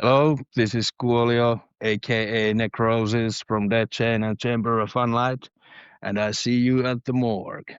Hello, this is Kuolio, aka Necrosis from Deathchain and Chamber of Unlight, and I see you at the morgue.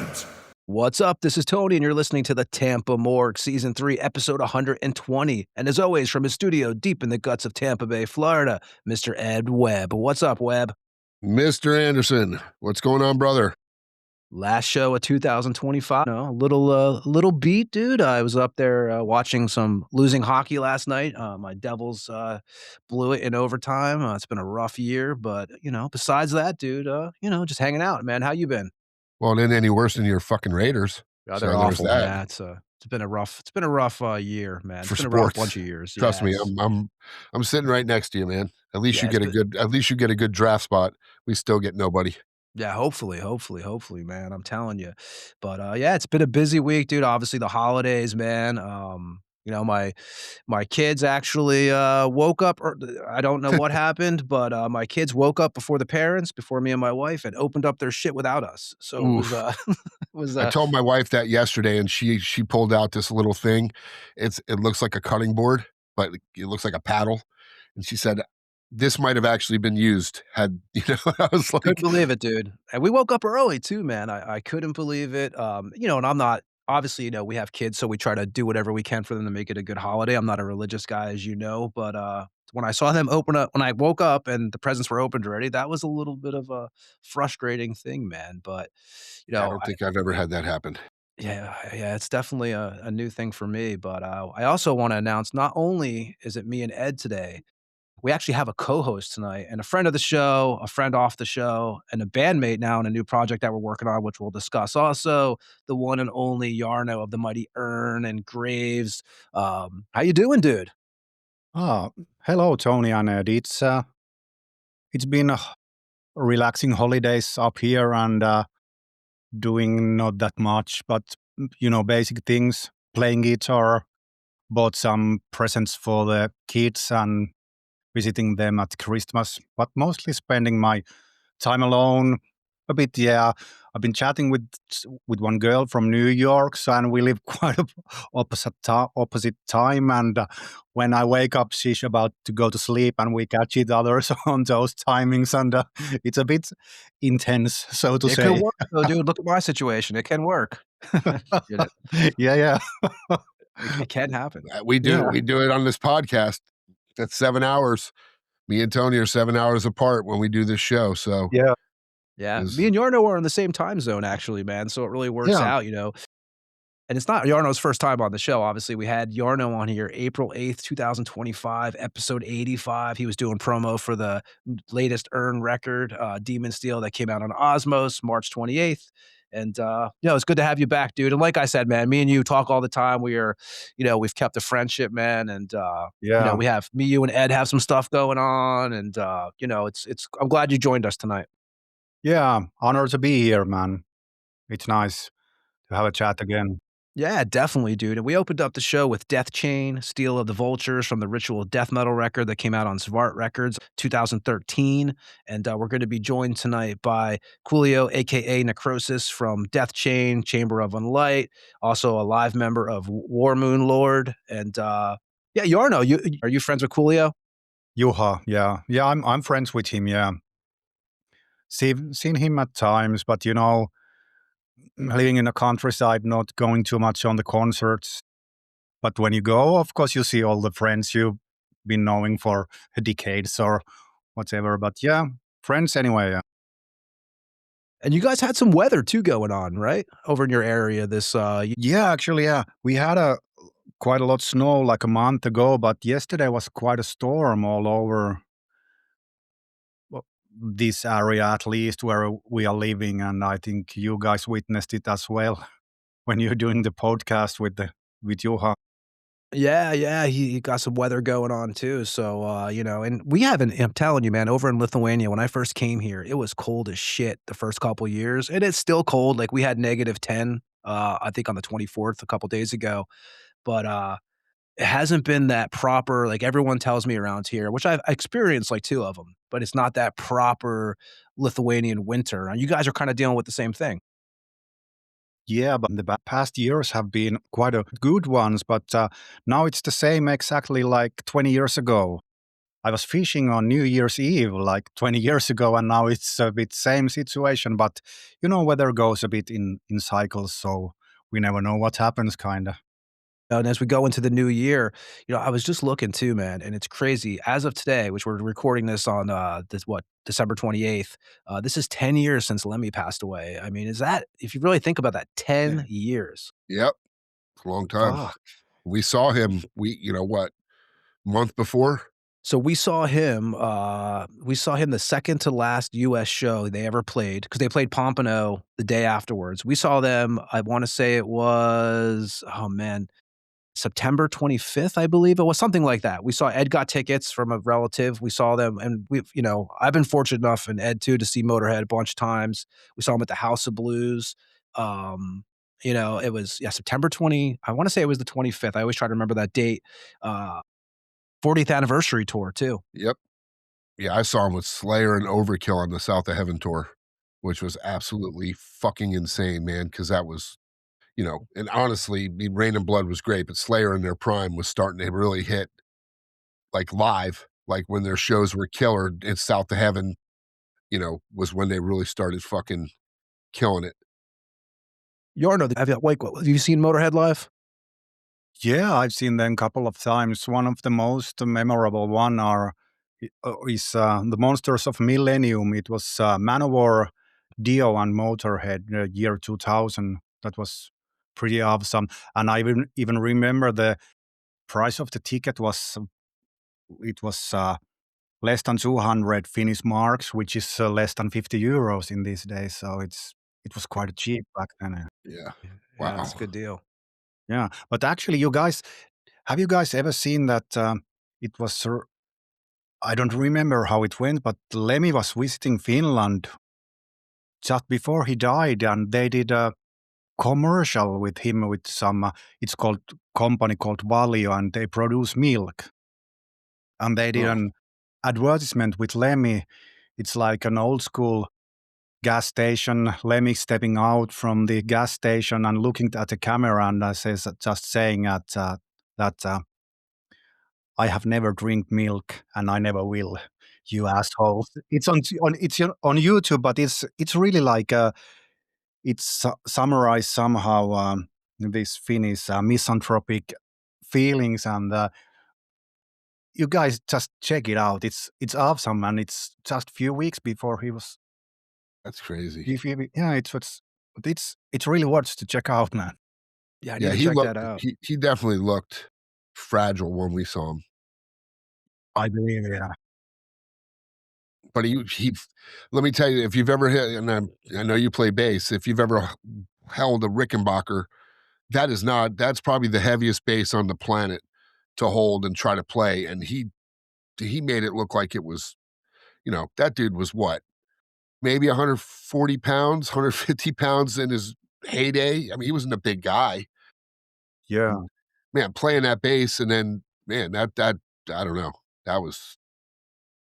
Silence! What's up? This is Tony, and you're listening to the Tampa Morgue, Season 3, Episode 120. And as always, from his studio deep in the guts of Tampa Bay, Florida, Mr. Ed Webb. What's up, Webb? Mr. Anderson, what's going on, brother? Last show of 2025. No, little beat, dude. I was up there watching some losing hockey last night. My Devils blew it in overtime. It's been a rough year, but, besides that, dude, just hanging out, man. How you been? Well, it ain't any worse than your fucking Raiders. Oh, they're awful, man. It's been a rough year, man. It's been a rough bunch of years. Trust me, I'm sitting right next to you, man. At least you get a good draft spot. We still get nobody. Yeah, hopefully, man. I'm telling you. But yeah, it's been a busy week, dude. Obviously, the holidays, man. My kids actually woke up. I don't know what happened, but my kids woke up before me and my wife, and opened up their shit without us. So it was. I told my wife that yesterday, and she pulled out this little thing. It looks like a cutting board, but it looks like a paddle. And she said, this might have actually been used. I was like, couldn't believe it, dude. And we woke up early too, man. I couldn't believe it. And I'm not. Obviously, we have kids, so we try to do whatever we can for them to make it a good holiday. I'm not a religious guy, as you know, but when I saw them open up, when I woke up and the presents were opened already, that was a little bit of a frustrating thing, man. But, I don't think I've ever had that happen. Yeah, it's definitely a new thing for me. But I also want to announce, not only is it me and Ed today, we actually have a co-host tonight, and a friend of the show, a friend off the show, and a bandmate now in a new project that we're working on, which we'll discuss. Also, the one and only Jarno of the mighty Urn and Graves. How you doing, dude? Hello, Tony and Ed. It's been relaxing holidays up here and doing not that much, but basic things. Playing guitar, bought some presents for the kids, and visiting them at Christmas, but mostly spending my time alone a bit. Yeah, I've been chatting with one girl from New York, so, and we live quite opposite time. And when I wake up, she's about to go to sleep, and we catch each other on those timings, and it's a bit intense, so to say. It can work, though, dude. Look at my situation; it can work. Yeah. It can happen. We do it on this podcast. That's 7 hours. Me and Tony are 7 hours apart when we do this show. So yeah. Me and Jarno are in the same time zone, actually, man. So it really works out, And it's not Jarno's first time on the show. Obviously, we had Jarno on here April 8th, 2025, episode 85. He was doing promo for the latest Urn record, Demon-Stele, that came out on Osmos, March 28th. And, it's good to have you back, dude. And like I said, man, me and you talk all the time. We are, we've kept a friendship, man. And, we have me, you, and Ed have some stuff going on. And, I'm glad you joined us tonight. Yeah, honored to be here, man. It's nice to have a chat again. Yeah, definitely, dude. And we opened up the show with Deathchain-Stele of the Vultures from the Ritual death metal record that came out on Svart Records 2013. And we're going to be joined tonight by Kuolio, a.k.a. Necrosis from Deathchain, Chamber of Unlight, also a live member of Warmoon Lord. And Jarno, are you friends with Kuolio? Juha, yeah. Yeah, I'm friends with him, yeah. Seen him at times, but living in the countryside, not going too much on the concerts. But when you go, of course, you see all the friends you've been knowing for decades or whatever. But yeah, friends anyway. And you guys had some weather too going on, right? Over in your area this Yeah, actually, yeah. We had quite a lot of snow like a month ago, but yesterday was quite a storm all over this area, at least where we are living, and I think you guys witnessed it as well when you're doing the podcast with Juha. Yeah, he got some weather going on too. So and we haven't. I'm telling you, man, over in Lithuania, when I first came here, it was cold as shit the first couple years, and it's still cold. Like we had -10, I think on the 24th a couple days ago, but it hasn't been that proper, like everyone tells me around here, which I've experienced like 2 of them, but it's not that proper Lithuanian winter. And you guys are kind of dealing with the same thing. Yeah, but the past years have been quite good ones, but now it's the same exactly like 20 years ago. I was fishing on New Year's Eve like 20 years ago, and now it's a bit same situation. But weather goes a bit in cycles, so we never know what happens, kind of. And as we go into the new year, I was just looking too, man, and it's crazy. As of today, which we're recording this on December 28th, this is 10 years since Lemmy passed away. I mean, if you really think about that, 10 years. Yep. It's a long time. Fuck. We saw him, month before? So we saw him the second to last US show they ever played, because they played Pompano the day afterwards. We saw them, I wanna say it was, oh man, September 25th, I believe it was, something like that. We saw Ed got tickets from a relative. We saw them, and I've been fortunate enough, and Ed too, to see Motorhead a bunch of times. We saw him at the House of Blues. It was September 20. I want to say it was the 25th. I always try to remember that date. 40th anniversary tour too. Yep. Yeah, I saw him with Slayer and Overkill on the South of Heaven tour, which was absolutely fucking insane, man. Because that was, and honestly, Rain and Blood was great, but Slayer in their prime was starting to really hit, like live, like when their shows were killer. And South of Heaven, was when they really started fucking killing it. Jarno, have you seen Motorhead live? Yeah, I've seen them a couple of times. One of the most memorable one is the Monsters of Millennium. It was Manowar, Dio, and Motorhead, year 2000. That was pretty awesome. And I even remember the price of the ticket was less than 200 Finnish marks, which is less than 50 euros in these days. So it was quite cheap back then. Yeah. Wow, yeah, that's a good deal. Yeah, but actually, have you guys ever seen that it was, I don't remember how it went, but Lemmy was visiting Finland just before he died, and they did a commercial with him with some, it's called company called Kuolio, and they produce milk. And they did an advertisement with Lemmy. It's like an old school gas station, Lemmy stepping out from the gas station and looking at the camera and just saying that I have never drank milk and I never will, you asshole. It's on YouTube, but it's really like it's summarized somehow these Finnish misanthropic feelings, and you guys just check it out. It's awesome, and it's just a few weeks before he was. That's crazy. Yeah, it's really worth to check out, man. Yeah, I need to check that out. He definitely looked fragile when we saw him. I believe, yeah. But he let me tell you, if you've ever hit, and I know you play bass, if you've ever held a Rickenbacker, that's probably the heaviest bass on the planet to hold and try to play. And he made it look like it was, that dude was what? Maybe 140 pounds, 150 pounds in his heyday. I mean, he wasn't a big guy. Yeah. Man, playing that bass, and then, man, that I don't know.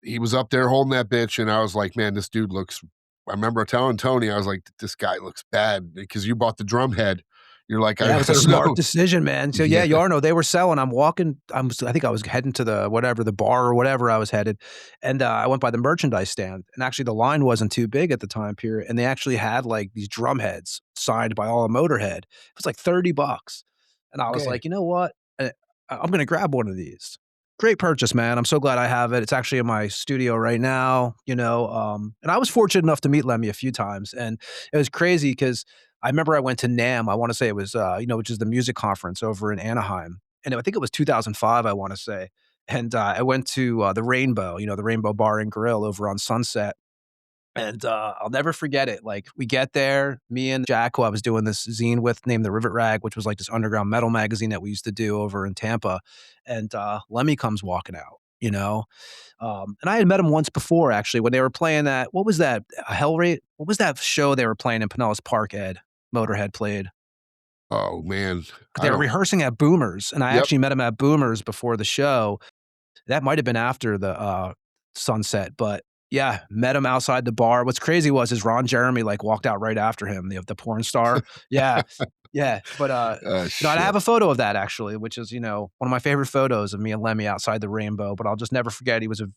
He was up there holding that bitch, and I was like, man, this dude looks, I remember telling Tony, I was like, this guy looks bad, because you bought the drum head. You're like, that was a smart decision, man. So yeah, Jarno, they were selling. I'm walking. I think I was heading to the bar or whatever I was headed, and I went by the merchandise stand. And actually, the line wasn't too big at the time period, and they actually had like these drum heads signed by all of Motorhead. It was like $30, and I was like, you know what? I'm gonna grab one of these. Great purchase, man. I'm so glad I have it. It's actually in my studio right now, and I was fortunate enough to meet Lemmy a few times, and it was crazy because I remember I went to NAMM. I want to say it was, which is the music conference over in Anaheim, and I think it was 2005. I want to say, and I went to the Rainbow, the Rainbow Bar and Grill over on Sunset. And I'll never forget it. Like, we get there, me and Jack, who I was doing this zine with, named The Rivet Rag, which was like this underground metal magazine that we used to do over in Tampa. And Lemmy comes walking out, and I had met him once before, actually, when they were playing that. What was that? Hellrate? What was that show they were playing in Pinellas Park, Ed? Motorhead played. Oh, man. They were rehearsing at Boomers, and I actually met him at Boomers before the show. That might have been after the Sunset, but yeah, met him outside the bar. What's crazy is Ron Jeremy like walked out right after him, the porn star. Yeah. Yeah, but, I have a photo of that actually, which is, one of my favorite photos of me and Lemmy outside the rainbow, but I'll just never forget he was a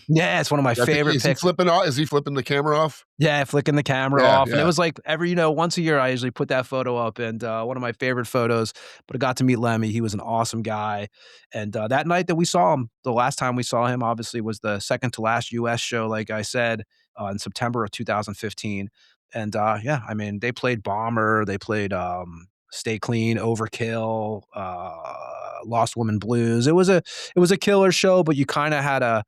yeah, it's one of my favorite pics. Is he flipping the camera off? Yeah, flicking the camera Yeah, off, and it yeah. was like once a year, I usually put that photo up, and, one of my favorite photos, but I got to meet Lemmy, he was an awesome guy, and, that night that we saw him, the last time we saw him, obviously, was the second to last US show, like I said, in September of 2015, and, yeah, I mean, they played Bomber, they played, Stay Clean, Overkill, Lost Woman Blues. It was a killer show, but you kinda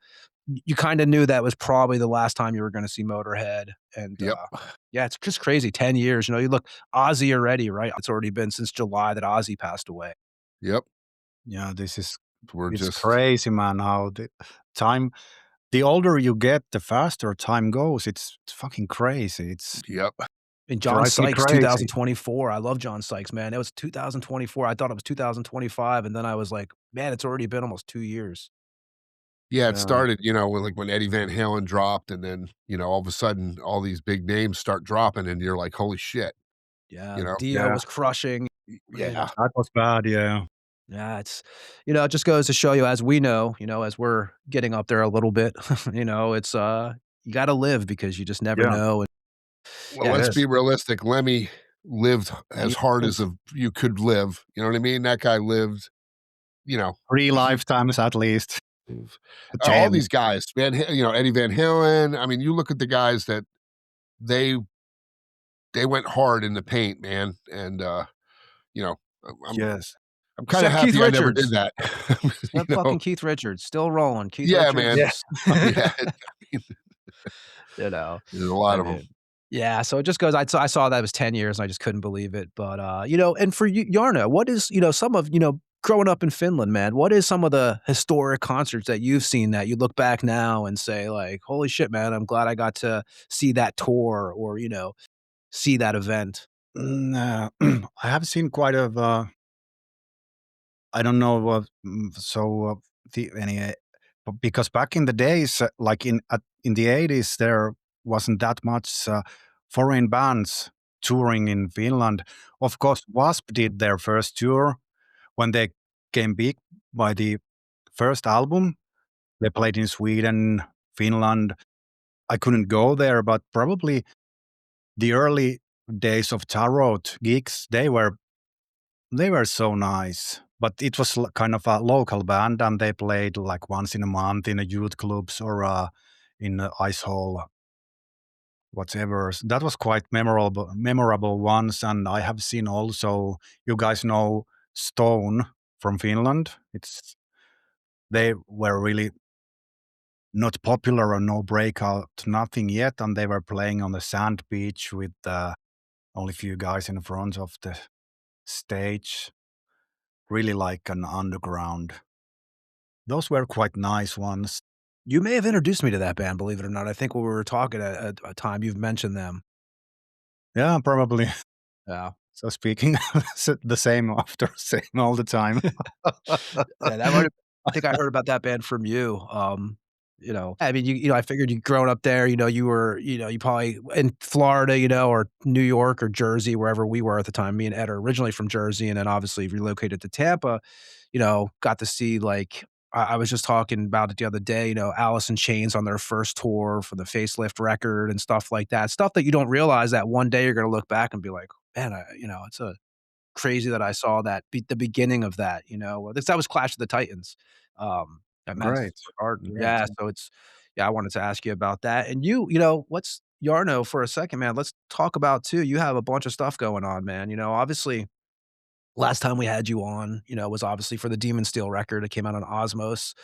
knew that was probably the last time you were gonna see Motorhead, and, Yep. yeah, it's just crazy, 10 years, you look Ozzy already, right? It's already been since July that Ozzy passed away. Yep. Yeah, We're it's just crazy, man, how time the older you get, the faster time goes. It's fucking crazy. Yep. And John Drives me Sykes, crazy. 2024, I love John Sykes, man, it was 2024, I thought it was 2025, and then I was like, "Man, it's already been almost 2 years." Yeah, it Yeah. started, when Eddie Van Halen dropped, and then, all of a sudden, all these big names start dropping, and you're like, "Holy shit," Yeah, you know? Dio Yeah, was crushing, Yeah. and that was bad, yeah. yeah, it just goes to show you, as we know, as we're getting up there a little bit, it's, you gotta live because you just never Yeah, know, and Well, yeah, let's yes. be realistic. Lemmy lived as he hard as is. you could live, you know what I mean? That guy lived, you know, 3 he lifetimes at least. all Jamie. these guys, Eddie Van Halen. I mean, you look at the guys that they they went hard in the paint, man, and, you know, I'm Yes. I'm kinda Except Keith happy I never did Richards. that, you Except know? fucking Keith Richards, still rolling. Keith Yeah, Richards man. Yeah. is Yeah, I mean, you know, there's a lot I of them. mean yeah, so it just goes I saw that it was 10 years, and I just couldn't believe it, but, and for you, Yarno, what is, some of growing up in Finland, man, what is some of the historic concerts that you've seen that you look back now and say, like, "Holy shit, man, I'm glad I got to see that tour," or, see that event? I have seen quite of, I don't know, because back in the days, like in the 80s, there wasn't that much foreign bands touring in Finland. Of course, Wasp did their first tour when they came big by the first album. They played in Sweden, Finland. I couldn't go there, but probably the early days of Tarot gigs, they were so nice. But it was kind of a local band, and they played like once in a month in a youth clubs or in a ice hall, whatever. That was quite memorable ones. And I have seen also, you guys know Stone from Finland. They were really not popular or no breakout, nothing yet, and they were playing on the sand beach with only few guys in front of the stage, really like an underground. Those were quite nice ones. You may have introduced me to that band, believe it or not. I think when we were talking at a time, you've mentioned them. Yeah, probably. Yeah. So speaking the same after same all the time. Yeah, that might have I think I heard about that band from you, I mean, I figured you growing up there, you were, you probably in Florida, or New York or Jersey, wherever we were at the time. Me and Ed are originally from Jersey and then obviously relocated to Tampa, got to see, like I was just talking about it the other day, Alice in Chains on their first tour for the Facelift record and stuff like that. Stuff that you don't realize that one day you're gonna look back and be like, "Man, it's a crazy that I saw that the beginning of that, that was Clash of the Titans, at Madison Great, Square Garden. great. Yeah, so I wanted to ask you about that, and let's Yarno for a second, man, let's talk about too, you have a bunch of stuff going on, man, obviously, last time we had you on, was obviously for the Demon Steel record, it came out on Osmos,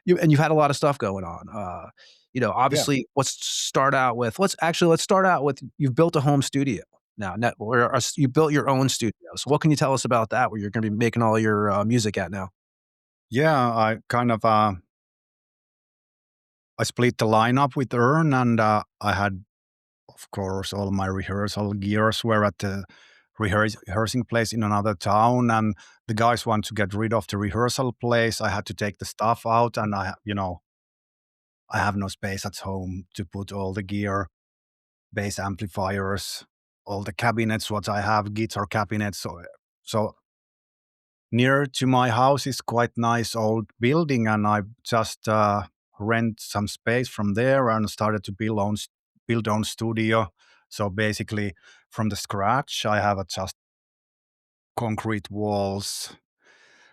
you've had a lot of stuff going on, Yeah. obviously, let's start out with you've built a home studio now, net or you built your own studio, so what can you tell us about that, where you're gonna be making all your, music at now? Yeah, I kind of I split the lineup with Ern, and I had, of course, all my rehearsal gears were at the rehearsing place in another town, and the guys want to get rid of the rehearsal place. I had to take the stuff out, and I have no space at home to put all the gear, bass amplifiers, all the cabinets what I have, guitar cabinets. So near to my house is quite nice old building, and I just rent some space from there and started to build on studio. So basically from the scratch, I have just concrete walls,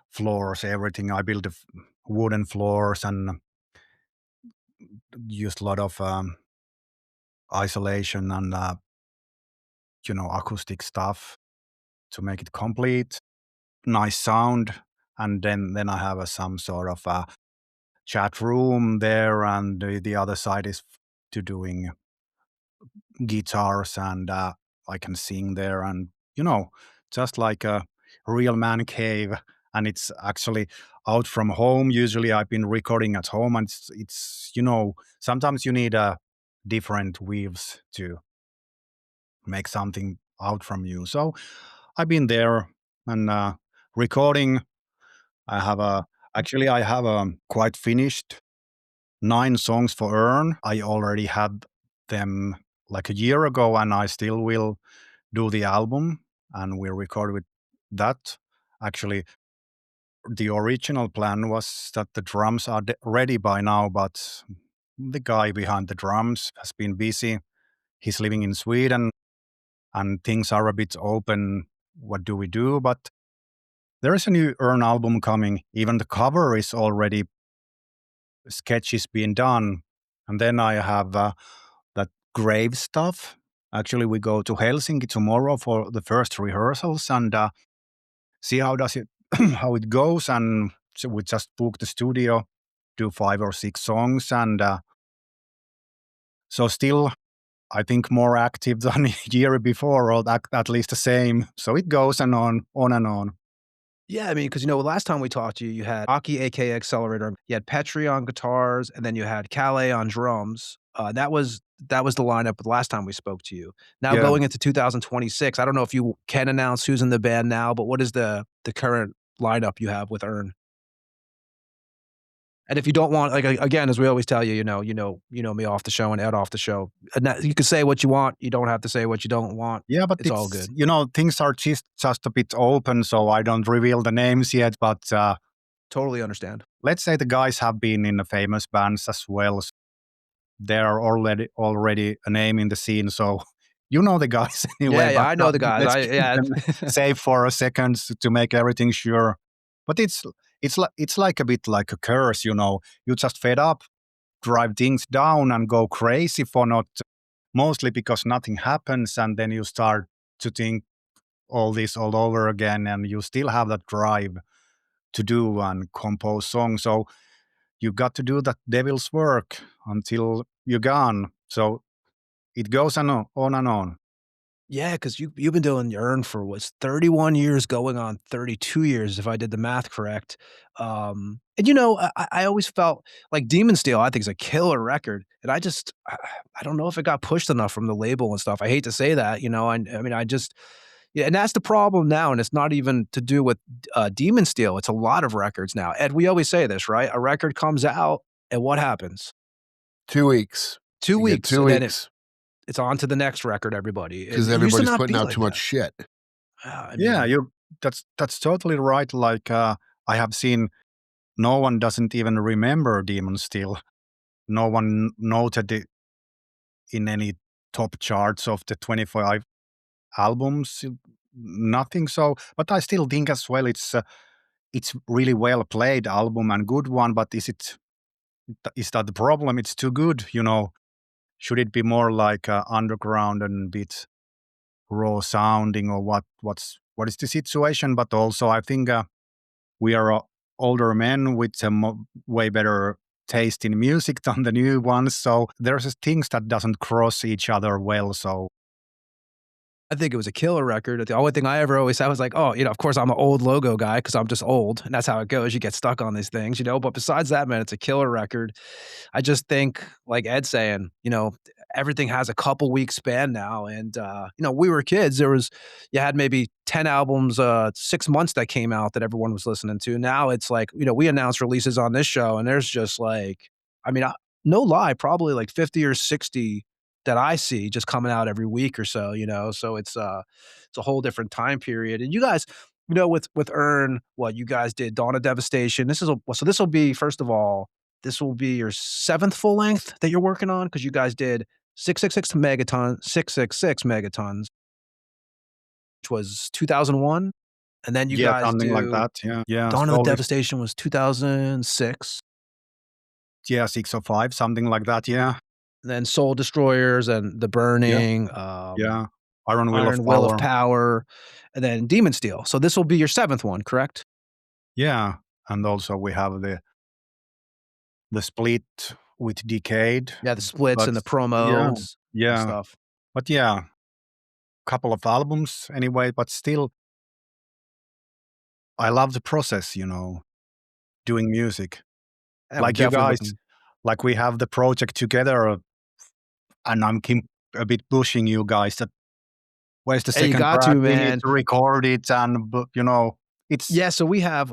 floors, everything. I built wooden floors and used a lot of isolation and acoustic stuff to make it complete. Nice sound, and then I have some sort of a chat room there, and the other side is to doing guitars, and I can sing there, and just like a real man cave. And it's actually out from home. Usually I've been recording at home, and it's sometimes you need different weaves to make something out from you. So I've been there and recording. I have a quite finished 9 songs for Earn. I already had them like a year ago, and I still will do the album, and we'll record with that. Actually, the original plan was that the drums are ready by now, but the guy behind the drums has been busy. He's living in Sweden, and things are a bit open. What do we do? But there is a new Earn album coming. Even the cover is already sketches being done. And then I have that grave stuff. Actually, we go to Helsinki tomorrow for the first rehearsals and see how it goes. And so we just book the studio, do 5 or 6 songs, and so still, I think more active than a year before, or at least the same. So it goes and on and on. Yeah, I mean, because last time we talked to you, you had Aki, aka Accelerator, you had Petri on guitars, and then you had Calais on drums. That was the lineup the last time we spoke to you. Now going into 2026, I don't know if you can announce who's in the band now, but what is the current lineup you have with Earn? And if you don't want, like, again, as we always tell you, you know me off the show and Ed off the show. And you can say what you want. You don't have to say what you don't want. Yeah, but it's all good. Things are just a bit open, so I don't reveal the names yet. But totally understand. Let's say the guys have been in the famous bands as well. So they're already a name in the scene. So the guys anyway. Yeah, I know the guys. Save for a second to make everything sure. But it's like a bit like a curse, you just fed up, drive things down and go crazy for not, mostly because nothing happens, and then you start to think all this all over again, and you still have that drive to do and compose songs. So you got to do that devil's work until you're gone. So it goes on and on. Yeah, because you've been doing Earn for 31 years, going on 32 years, if I did the math correct. And I always felt like Demon-Stele, I think, is a killer record, and I don't know if it got pushed enough from the label and stuff. I hate to say that, and that's the problem now, and it's not even to do with Demon-Stele. It's a lot of records now. Ed, we always say this, right? A record comes out, and what happens? 2 weeks. 2 weeks. 2 weeks. It's on to the next record, everybody. Because everybody's putting out too much shit. That's totally right. Like I have seen, no one doesn't even remember Demon-Stele. No one noted it in any top charts of the 25 albums. Nothing. So, but I still think as well it's really well played album and good one. But is that the problem? It's too good, Should it be more like underground and a bit raw sounding, or what is the situation? But also, I think we are older men with way better taste in music than the new ones. So there's things that doesn't cross each other well. So I think it was a killer record. The only thing I ever always said was like, of course I'm an old logo guy because I'm just old, and that's how it goes. You get stuck on these things, But besides that, man, it's a killer record. I just think, like Ed's saying, everything has a couple weeks span now, and we were kids. You had maybe 10 albums, 6 months that came out that everyone was listening to. Now it's like, we announce releases on this show, and there's just like, no lie, probably like 50 or 60 that I see just coming out every week or so, so it's a whole different time period. And you guys, with Earn, what you guys did, Dawn of Devastation. So this will be, first of all, this will be your 7th full length that you're working on, because you guys did 666 megatons, which was 2001. And then you guys something like that. Yeah. Dawn of the Devastation was 2006. Yeah, 605, something like that. Yeah. And then Soul Destroyers and The Burning. Iron Will of Power. And then Demon Steel. So this will be your 7th one, correct? Yeah. And also we have the split with Decade. Yeah, the splits and the promos and stuff. But yeah, couple of albums anyway, but still, I love the process, doing music. Yeah, like you guys, like we have the project together, and I'm a bit pushing you guys that where's the second track? Man. We need to record it, and it's so we have.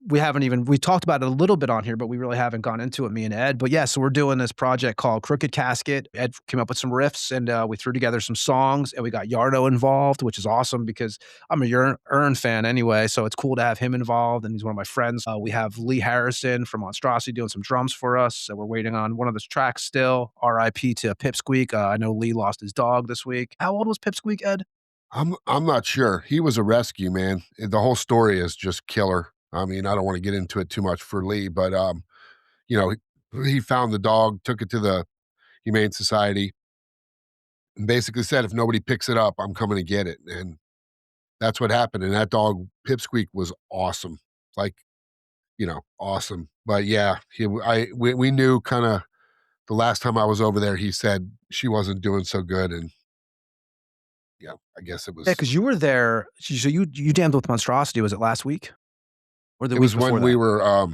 We talked about it a little bit on here, but we really haven't gone into it, me and Ed. But so we're doing this project called Crooked Casket. Ed came up with some riffs, and we threw together some songs, and we got Jarno involved, which is awesome because I'm a Earn fan anyway, so it's cool to have him involved, and he's one of my friends. We have Lee Harrison from Monstrosity doing some drums for us, so we're waiting on one of the tracks still. R.I.P. to Pipsqueak. I know Lee lost his dog this week. How old was Pipsqueak, Ed? I'm not sure. He was a rescue, man. The whole story is just killer. I mean, I don't want to get into it too much for Lee, but, he found the dog, took it to the Humane Society, and basically said, if nobody picks it up, I'm coming to get it. And that's what happened. And that dog, Pipsqueak, was awesome. Awesome. But yeah, we knew kind of the last time I was over there, he said she wasn't doing so good. And yeah, I guess it was. Yeah, because you were there. So you jammed with Monstrosity. Was it last week? Or the week was when we were,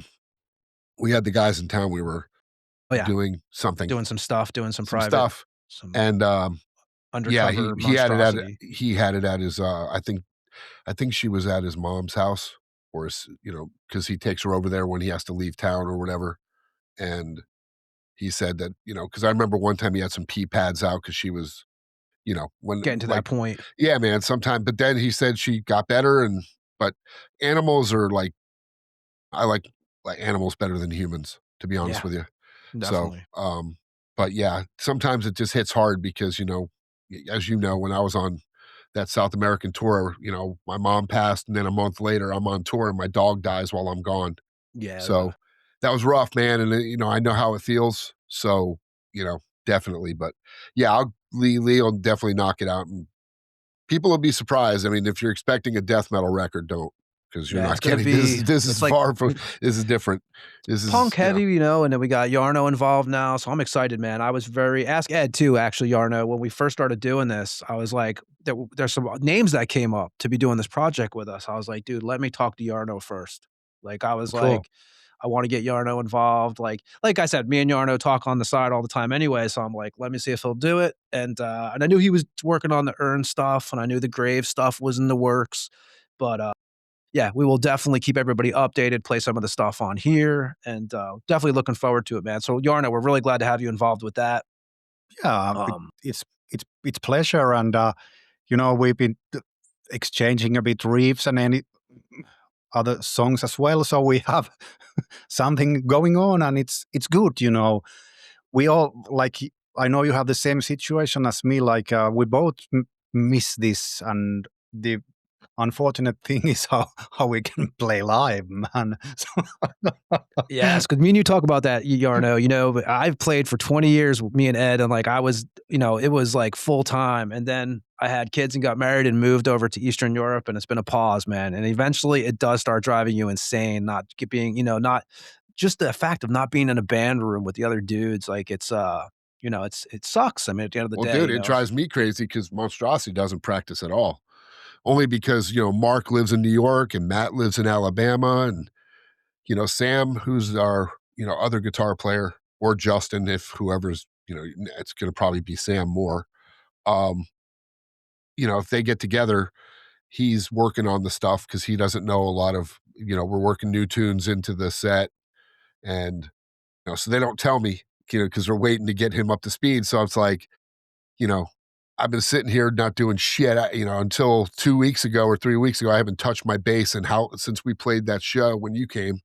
we had the guys in town. We were doing something. Doing some stuff, doing some private stuff. And undercover he had it at his, I think she was at his mom's house, or his, because he takes her over there when he has to leave town or whatever. And he said that, because I remember one time he had some pee pads out because she was, when getting to that point. Yeah, man, sometime. But then he said she got better, but animals are I like animals better than humans, to be honest with you. Definitely. So, but yeah, sometimes it just hits hard because, as you know, when I was on that South American tour, my mom passed, and then a month later I'm on tour and my dog dies while I'm gone. Yeah. So that was rough, man. And, I know how it feels. So, definitely. But yeah, Lee will definitely knock it out. And people will be surprised. I mean, if you're expecting a death metal record, don't. Because you're not getting this is far from, this is different. This is punk heavy, and then we got Jarno involved now. So I'm excited, man. I was ask Ed too, actually, Jarno, when we first started doing this, I was like, there's some names that came up to be doing this project with us. I was like, dude, let me talk to Jarno first. I was like, I want to get Jarno involved. Like I said, me and Jarno talk on the side all the time anyway. So I'm like, let me see if he'll do it. And I knew he was working on the Earn stuff, and I knew the Grave stuff was in the works, but yeah, we will definitely keep everybody updated, play some of the stuff on here, and definitely looking forward to it, man. So Jarno, we're really glad to have you involved with that. Yeah, it's pleasure, and we've been exchanging a bit riffs and any other songs as well, so we have something going on, and it's good. We all I know you have the same situation as me. We both miss this, and the unfortunate thing is how we can play live, man. Yes, because me and you talk about that, Jarno. I've played for 20 years with me and Ed, and I was, it was full time, and then I had kids and got married and moved over to Eastern Europe, and it's been a pause, man. And eventually, it does start driving you insane, not being, not just the fact of not being in a band room with the other dudes. It sucks. I mean, at the end of the day, dude, it drives me crazy because Monstrosity doesn't practice at all. Only because, Mark lives in New York and Matt lives in Alabama, and, Sam, who's our, other guitar player, or Justin, if whoever's, it's going to probably be Sam more. If they get together, he's working on the stuff because he doesn't know a lot of, we're working new tunes into the set, and, so they don't tell me because they're waiting to get him up to speed. So it's like, I've been sitting here not doing shit, until 2 weeks ago or 3 weeks ago. I haven't touched my bass since we played that show when you came.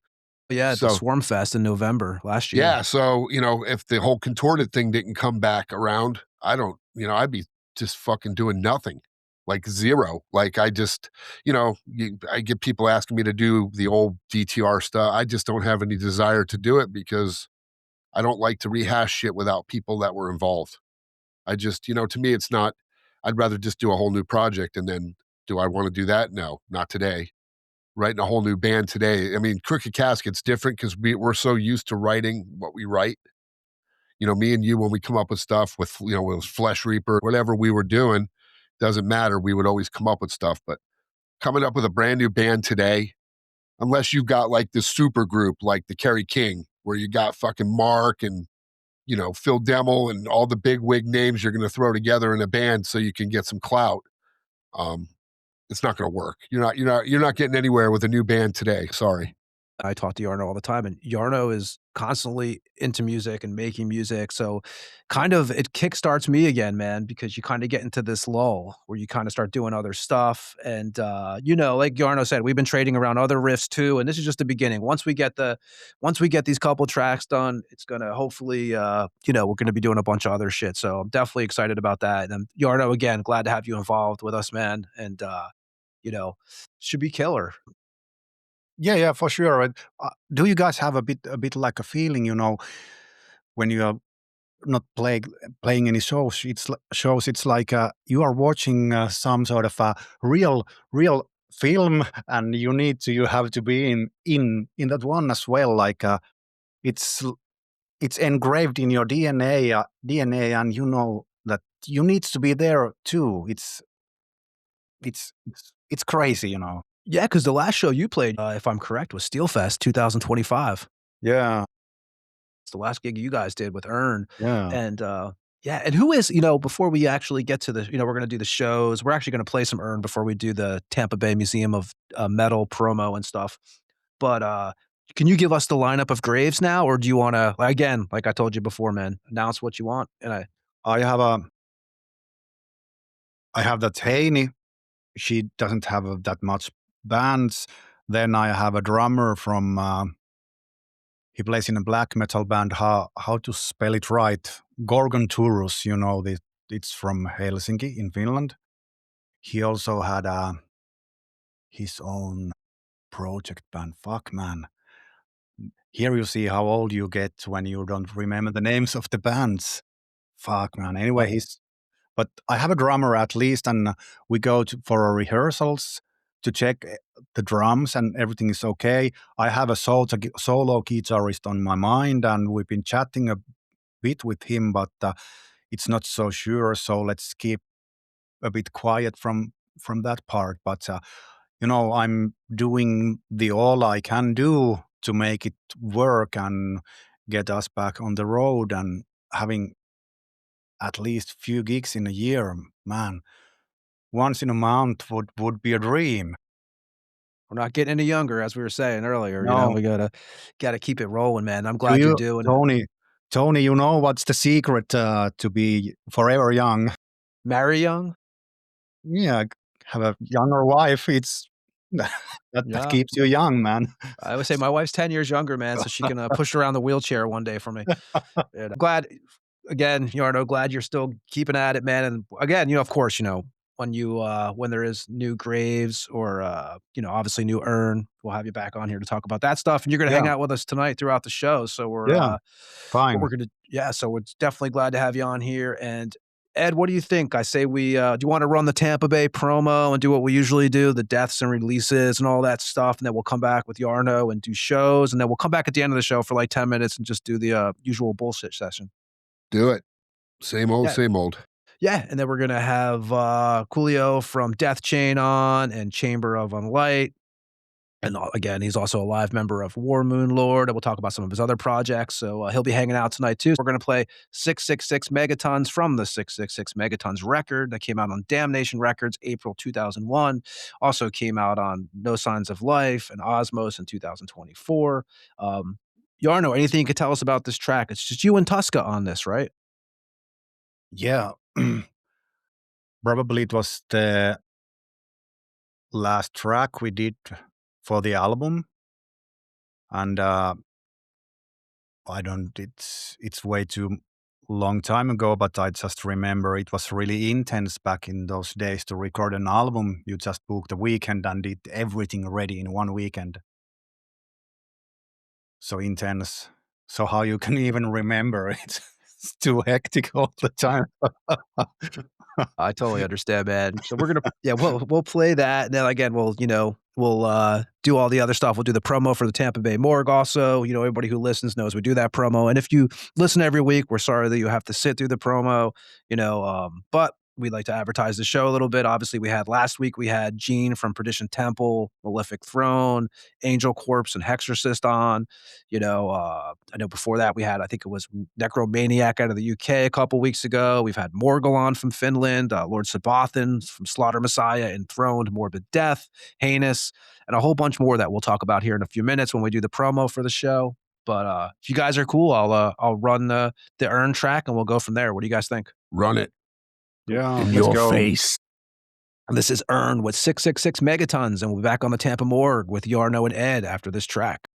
Yeah, at the Swarm Fest in November last year. Yeah, so, if the whole contorted thing didn't come back around, I'd be just fucking doing nothing, like zero. Like I just, I get people asking me to do the old DTR stuff. I just don't have any desire to do it because I don't like to rehash shit without people that were involved. I just, to me, it's not, I'd rather just do a whole new project. And then do I want to do that? No, not today. Writing a whole new band today. I mean, Crooked Casket's different because we're so used to writing what we write. Me and you, when we come up with stuff with, with Flesh Reaper, whatever we were doing, doesn't matter. We would always come up with stuff. But coming up with a brand new band today, unless you've got like the super group, like the Kerry King, where you got fucking Mark and, Phil Demmel and all the big wig names you're going to throw together in a band so you can get some clout. It's not going to work. You're not getting anywhere with a new band today. Sorry. I talk to Jarno all the time, and Jarno is constantly into music and making music. So kind of it kickstarts me again, man, because you kind of get into this lull where you kind of start doing other stuff. And, like Jarno said, we've been trading around other riffs too. And this is just the beginning. Once we get these couple tracks done, it's going to hopefully, we're going to be doing a bunch of other shit. So I'm definitely excited about that. And Jarno, again, glad to have you involved with us, man. And, should be killer. Yeah, for sure. Do you guys have a bit like a feeling, when you are not playing any shows? It's like you are watching some sort of a real film, and you have to be in that one as well. Like it's engraved in your DNA, and you know that you need to be there too. It's crazy, Yeah, because the last show you played, if I'm correct, was Steelfest 2025. Yeah. It's the last gig you guys did with Earn. Yeah. And, and who is, before we actually get to the, we're going to do the shows, we're actually going to play some Earn before we do the Tampa Bay Museum of Metal promo and stuff. But can you give us the lineup of Graves now, or do you want to, again, like I told you before, man, announce what you want? And I have that Haney. She doesn't have that much bands. Then I have a drummer from he plays in a black metal band. How to spell it right? Gorgon Turus. It's from Helsinki in Finland. He also had his own project band. Fuck, man. Here you see how old you get when you don't remember the names of the bands. Fuck, man. Anyway, but I have a drummer at least, and we go for our rehearsals to check the drums and everything is okay. I have a solo guitarist on my mind, and we've been chatting a bit with him, but it's not so sure. So let's keep a bit quiet from that part. But I'm doing the all I can do to make it work and get us back on the road and having at least few gigs in a year, man. Once in a month would be a dream. We're not getting any younger, as we were saying earlier. No. We gotta keep it rolling, man. I'm glad you're doing it. Tony, what's the secret to be forever young? Marry young? Yeah, have a younger wife. It's that keeps you young, man. I would say my wife's 10 years younger, man, so she can push around the wheelchair one day for me. And I'm glad, again, Jarno, glad you're still keeping at it, man. And again, of course, when there is new Graves or obviously new Earn, we'll have you back on here to talk about that stuff. And you're gonna hang out with us tonight throughout the show. So we're fine. So we're definitely glad to have you on here. And Ed, what do you think? I say we do you want to run the Tampa Bay promo and do what we usually do, the deaths and releases and all that stuff, and then we'll come back with Jarno and do shows, and then we'll come back at the end of the show for like 10 minutes and just do the usual bullshit session. Do it. Same old, same old. Yeah, and then we're gonna have Kuolio from Deathchain on and Chamber of Unlight. And again, he's also a live member of Warmoon Lord, and we'll talk about some of his other projects. So he'll be hanging out tonight too. We're going to play 666 Megatons from the 666 Megatons record that came out on Damnation Records, April 2001. Also came out on No Signs of Life and Osmos in 2024. Jarno, anything you could tell us about this track? It's just you and Tuska on this, right? Yeah. Probably it was the last track we did for the album. And I don't, it's way too long time ago, but I just remember it was really intense back in those days to record an album. You just booked a weekend and did everything ready in one weekend. So intense. So how you can even remember it? It's too hectic all the time. I totally understand, man. So we're gonna, we'll play that, and then again, we'll do all the other stuff. We'll do the promo for the Tampa Bay Morgue. Also, everybody who listens knows we do that promo. And if you listen every week, we're sorry that you have to sit through the promo. But we'd like to advertise the show a little bit. Obviously, last week we had Gene from Perdition Temple, Malefic Throne, Angel Corpse, and Hexorcist on. I know before that we had, I think it was Necromaniac out of the UK a couple weeks ago. We've had Morgul on from Finland, Lord Sabathan from Slaughter Messiah, Enthroned, Morbid Death, Heinous, and a whole bunch more that we'll talk about here in a few minutes when we do the promo for the show. But if you guys are cool, I'll run the Earn track and we'll go from there. What do you guys think? Run it. Yeah, in your face. And this is Earn with 666 megatons, and we'll be back on the Tampa Morgue with Jarno and Ed after this track.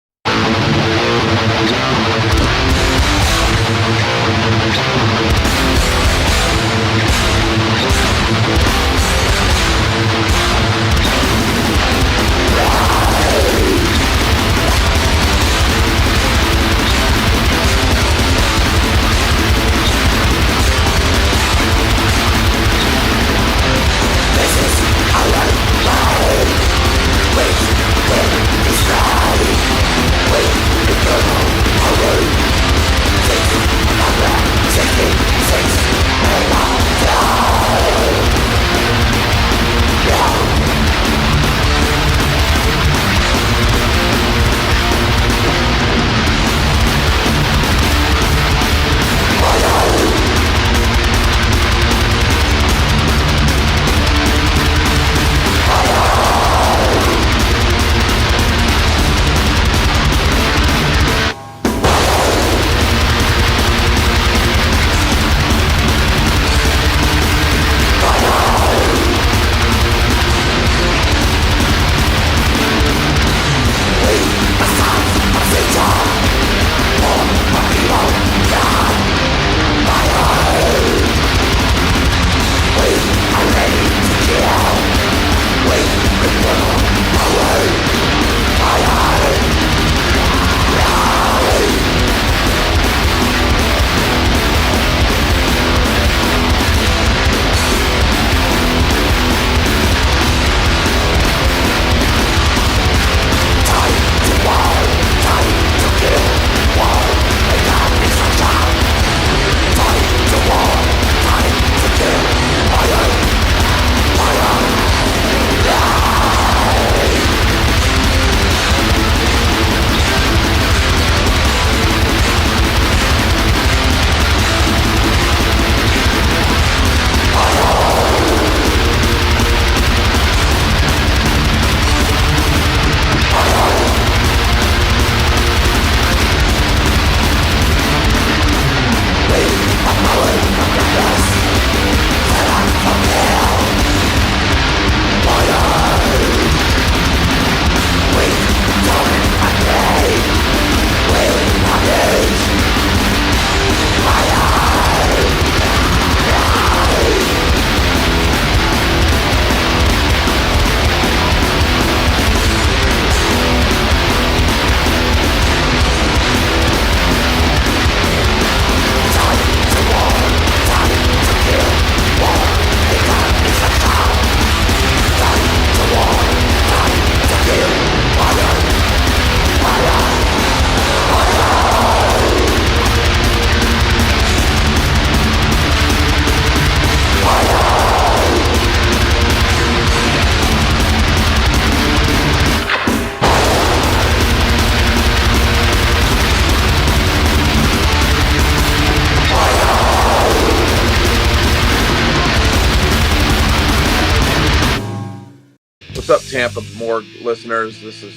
What's up, Tampa Morgue listeners? This is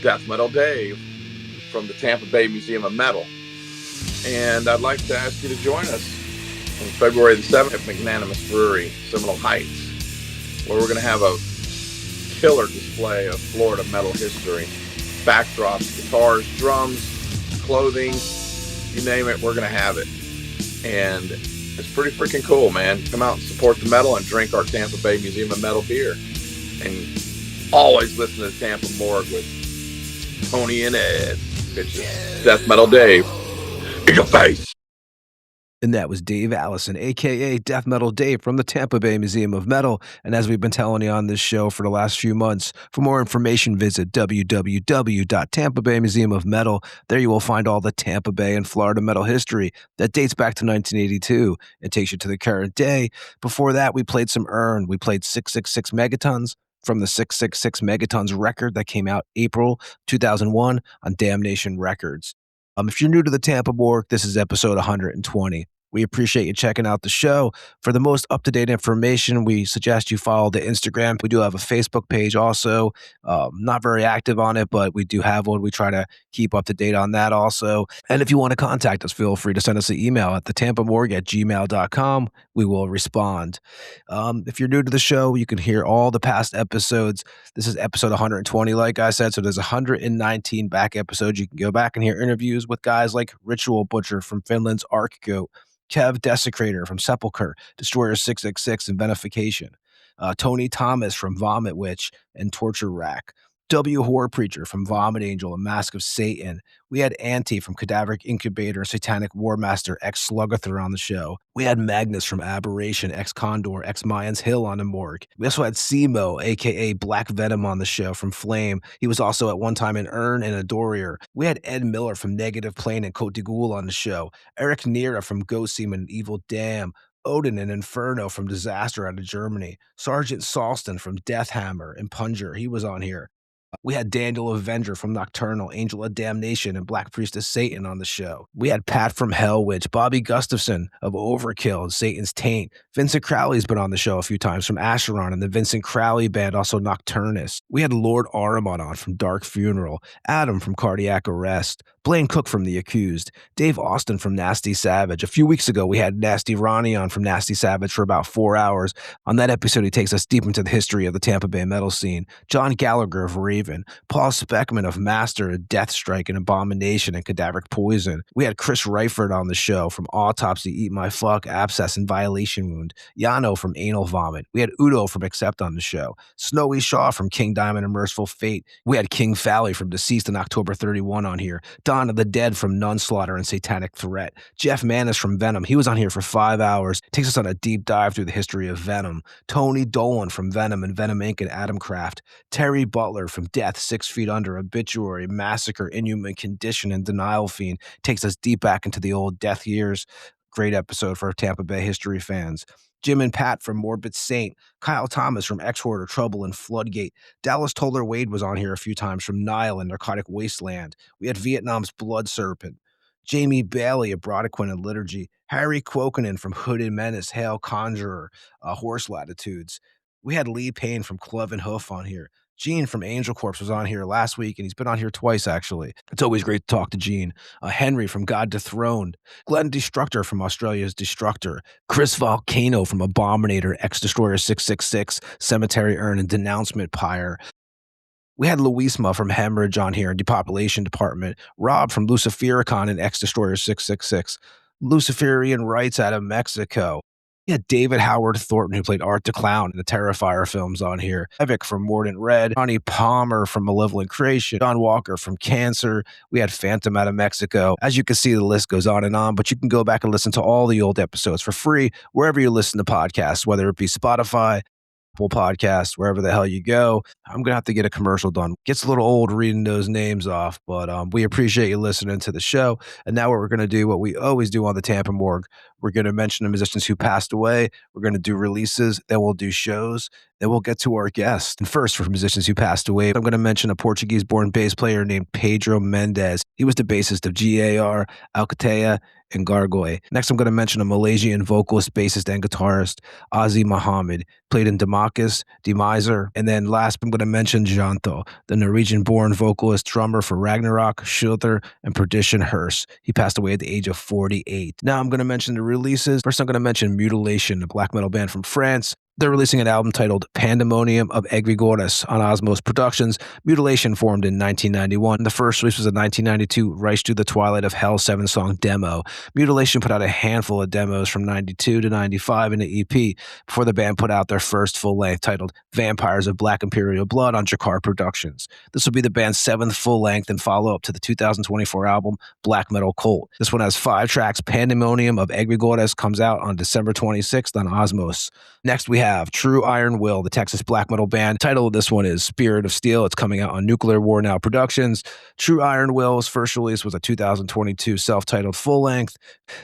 Death Metal Dave from the Tampa Bay Museum of Metal. And I'd like to ask you to join us on February the 7th at Magnanimous Brewery, Seminole Heights, where we're going to have a killer display of Florida metal history. Backdrops, guitars, drums, clothing, you name it, we're going to have it. And it's pretty freaking cool, man. Come out and support the metal and drink our Tampa Bay Museum of Metal beer. And always listen to Tampa Morgue with Tony and Ed. Bitches. Death Metal Dave. In your face. And that was Dave Allison, a.k.a. Death Metal Dave from the Tampa Bay Museum of Metal. And as we've been telling you on this show for the last few months, for more information, visit www.Tampa Bay Museum of Metal. There you will find all the Tampa Bay and Florida metal history that dates back to 1982. It takes you to the current day. Before that, we played some Urn. We played 666 Megatons from the 666 Megatons record that came out April 2001 on Damnation Records. If you're new to the Tampa Morgue, this is episode 120. We appreciate you checking out the show. For the most up-to-date information, we suggest you follow the Instagram. We do have a Facebook page also. Not very active on it, but we do have one. We try to keep up to date on that also. And if you want to contact us, feel free to send us an email at thetampamorgue@gmail.com. We will respond. If you're new to the show, you can hear all the past episodes. This is episode 120, like I said, so there's 119 back episodes. You can go back and hear interviews with guys like Ritual Butcher from Finland's Ark Goat, Kev Desecrator from Sepulchre, Destroyer 666 and Benefication, Tony Thomas from Vomit Witch and Torture Rack, W. Horror Preacher from Vomit Angel and Mask of Satan. We had Anti from Cadaveric Incubator, Satanic War Master, ex-Slugother on the show. We had Magnus from Aberration, ex-Condor, ex-Mayans Hill on the Morgue. We also had Simo, a.k.a. Black Venom on the show from Flame. He was also at one time an Urn and a Dorier. We had Ed Miller from Negative Plane and Cote de Ghoul on the show. Eric Nira from Ghost Seaman and Evil Dam. Odin and Inferno from Disaster out of Germany. Sergeant Salston from Deathhammer and Punger. He was on here. We had Daniel Avenger from Nocturnal, Angel of Damnation, and Black Priestess Satan on the show. We had Pat from Hell Witch, Bobby Gustafson of Overkill and Satan's Taint. Vincent Crowley's been on the show a few times from Acheron and the Vincent Crowley Band, also Nocturnus. We had Lord Aramon on from Dark Funeral, Adam from Cardiac Arrest, Blaine Cook from The Accused, Dave Austin from Nasty Savage. A few weeks ago, we had Nasty Ronnie on from Nasty Savage for about 4 hours. On that episode, he takes us deep into the history of the Tampa Bay metal scene. John Gallagher of Raven, Paul Speckman of Master, Deathstrike and Abomination and Cadaveric Poison. We had Chris Reifert on the show from Autopsy, Eat My Fuck, Abscess and Violation Wound, Yano from Anal Vomit. We had Udo from Accept on the show, Snowy Shaw from King Diamond and Merciful Fate. We had King Fally from Deceased in October 31 on here, Dawn of the Dead from Nunslaughter and Satanic Threat, Jeff Manis from Venom. He was on here for 5 hours, takes us on a deep dive through the history of Venom, Tony Dolan from Venom and Venom Inc. and Adam Craft, Terry Butler from Death, 6 Feet Under, Obituary, Massacre, Inhuman Condition, and Denial Fiend, takes us deep back into the old Death years. Great episode for Tampa Bay history fans. Jim and Pat from Morbid Saint, Kyle Thomas from X-Hoarder, Trouble, and Floodgate. Dallas Toller Wade was on here a few times from Nile and Narcotic Wasteland. We had Vietnam's Blood Serpent, Jamie Bailey of Brodequin and Liturgy, Harry Quokenin from Hooded Menace, Hail Conjurer, Horse Latitudes. We had Lee Payne from Club and Hoof on here. Gene from Angel Corpse was on here last week, and he's been on here twice, actually. It's always great to talk to Gene. Henry from God Dethroned. Glenn Destructor from Australia's Destructor. Chris Volcano from Abominator, Ex-Destroyer 666, Cemetery Urn, and Denouncement Pyre. We had Luisma from Hemorrhage on here in Depopulation Department. Rob from Lucifericon and Ex-Destroyer 666. Luciferian Rights out of Mexico. We had David Howard Thornton, who played Art the Clown in the Terrifier films on here. Evic from Mordant Red. Johnny Palmer from Malevolent Creation. John Walker from Cancer. We had Phantom out of Mexico. As you can see, the list goes on, but you can go back and listen to all the old episodes for free wherever you listen to podcasts, whether it be Spotify, Apple Podcasts, wherever the hell you go. I'm going to have to get a commercial done. Gets a little old reading those names off, but we appreciate you listening to the show. And now what we're going to do, what we always do on the Tampa Morgue, we're going to mention the musicians who passed away. We're going to do releases, then we'll do shows, Then we'll get to our guest. And first, for musicians who passed away, I'm going to mention a Portuguese-born bass player named Pedro Mendes. He was the bassist of GAR, Alcatea, and Gargoy. Next, I'm going to mention a Malaysian vocalist, bassist, and guitarist, Ozzy Muhammad, played in Damakis, Demiser, and then last, I'm going to mention Janto, the Norwegian-born vocalist, drummer for Ragnarok, Schilter, and Perdition Hearse. He passed away at the age of 48. Now I'm going to mention the releases. First, I'm going to mention Mutilation, a black metal band from France. They're releasing an album titled Pandemonium of Egregores on Osmos Productions. Mutilation formed in 1991. The first release was a 1992 Rise to the Twilight of Hell 7-song demo. Mutilation put out a handful of demos from 92 to 95 in the EP before the band put out their first full-length titled Vampires of Black Imperial Blood on Jakar Productions. This will be the band's 7th full-length and follow-up to the 2024 album Black Metal Cult. This one has 5 tracks. Pandemonium of Egregores comes out on December 26th on Osmos. Next, we have True Iron Will, the Texas black metal band. The title of this one is Spirit of Steel. It's coming out on Nuclear War Now Productions. True Iron Will's first release was a 2022 self-titled full-length.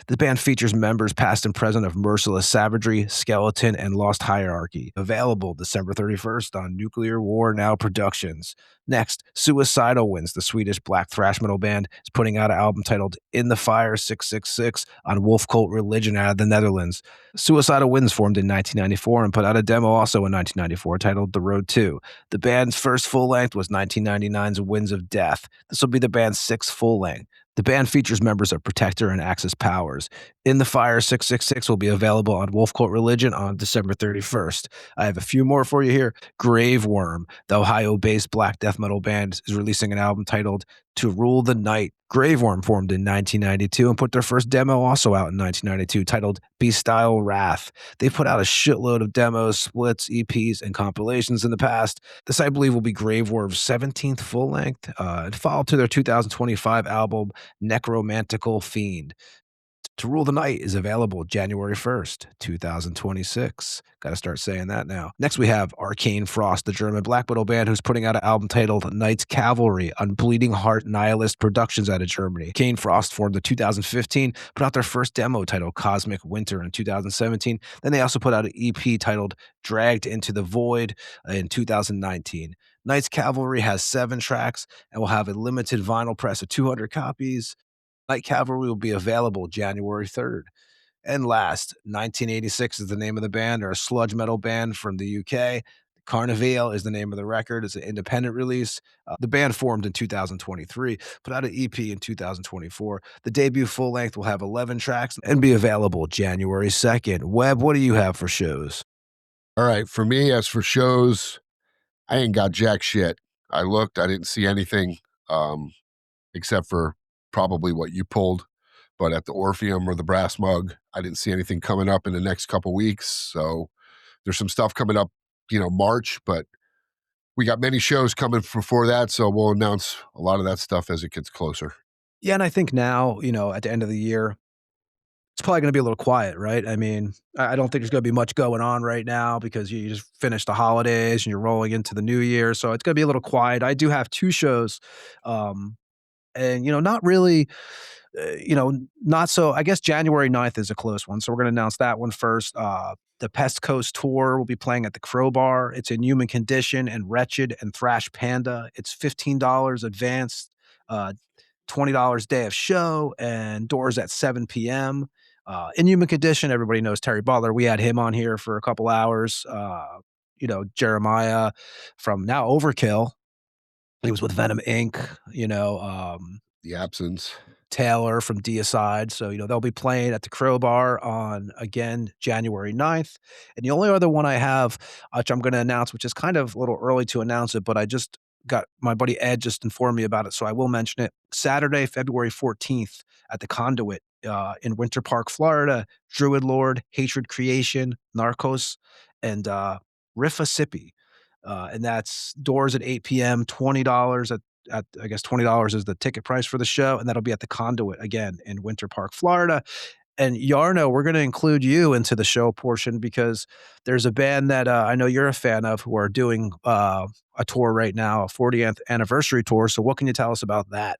The band features members past and present of Merciless Savagery, Skeleton, and Lost Hierarchy. Available December 31st on Nuclear War Now Productions. Next, Suicidal Winds, the Swedish black thrash metal band, is putting out an album titled In the Fire 666 on Wolf Cult Religion out of the Netherlands. Suicidal Winds formed in 1994 and put out a demo also in 1994 titled The Road 2. The band's first full-length was 1999's Winds of Death. This will be the band's 6th full-length. The band features members of Protector and Axis Powers. In the Fire 666 will be available on Wolf Cult Religion on December 31st. I have a few more for you here. Graveworm, the Ohio-based black death metal band, is releasing an album titled To Rule the Night. Graveworm formed in 1992 and put their first demo also out in 1992 titled Beastile Wrath. They've put out a shitload of demos, splits, EPs, and compilations in the past. This, I believe, will be Graveworm's 17th full-length and follow to their 2025 album Necromantical Fiend. To Rule the Night is available January 1st, 2026. Got to start saying that now. Next, we have Arcane Frost, the German black metal band who's putting out an album titled Knight's Cavalry on Bleeding Heart Nihilist Productions out of Germany. Arcane Frost formed in 2015, put out their first demo titled Cosmic Winter in 2017. Then they also put out an EP titled Dragged into the Void in 2019. Knight's Cavalry has 7 tracks and will have a limited vinyl press of 200 copies. Night Cavalry will be available January 3rd. And last, 1986 is the name of the band. They're a sludge metal band from the UK. Carnival is the name of the record. It's an independent release. The band formed in 2023, put out an EP in 2024. The debut full length will have 11 tracks and be available January 2nd. Webb, what do you have for shows? All right. For me, as for shows, I ain't got jack shit. I looked, I didn't see anything except for probably what you pulled, but at the Orpheum or the Brass Mug, I didn't see anything coming up in the next couple weeks. So there's some stuff coming up, March, but we got many shows coming before that. So we'll announce a lot of that stuff as it gets closer. Yeah. And I think now, at the end of the year, it's probably going to be a little quiet, right? I mean, I don't think there's going to be much going on right now because you just finished the holidays and you're rolling into the new year. So it's going to be a little quiet. I do have 2 shows, and, not really, not so, I guess January 9th is a close one. So we're going to announce that one first. The Pest Coast Tour will be playing at the Crowbar. It's in Human Condition and Wretched and Thrash Panda. It's $15 advanced, $20 day of show, and doors at 7 p.m. In Human Condition, everybody knows Terry Butler. We had him on here for a couple hours. Jeremiah from now Overkill. He was with Venom Inc., The Absence. Taylor from Deicide. So, they'll be playing at the Crowbar on, again, January 9th. And the only other one I have, which I'm going to announce, which is kind of a little early to announce it, but I just got my buddy Ed just informed me about it, so I will mention it. Saturday, February 14th at the Conduit in Winter Park, Florida. Druid Lord, Hatred Creation, Narcos, and Riffasippy. And that's doors at 8 p.m., $20 at I guess $20 is the ticket price for the show. And that'll be at the Conduit again in Winter Park, Florida. And Jarno, we're going to include you into the show portion because there's a band that I know you're a fan of who are doing a tour right now, a 40th anniversary tour. So what can you tell us about that?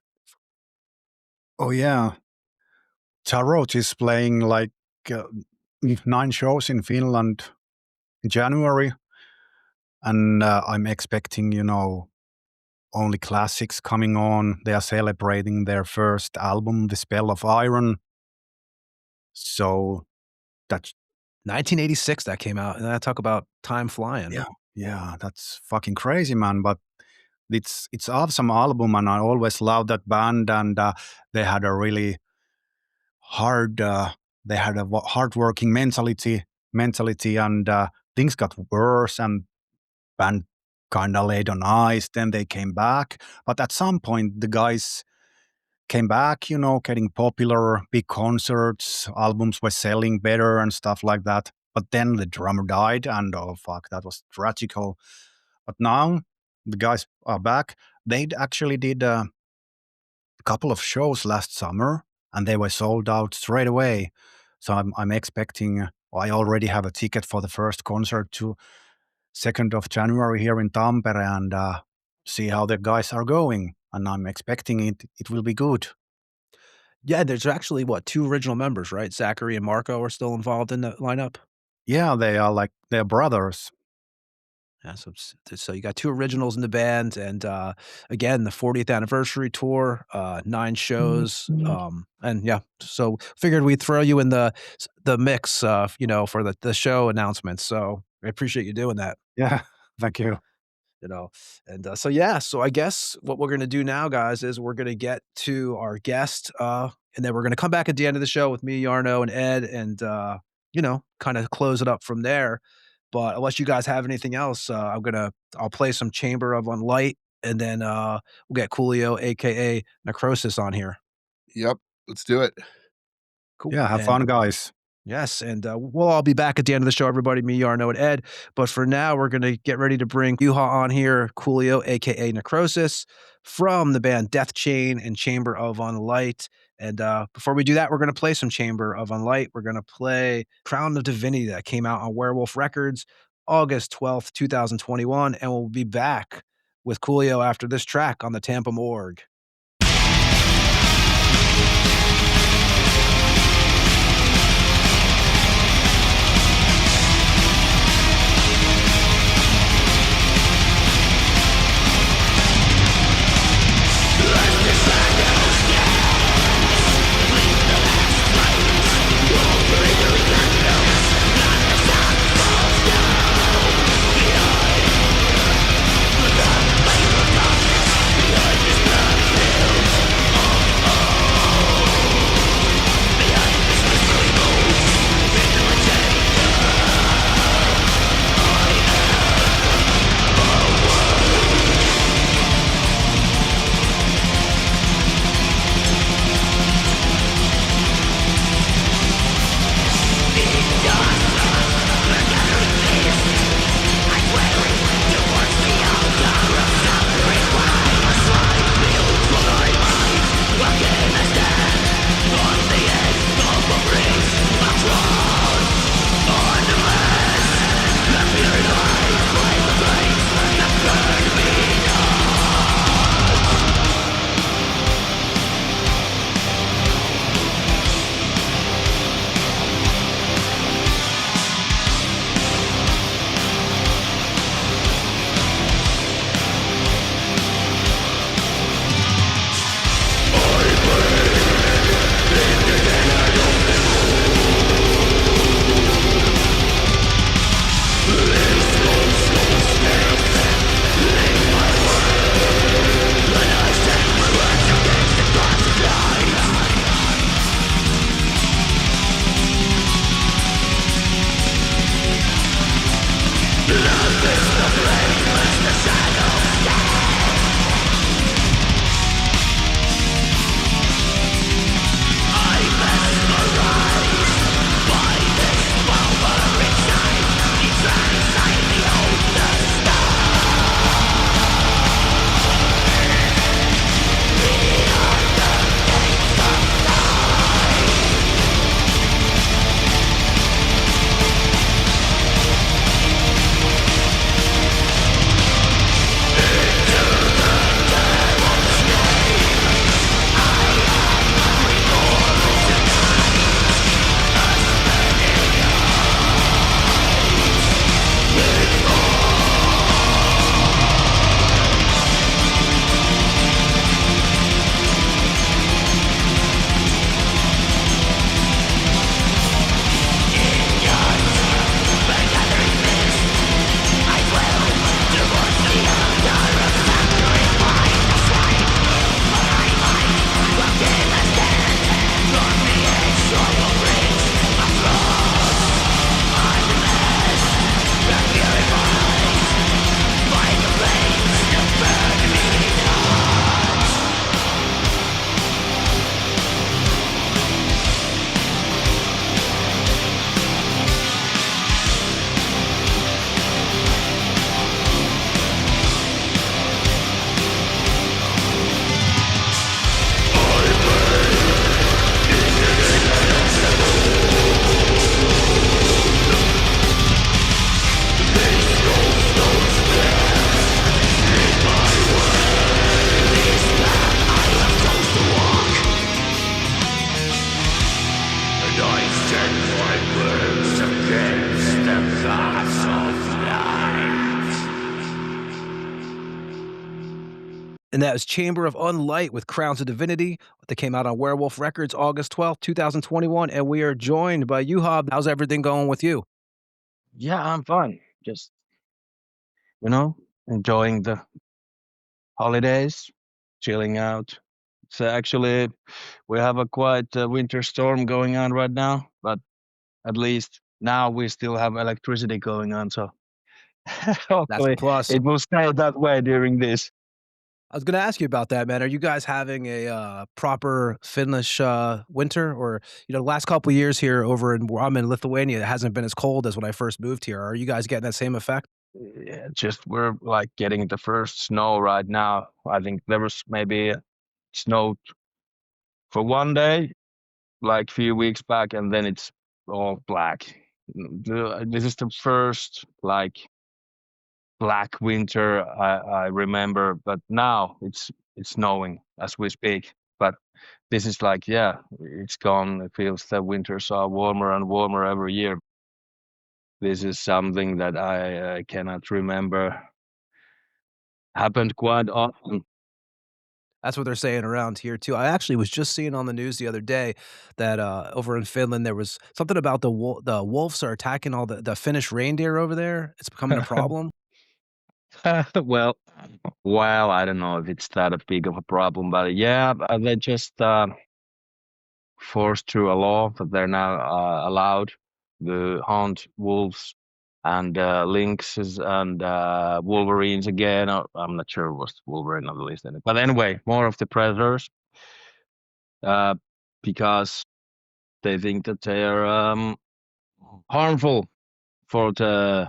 Oh, yeah. Tarot is playing like 9 shows in Finland in January. And I'm expecting, only classics coming on. They are celebrating their first album, The Spell of Iron. So that's 1986 that came out, and I talk about time flying. Yeah, that's fucking crazy, man. But it's awesome album, and I always loved that band. And they had a really hard-working mentality, and things got worse, and band kind of laid on ice. Then they came back, but at some point the guys came back, getting popular, big concerts, albums were selling better and stuff like that. But then the drummer died, and oh fuck, that was tragical. But now the guys are back. They actually did a couple of shows last summer, and they were sold out straight away. So I'm expecting. I already have a ticket for the first concert to 2nd of January here in Tampere, and see how the guys are going. And I'm expecting it will be good. Yeah, there's actually, 2 original members, right? Zachary and Marco are still involved in the lineup? Yeah, they're brothers. Yeah, so you got 2 originals in the band, and again, the 40th anniversary tour, 9 shows, and yeah, so figured we'd throw you in the mix, for the show announcements. So I appreciate you doing that. Yeah, thank you. And so I guess what we're gonna do now, guys, is we're gonna get to our guest, and then we're gonna come back at the end of the show with me, Jarno, and Ed, and kind of close it up from there. But unless you guys have anything else, I'll play some Chamber of Unlight, and then we'll get Kuolio, aka Necrosis, on here. Yep, let's do it. Cool. Yeah, have fun, guys. Yes, and we'll all be back at the end of the show, everybody, me, Jarno, and Ed. But for now, we're going to get ready to bring Juha on here, Kuolio, a.k.a. Necrosis, from the band Deathchain and Chamber of Unlight. And before we do that, we're going to play some Chamber of Unlight. We're going to play Crown of Divinity that came out on Werewolf Records, August 12th, 2021. And we'll be back with Kuolio after this track on the Tampa Morgue. The And that was Chamber of Unlight with Crowns of Divinity that came out on Werewolf Records August 12th, 2021. And we are joined by Juha. How's everything going with you? Yeah, I'm fine. Just, enjoying the holidays, chilling out. So actually, we have a quite winter storm going on right now, but at least now we still have electricity going on. So That's hopefully a plus. it will stay that way during this. I was going to ask you about that, man. Are you guys having a proper Finnish winter, or the last couple of years here over in where I'm in Lithuania, it hasn't been as cold as when I first moved here. Are you guys getting that same effect? Yeah, just we're like getting the first snow right now. I think there was maybe snow for one day, like a few weeks back, and then it's all black. This is the first like black winter I remember, but now it's snowing as we speak. But this is like, yeah, it's gone. It feels the winters are warmer and warmer every year. This is something that I cannot remember happened quite often. That's what they're saying around here too. I actually was just seeing on the news the other day that over in Finland there was something about the wolves are attacking all the Finnish reindeer over there. It's becoming a problem. well, I don't know if it's that big of a problem, but yeah, they just forced through a law that they're now allowed to hunt wolves and lynxes and wolverines again. I'm not sure what's wolverine on the list, but anyway, more of the predators because they think that they are harmful for the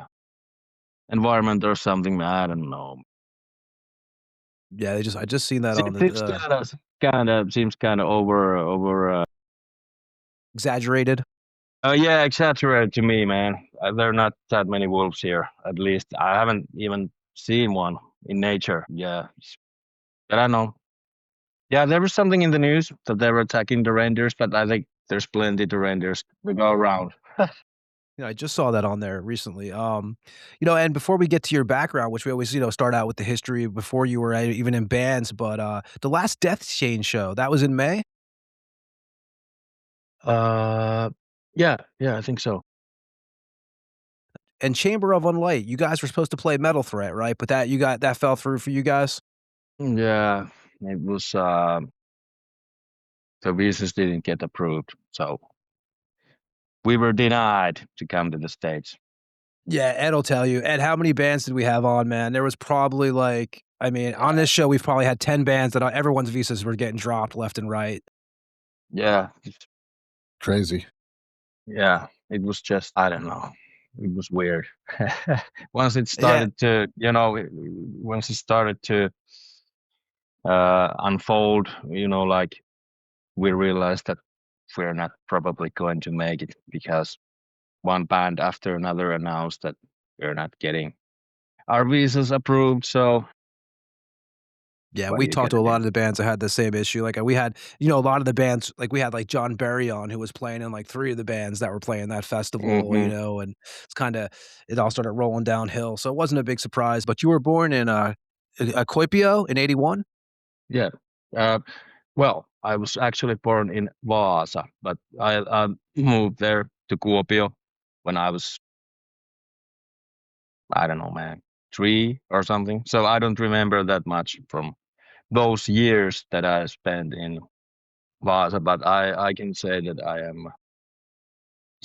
environment or something. I don't know. Yeah, I just seen that on the seems kind of over exaggerated. Yeah, exaggerated to me, man. There are not that many wolves here. At least I haven't even seen one in nature. Yeah, but I know. Yeah, there was something in the news that they were attacking the reindeers, but I think there's plenty of reindeers to go around. I just saw that on there recently. And before we get to your background, which we always, start out with the history before you were even in bands, but the last Deathchain show, that was in May? Yeah, I think so. And Chamber of Unlight, you guys were supposed to play Metal Threat, right? But that fell through for you guys? Yeah, it was the visas didn't get approved, so we were denied to come to the States. Yeah, Ed will tell you. Ed, how many bands did we have on, man? There was probably on this show, we've probably had 10 bands that everyone's visas were getting dropped left and right. Yeah. Crazy. Yeah, it was just, I don't know. It was weird. Once it started to, once it started to unfold, like we realized that we're not probably going to make it because one band after another announced that we're not getting our visas approved. So yeah, we talked to a lot of the bands that had the same issue. Like we had, a lot of the bands, like we had like John Berry on who was playing in like 3 of the bands that were playing that festival, and it all started rolling downhill. So it wasn't a big surprise, but you were born in Kuolio in 81? Yeah. Well, I was actually born in Vaasa, but I moved there to Kuopio when I was, I don't know, man, 3 or something. So I don't remember that much from those years that I spent in Vaasa, but I can say that I am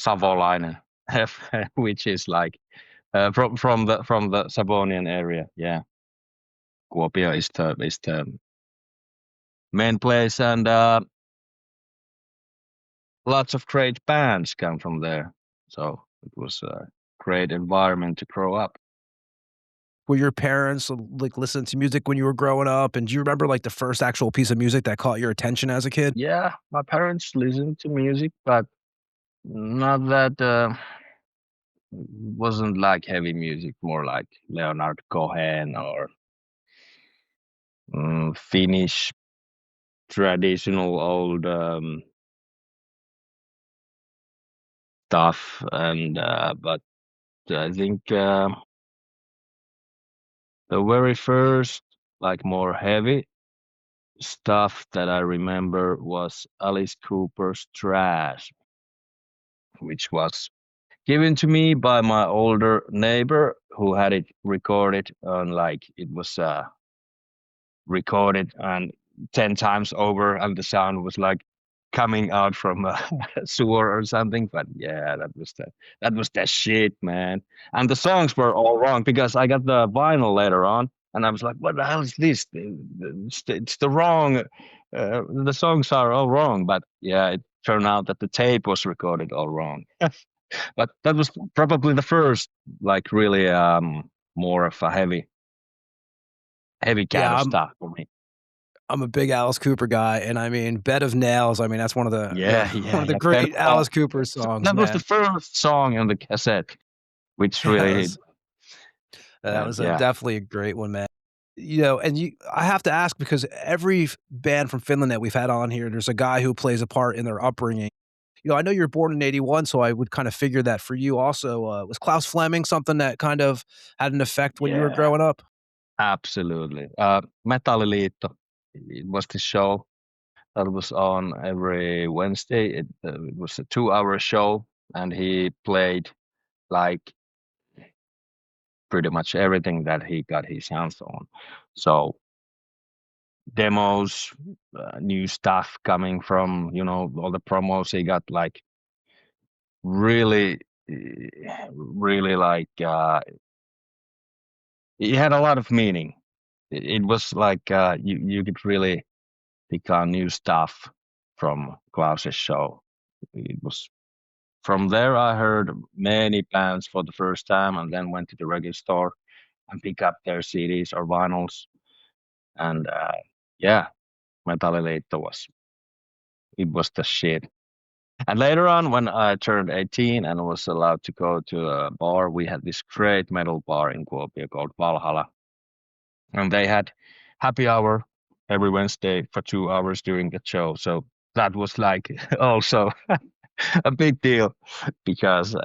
Savolainen, which is like from the Savonian area. Yeah, Kuopio is the main place, and lots of great bands come from there. So it was a great environment to grow up. Were your parents like listening to music when you were growing up? And do you remember like the first actual piece of music that caught your attention as a kid? Yeah, my parents listened to music, but not that wasn't like heavy music, more like Leonard Cohen or Finnish traditional old stuff, and but I think the very first like more heavy stuff that I remember was Alice Cooper's Trash, which was given to me by my older neighbor who had it recorded on like it was recorded and 10 times over, and the sound was like coming out from a sewer or something. But yeah, that was the shit, man. And the songs were all wrong because I got the vinyl later on, and I was like, "What the hell is this? It's the wrong. The songs are all wrong." But yeah, it turned out that the tape was recorded all wrong. But that was probably the first, like really more of a heavy kind of stuff for me. I'm a big Alice Cooper guy, and I mean, Bed of Nails. I mean, that's one of the one of the great Alice Cooper songs. That was the first song on the cassette, which really that was definitely a great one, man. You know, and I have to ask because every band from Finland that we've had on here, there's a guy who plays a part in their upbringing. You know, I know you're born in '81, so I would kind of figure that for you also. Was Klaus Fleming something that kind of had an effect when you were growing up? Absolutely. Metalliliitto, it was the show that was on every Wednesday. It was a 2-hour show, and he played like pretty much everything that he got his hands on. So demos, new stuff coming from, you know, all the promos he got, like really like it had a lot of meaning. It was like you could really pick on new stuff from Klaus's show. It was from there I heard many bands for the first time, and then went to the record store and pick up their CDs or vinyls. And yeah, Metalliliitto was the shit. And later on, when I turned 18 and was allowed to go to a bar, we had this great metal bar in Kuolio called Valhalla. And they had happy hour every Wednesday for 2 hours during the show. So that was like also a big deal because,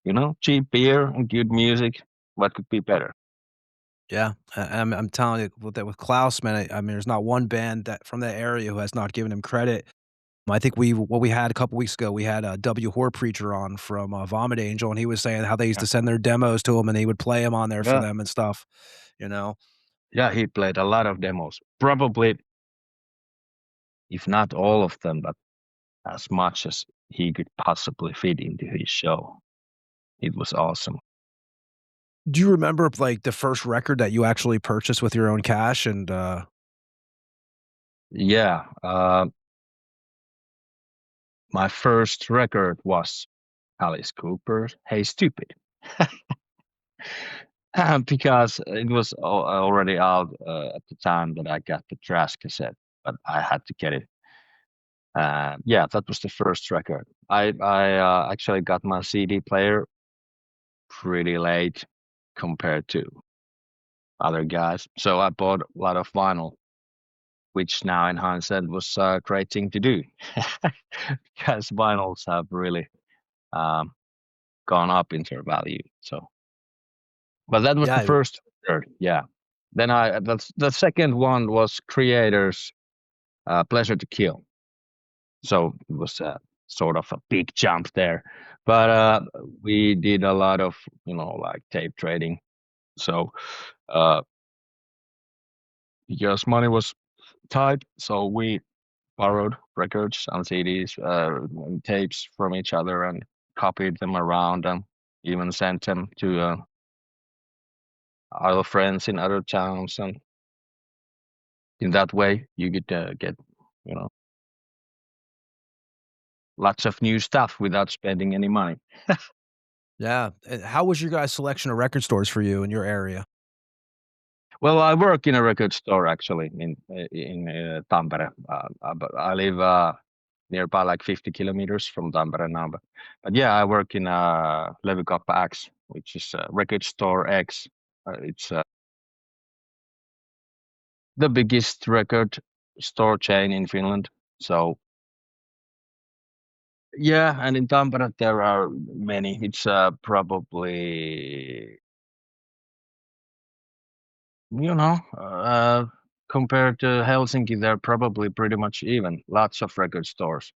you know, cheap beer and good music. What could be better? Yeah, I'm telling you with Klaus, man. I mean, there's not one band that from that area who has not given him credit. I think what we had a couple weeks ago, we had W. Whore Preacher on from Vomit Angel, and he was saying how they used to send their demos to him, and he would play them on there for them and stuff. You know. Yeah, he played a lot of demos. Probably, if not all of them, but as much as he could possibly fit into his show. It was awesome. Do you remember like the first record that you actually purchased with your own cash? And yeah, my first record was Alice Cooper's "Hey Stupid," because it was already out at the time that I got the Trash cassette, but I had to get it. Yeah, that was the first record. I actually got my CD player pretty late compared to other guys, so I bought a lot of vinyl, which now in hindsight was a great thing to do because vinyls have really gone up in their value. So, but that was the first record. Yeah. Then the second one was Creator's Pleasure to Kill. So it was sort of a big jump there, but we did a lot of, you know, like tape trading. So because money was tight, so we borrowed records and CDs, and tapes from each other and copied them around and even sent them to other friends in other towns. And in that way, you could get, you know, lots of new stuff without spending any money. Yeah. How was your guys' selection of record stores for you in your area? Well, I work in a record store actually in Tampere, but I live nearby, like 50 kilometers from Tampere now. But yeah, I work in Levykoppa X, which is Record Store X. It's the biggest record store chain in Finland. So yeah, and in Tampere there are many. It's probably, you know, compared to Helsinki, they're probably pretty much even. Lots of record stores.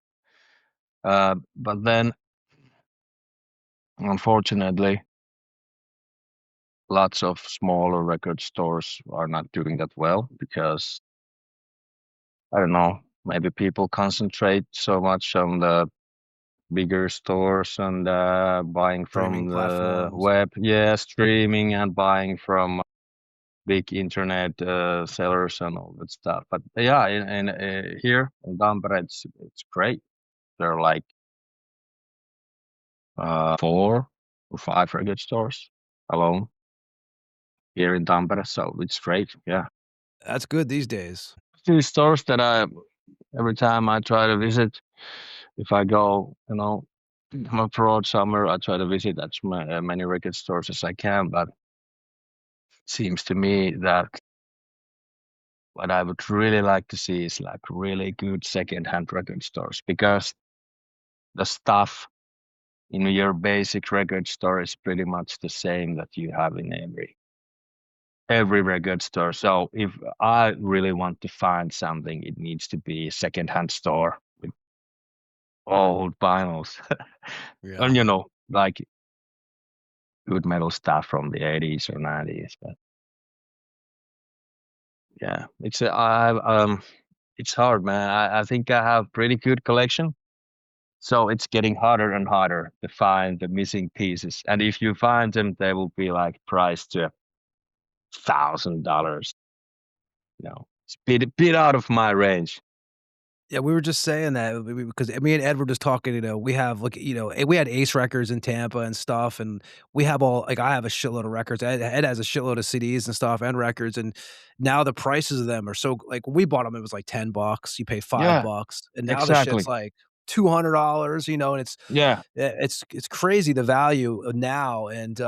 But then, unfortunately, lots of smaller record stores are not doing that well because, I don't know, maybe people concentrate so much on the bigger stores and buying Streaming from the platforms. web. Yeah, streaming and buying from big internet sellers and all that stuff. But yeah, in here in Tampere, it's great. There are like 4 or 5 record stores alone here in Tampere, so it's great. Yeah, That's good these days. these stores that every time I try to visit, if I go, abroad somewhere, I try to visit as many record stores as I can. But it seems to me that what I would really like to see is like really good second-hand record stores, because the stuff in your basic record store is pretty much the same that you have in every record store. So if I really want to find something, it needs to be a second-hand store with old vinyls. Yeah. And like good metal stuff from the 80s or 90s. But yeah, it's hard, man. I think I have pretty good collection. So it's getting harder and harder to find the missing pieces. And if you find them, they will be like priced to $1,000. It's a bit out of my range. Yeah, we were just saying that because me and Ed were just talking, we have we had Ace Records in Tampa and stuff, and we have I have a shitload of records. Ed has a shitload of CDs and stuff and records, and now the prices of them are so, like, when we bought them, it was like $10, you pay $5, and now the Exactly. shit's like $200, and it's crazy the value of now, and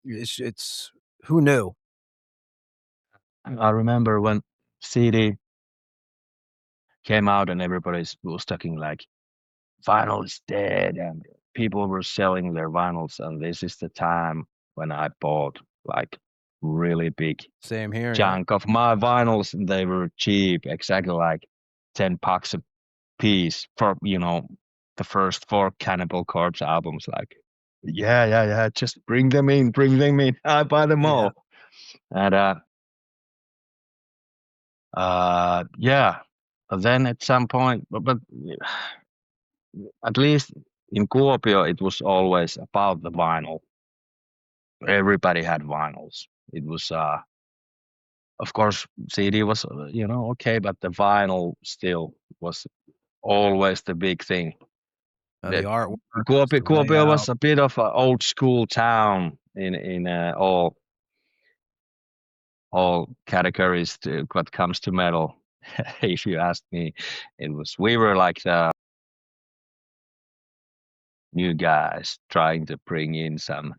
it's who knew? I remember when CD came out and everybody was talking like vinyl is dead and people were selling their vinyls, and this is the time when I bought like really big Same here. chunk of my vinyls, and they were cheap, exactly like $10 a piece for the first 4 Cannibal Corpse albums. Like, yeah, just bring them in, I buy them all. And yeah, but then at some point, but at least in Kuopio, it was always about the vinyl. Everybody had vinyls. It was, of course, CD was, okay, but the vinyl still was always the big thing. The artwork. Kuopio was a bit of an old school town in all categories to what comes to metal. If you ask me, we were like the new guys trying to bring in some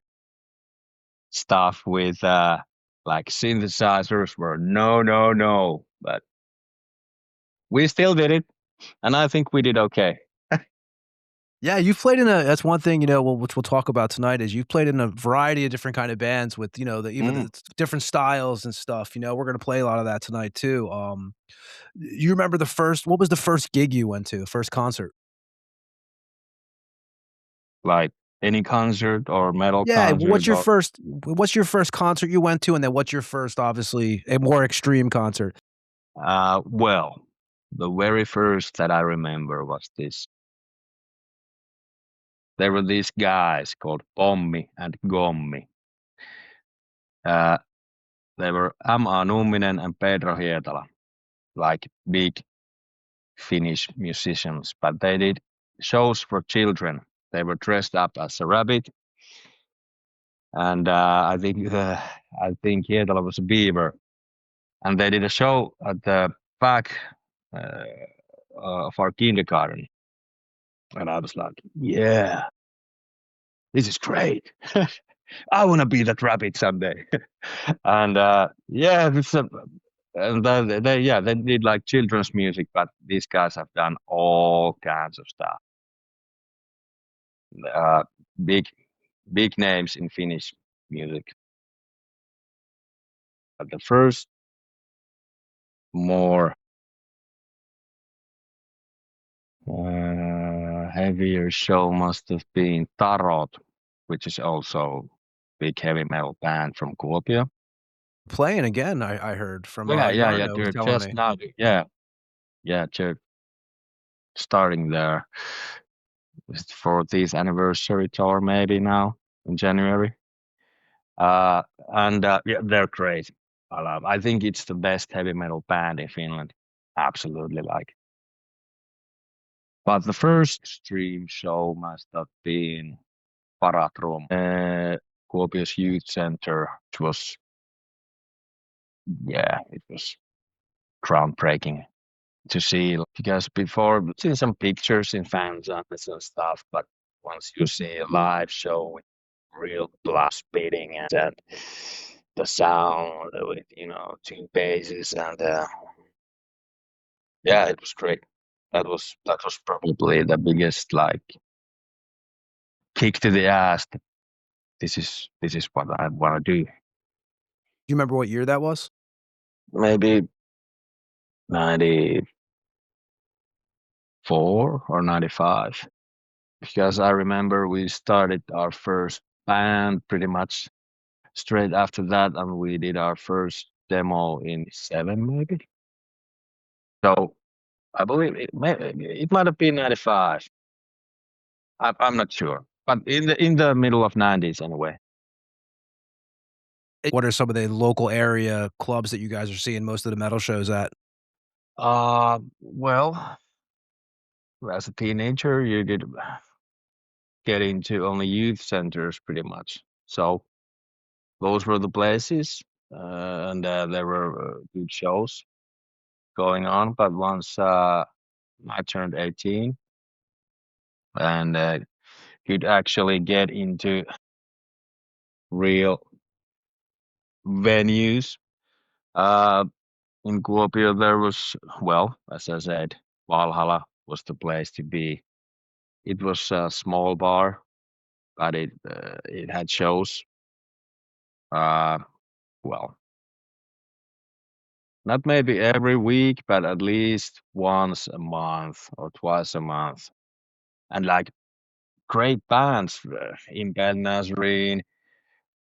stuff with like synthesizers were no, but we still did it, and I think we did okay. Yeah, you've played in that's one thing, which we'll talk about tonight, is you've played in a variety of different kind of bands with, the different styles and stuff. We're gonna play a lot of that tonight too. You remember what was the first gig you went to, first concert? Like any concert or metal Yeah, concert? what's your first concert you went to, and then what's your first, obviously, a more extreme concert? Well, the very first that I remember was this. There were these guys called Pommi and Gommi. They were M.A. Numminen and Pedro Hietala, like big Finnish musicians, but they did shows for children. They were dressed up as a rabbit, and I think Hietala was a beaver, and they did a show at the back of our kindergarten, and I was like, yeah, this is great. I want to be that rabbit someday. And yeah, and they did like children's music, but these guys have done all kinds of stuff. Big names in Finnish music. But the first more heavier show must have been Tarot, which is also big heavy metal band from Kuolio. Playing again, I heard from Yeah. Jarno was They're telling just me. now. Yeah, they're starting their 40th anniversary tour maybe now in January. And yeah, they're great. I think it's the best heavy metal band in Finland. Absolutely, like. But the first stream show must have been X-Barathrum, Kuopio's youth center, which was, it was groundbreaking to see, because before I've seen some pictures in fan zones and stuff, but once you see a live show with real blast beating and the sound with two basses and it was great. That was probably the biggest like kick to the ass. This is what I want to do. Do you remember what year that was? Maybe 94 or 95. Because I remember we started our first band pretty much straight after that, and we did our first demo in 7 maybe. So I believe it might have been 95. I'm not sure, but in the middle of 90s anyway. What are some of the local area clubs that you guys are seeing most of the metal shows at? Well, as a teenager, you did get into only youth centers pretty much. So those were the places, and there were good shows going on. But once I turned 18 and could actually get into real venues, in Kuopio there was, well, as I said, Valhalla was the place to be. It was a small bar, but it had shows. Well, not maybe every week, but at least once a month or twice a month. And like great bands, Impel Nazarene,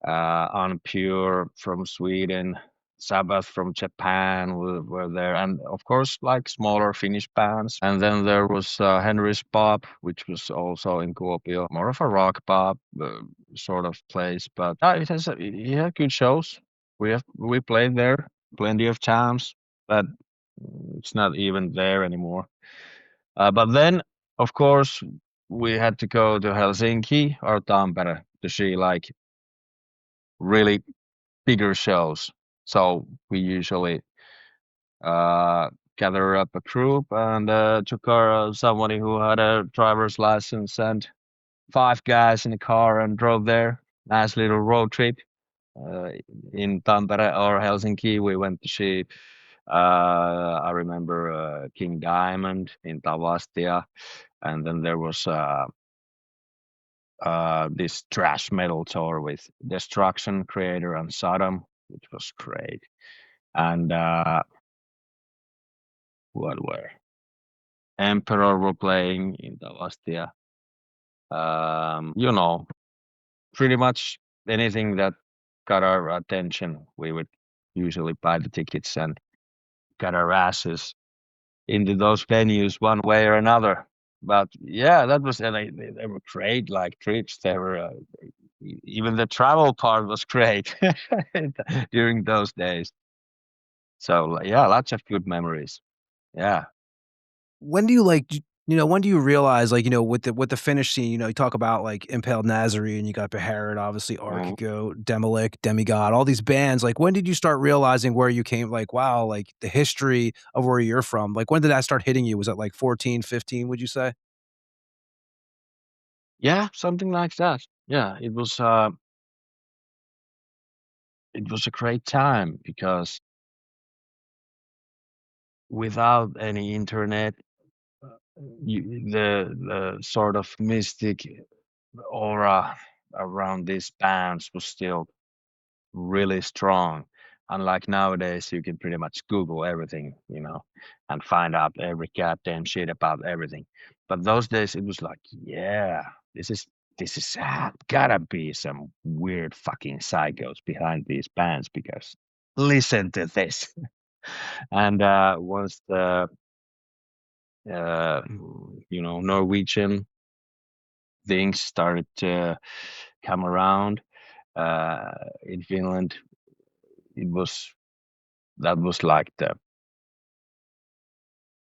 Unpure from Sweden, Sabbath from Japan were there, and of course like smaller Finnish bands. And then there was Henry's Pub, which was also in Kuopio, more of a rock pub sort of place, but it has good shows. We played there plenty of times, but it's not even there anymore. But then, of course, we had to go to Helsinki or Tampere to see like really bigger shows. So we usually gather up a group and took somebody who had a driver's license and 5 guys in a car and drove there. Nice little road trip. In Tampere or Helsinki, we went to see, I remember King Diamond in Tavastia, and then there was this thrash metal tour with Destruction, Creator, and Sodom, which was great. And what were Emperor were playing in Tavastia. Pretty much anything that got our attention, we would usually buy the tickets and got our asses into those venues one way or another. But yeah, that was, and they were great, like trips. They were even the travel part was great during those days. So yeah, lots of good memories. Yeah. When do you when do you realize with the Finnish scene, you talk about like Impaled Nazarene, you got Beharid, obviously Archigo, Demolic, Demigod, all these bands. Like when did you start realizing where you came, like, wow, like the history of where you're from? Like when did that start hitting you? Was it like 14, 15, would you say? Yeah, something like that. Yeah, it was a great time because without any internet, the sort of mystic aura around these bands was still really strong. Unlike nowadays, you can pretty much Google everything, you know, and find out every goddamn shit about everything. But those days, it was like, yeah, this is gotta be some weird fucking psychos behind these bands, because listen to this. And once the Norwegian things started to come around in Finland, that was like the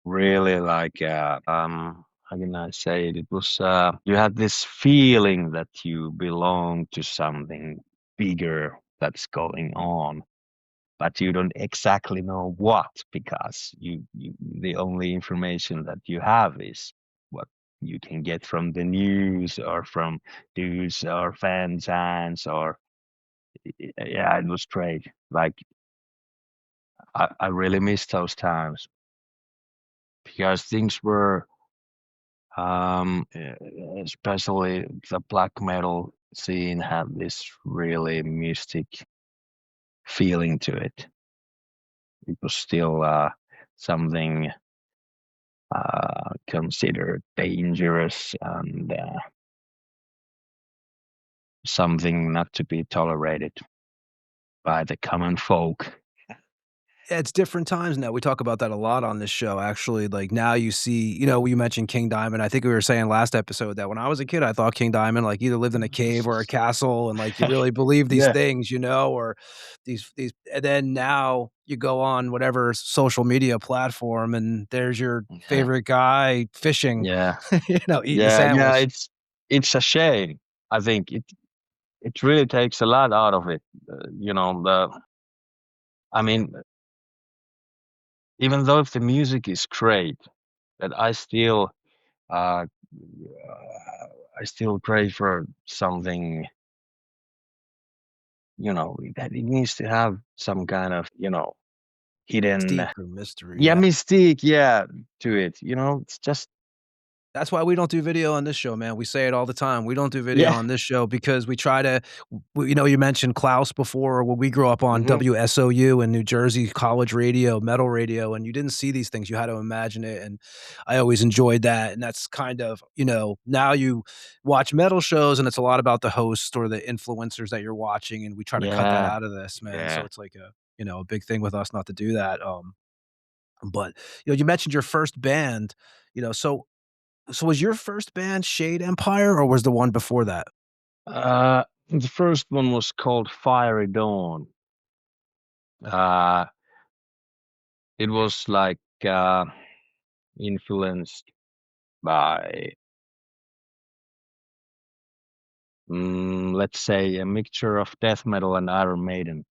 really like how can I say it? It was you had this feeling that you belong to something bigger that's going on, but you don't exactly know what, because you the only information that you have is what you can get from the news or from dudes or fans or yeah, it was great. Like I really miss those times, because things were especially the black metal scene had this really mystic feeling to it. It was still something considered dangerous and something not to be tolerated by the common folk. Yeah, it's different times now. We talk about that a lot on this show, actually. Like, now you see, you know, you mentioned King Diamond. I think we were saying last episode that when I was a kid, I thought King Diamond, like, either lived in a cave or a castle, and, like, you really believe these Yeah. things, you know, or these and then now you go on whatever social media platform, and there's your favorite guy fishing, Yeah. you know, eating a sandwich. Yeah, it's a shame. I think it really takes a lot out of it. You know, I mean, even though if the music is great, that I still crave for something, you know, that it needs to have some kind of, you know, hidden Mystique or mystery. mystique, to it. You know, it's just That's why we don't do video on this show, man. We say it all the time. We don't do video on this show because we try to, you know, you mentioned Klaus before. When we grew up on WSOU in New Jersey, college radio, metal radio, and you didn't see these things. You had to imagine it. And I always enjoyed that. And that's kind of, you know, now you watch metal shows and it's a lot about the host or the influencers that you're watching. And we try to cut that out of this, man. So it's like a, you know, a big thing with us not to do that. But, you know, you mentioned your first band, you know, so was your first band Shade Empire, or was the one before that? The first one was called Fiery Dawn. It was like influenced by, let's say, a mixture of death metal and Iron Maiden.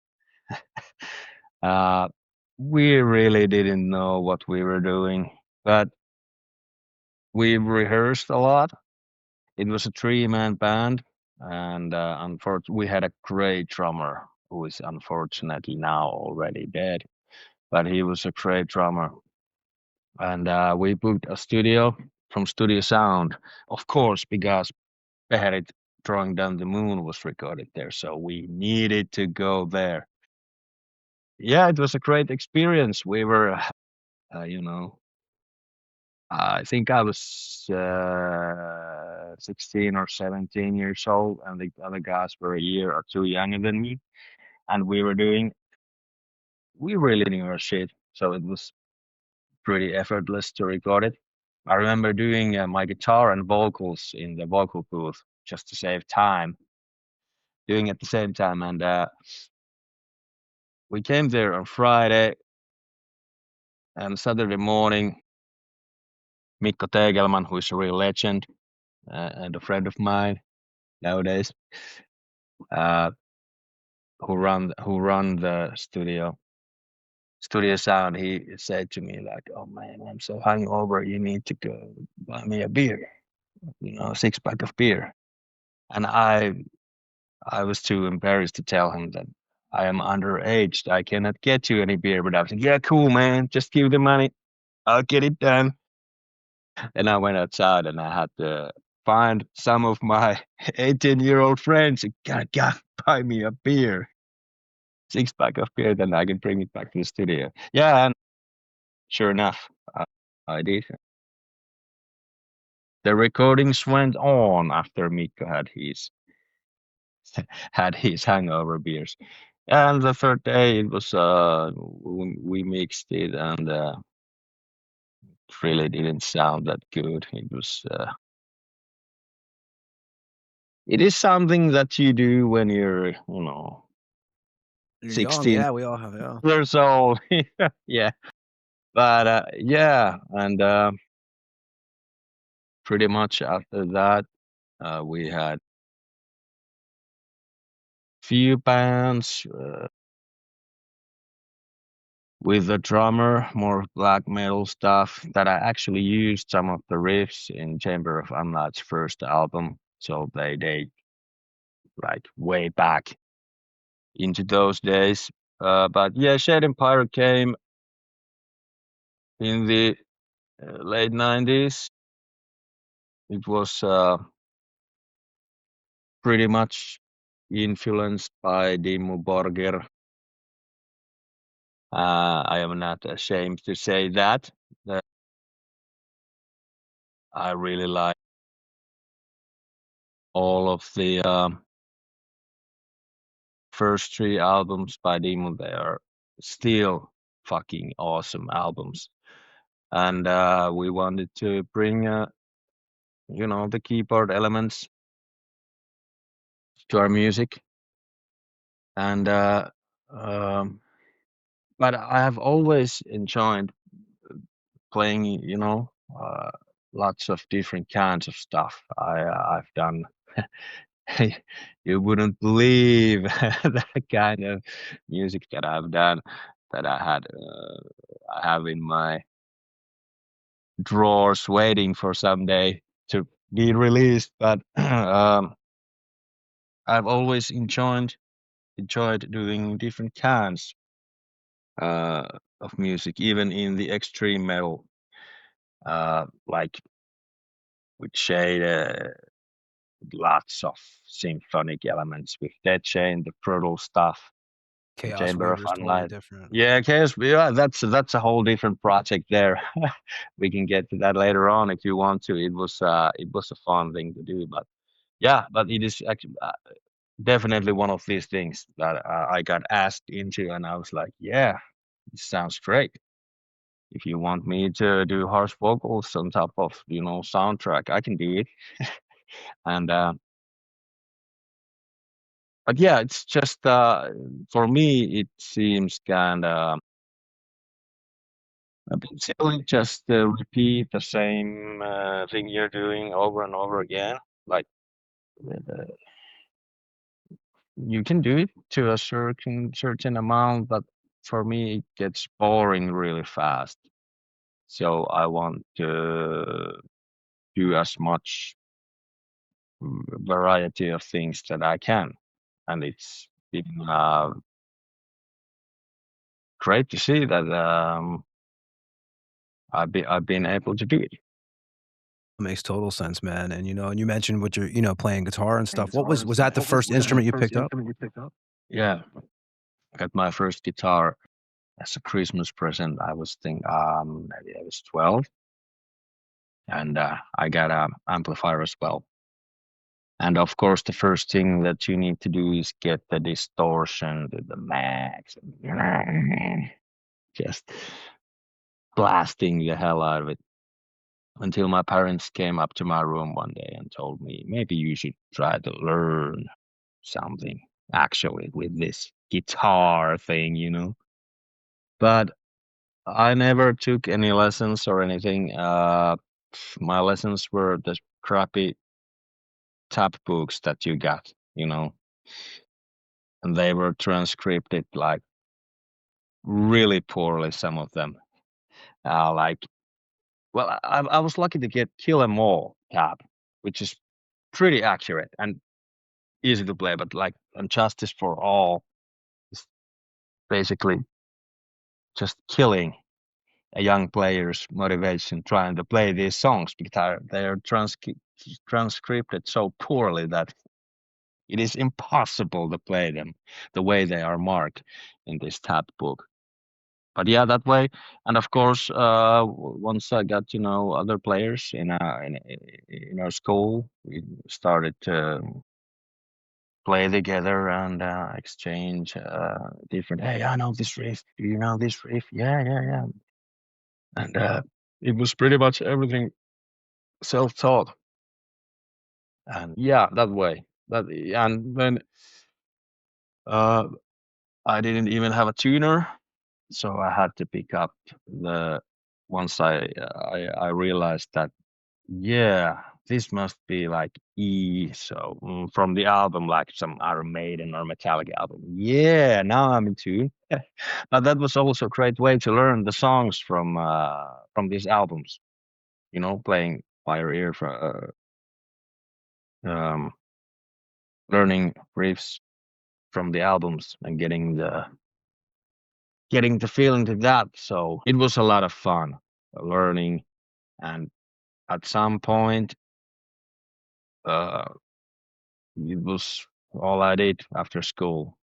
We really didn't know what we were doing, but we rehearsed a lot. It was a 3-man band, and we had a great drummer who is unfortunately now already dead, but he was a great drummer. And we booked a studio from Studio Sound, of course, because Beherit Drawing Down the Moon was recorded there, so we needed to go there. Yeah, it was a great experience. We were, you know, I think I was 16 or 17 years old, and the other guys were a year or two younger than me. And we really knew our shit, so it was pretty effortless to record it. I remember doing my guitar and vocals in the vocal booth just to save time, doing it at the same time. And we came there on Friday, and Saturday morning, Mikko Tegelman, who is a real legend and a friend of mine nowadays, who run the Studio Sound, he said to me like, "Oh man, I'm so hungover. You need to go buy me a beer, you know, a 6-pack of beer." And I was too embarrassed to tell him that I am underage. I cannot get you any beer. But I was like, "Yeah, cool, man. Just give the money. I'll get it done." And I went outside and I had to find some of my 18-year-old friends who gotta buy me a beer. 6-pack of beer, then I can bring it back to the studio. Yeah, and sure enough, I did. The recordings went on after Mikko had his hangover beers. And the third day it was we mixed it, and it really didn't sound that good. It is something that you do when you're, You're 16 young. Yeah, we all have. Yeah. years old. Yeah. But yeah, and pretty much after that, we had few bands with the drummer, more black metal stuff, that I actually used some of the riffs in Chamber of Unlight's first album. So they like way back into those days. But yeah, Shade and Pyro came in the late 90s. It was pretty much influenced by Dimmu Borgir. I am not ashamed to say that. I really like all of the first 3 albums by Dimmu. They are still fucking awesome albums. And we wanted to bring, the keyboard elements to our music. And but I have always enjoyed playing, lots of different kinds of stuff. I've done. You wouldn't believe that kind of music that I've done, that I have in my drawers waiting for someday to be released. But I've always enjoyed doing different kinds of music, even in the extreme metal, like with Shade, lots of symphonic elements with Deathchain, the brutal stuff, Chamber of Chaosweaver is totally Unlight. different. Yeah, that's a whole different project there. We can get to that later on if you want to. It was a fun thing to do, but yeah, but it is actually definitely one of these things that I got asked into, and I was like, yeah, it sounds great. If you want me to do harsh vocals on top of soundtrack, I can do it. And but yeah, it's just for me it seems kind of a bit silly just to repeat the same thing you're doing over and over again. Like you can do it to a certain amount, but for me it gets boring really fast. So I want to do as much variety of things that I can, and it's been great to see that I've been able to do it. Makes total sense, man. And and you mentioned what you're playing guitar and stuff. What was that the first instrument you picked up? Yeah, I got my first guitar as a Christmas present. I was maybe I was 12, and I got an amplifier as well. And of course, the first thing that you need to do is get the distortion to the max, just blasting the hell out of it. Until my parents came up to my room one day and told me, maybe you should try to learn something actually with this guitar thing. But I never took any lessons or anything. My lessons were the crappy tab books that you got, and they were transcribed like really poorly, some of them. Well, I was lucky to get Kill 'Em All tab, which is pretty accurate and easy to play, but like Justice for All is basically just killing a young player's motivation trying to play these songs because they're transcribed so poorly that It is impossible to play them the way they are marked in this tab book. But yeah, that way. And of course, once I got to know other players in our school, we started to play together and exchange different. Hey, I know this riff. Do you know this riff? Yeah. And it was pretty much everything self-taught. And yeah, that way. And then I didn't even have a tuner, so I had to pick up once I realized that, yeah, this must be like E. So from the album, like some Iron Maiden or Metallica album. Yeah, now I'm in tune. But that was also a great way to learn the songs from these albums. Playing by ear for learning riffs from the albums and getting the feeling to that. So it was a lot of fun learning, and at some point, it was all I did after school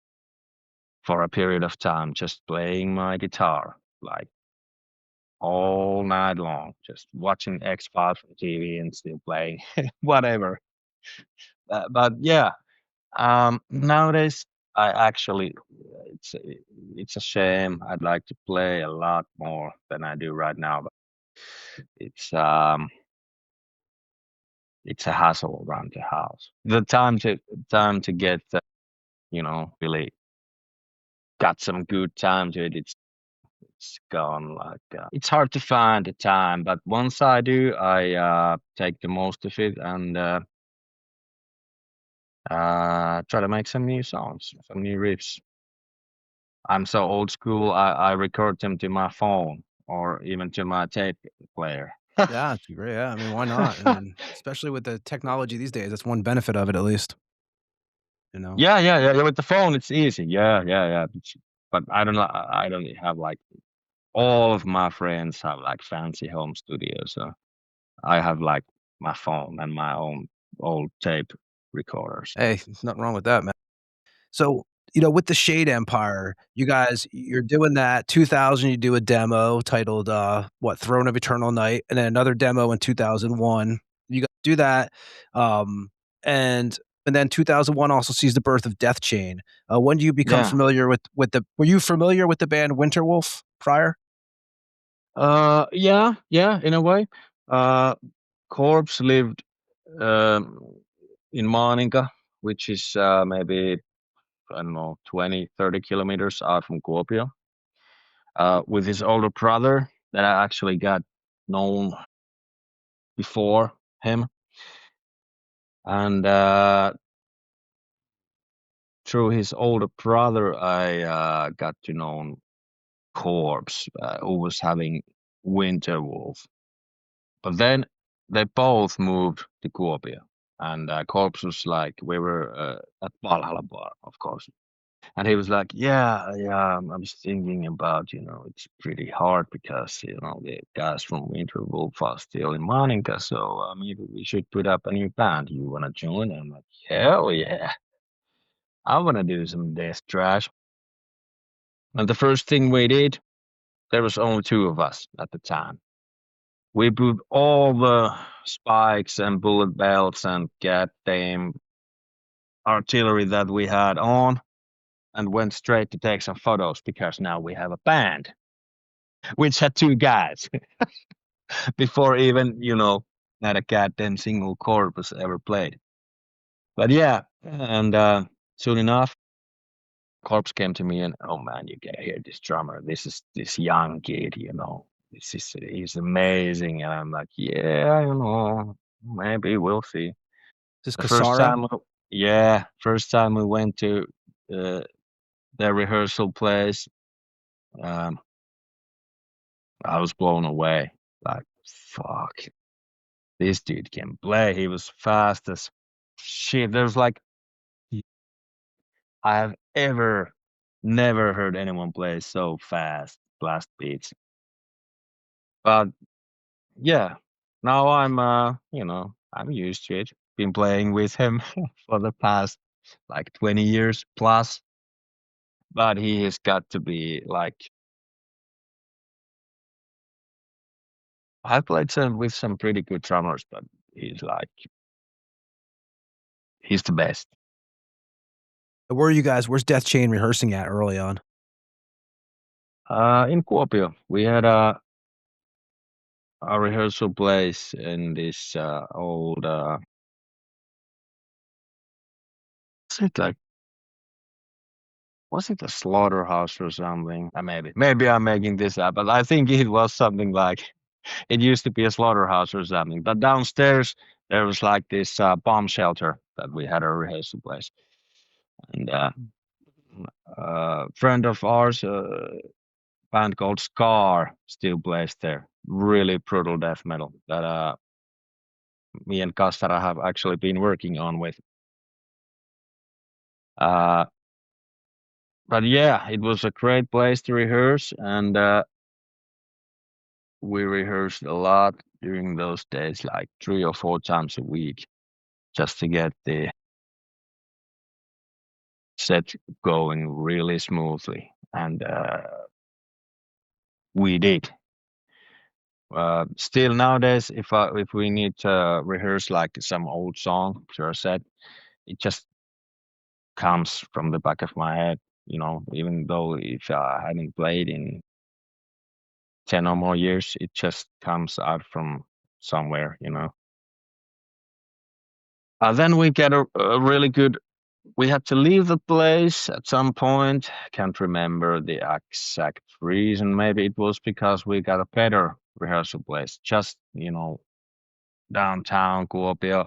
for a period of time, just playing my guitar like all night long, just watching X-Files on TV and still playing whatever. But yeah, nowadays I actually it's a shame. I'd like to play a lot more than I do right now, but it's a hassle around the house. The time to get really got some good time to it. It's gone. Like it's hard to find the time, but once I do, I take the most of it and try to make some new songs, some new riffs. I'm so old school. I record them to my phone or even to my tape player. Yeah, it's great. Yeah, I mean, why not? I mean, especially with the technology these days, that's one benefit of it, at least. Yeah. With the phone, it's easy. Yeah. But I don't have like all of my friends have like fancy home studios. So I have like my phone and my own old tape recorders. Hey, there's nothing wrong with that, man. So, with the Shade Empire, you're doing that. 2000, you do a demo titled, Throne of Eternal Night, and then another demo in 2001. You guys do that, and then 2001 also sees the birth of Deathchain. When do you become familiar with were you familiar with the band Winterwolf prior? Yeah, in a way. Corpse lived in Maaninka, which is maybe, I don't know, 20, 30 kilometers out from Kuopio, with his older brother that I actually got known before him. And through his older brother, I got to know Corpse, who was having Winterwolf. But then they both moved to Kuopio. And Corpse was like, we were at Valhalla Bar, of course. And he was like, yeah, I was thinking about, it's pretty hard because, the guys from Winterwolf are still in Maaninka, so maybe we should put up a new band. You want to join? And I'm like, hell yeah. I want to do some death thrash. And the first thing we did, there was only two of us at the time. We put all the spikes and bullet belts and goddamn artillery that we had on and went straight to take some photos because now we have a band, which had two guys before even, not a goddamn single chord was ever played. But yeah, and soon enough, Corpse came to me and, oh man, you gotta hear this drummer. This is this young kid, he's amazing. And I'm like, yeah, maybe we'll see. Is this The first Kasara? first time we went to their rehearsal place, I was blown away. Like, fuck, this dude can play. He was fast as shit. There's like, I have never heard anyone play so fast blast beats. But yeah, now I'm used to it. Been playing with him for the past like 20 years plus. But he has got to be like, I played with some pretty good drummers, but he's the best. Where are you guys? Where's Deathchain rehearsing at early on? In Kuopio, we had a rehearsal place in this old. Was it a slaughterhouse or something? Maybe I'm making this up, but I think it was something like it used to be a slaughterhouse or something. But downstairs there was like this bomb shelter that we had a rehearsal place, and a friend of ours, band called Scar, still plays there. Really brutal death metal that me and Kastara have actually been working on with. But yeah, it was a great place to rehearse, and we rehearsed a lot during those days, like 3 or 4 times a week, just to get the set going really smoothly, and we did. Still nowadays, if we need to rehearse like some old song to a set, it just comes from the back of my head, even though if I hadn't played in 10 or more years, it just comes out from somewhere. Then we get a really good. We had to leave the place at some point. Can't remember the exact reason. Maybe it was because we got a better rehearsal place, just downtown Kuopio.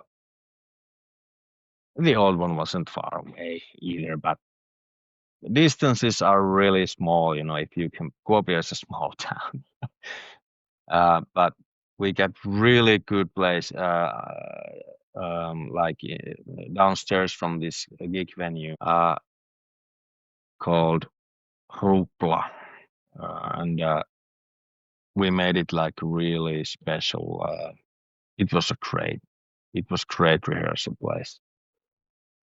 The old one wasn't far away either, but the distances are really small. If you can, Kuopio is a small town. But we get really good place, like downstairs from this gig venue called Rupla, and we made it like really special. It was great rehearsal place,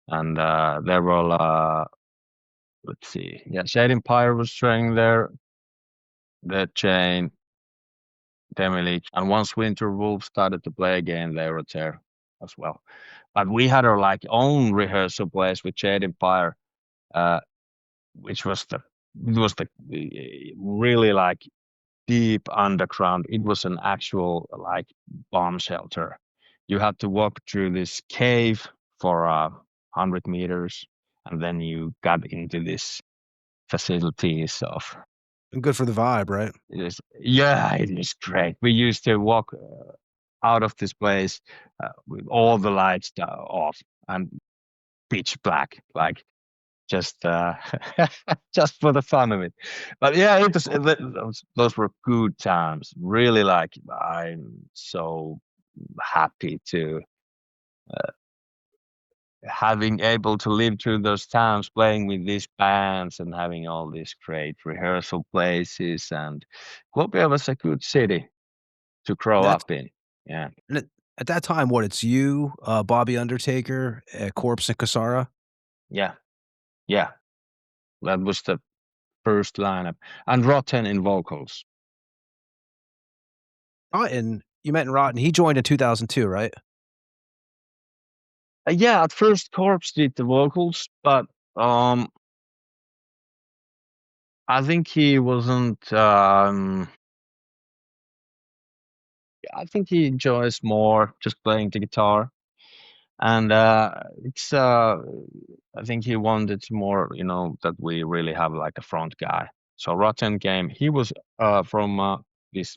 and there were let's see, Shade Empire was training there, Deathchain, Demilich, and once Winter Wolf started to play again, they were there as well. But we had our like own rehearsal place with Shade Empire, which was the really like deep underground. It was an actual like bomb shelter. You had to walk through this cave for 100 meters, and then you got into this facilities of. Good for the vibe, right? It is great. We used to walk out of this place with all the lights off and pitch black, like just just for the fun of it. But yeah, those were good times. Really, like I'm so happy to having able to live through those times, playing with these bands and having all these great rehearsal places. And Kuopio was a good city to grow up in. Yeah. And at that time, it's you, Bobby Undertaker, Corpse, and Kasara? Yeah. That was the first lineup. And Rotten in vocals. Rotten, you met Rotten. He joined in 2002, right? Yeah, at first Corpse did the vocals, but I think he wasn't. I think he enjoys more just playing the guitar, and it's. I think he wanted more, that we really have like a front guy. So Rotten came. He was from this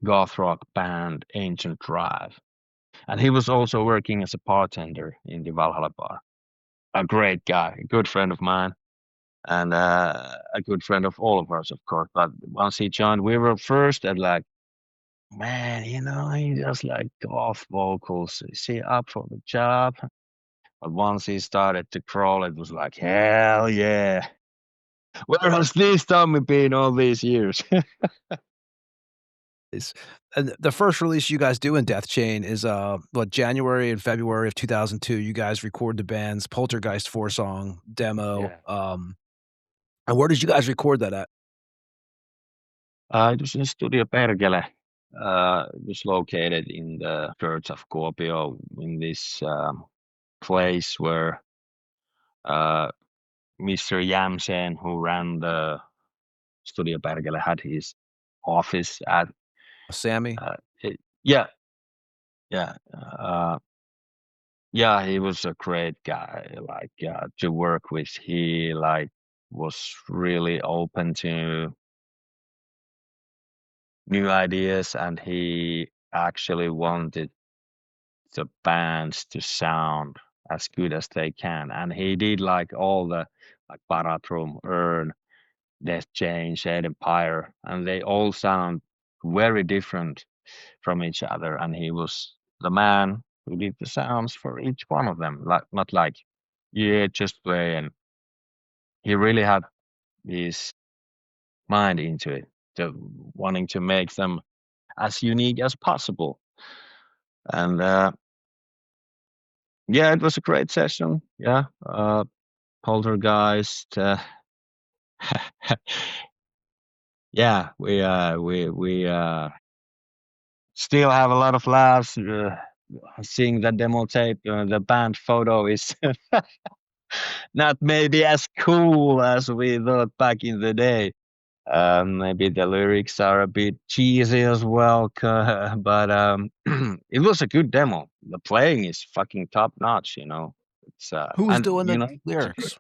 goth rock band Ancient Drive, and he was also working as a bartender in the Valhalla bar. A great guy, a good friend of mine, and a good friend of all of us, of course. But once he joined, we were first at like, man, he just like goth vocals. Is he up for the job? But once he started to crawl, it was like, hell yeah. Where has this Tommy been all these years? And the first release you guys do in Deathchain is, January and February of 2002, you guys record the band's Poltergeist 4-song demo, and where did you guys record that at? It was in Studio Perkele. It was located in the church of Kuolio in this place where Mr. Jamsen, who ran the Studio Perkele, had his office at Sammy? Yeah. Yeah, he was a great guy, like, to work with. He, like, was really open to new ideas, and he actually wanted the bands to sound as good as they can. And he did, like, all the, like, X-Barathrum, Urn, Deathchain, Empire, and they all sound very different from each other. And he was the man who did the sounds for each one of them. Like, not like, yeah, just play. And he really had his mind into it, to wanting to make them as unique as possible. And yeah, it was a great session. Yeah, Poltergeist. Yeah, we still have a lot of laughs seeing the demo tape. The band photo is not maybe as cool as we thought back in the day. Maybe the lyrics are a bit cheesy as well, but it was a good demo. The playing is fucking top notch, you know. It's Who's doing the lyrics?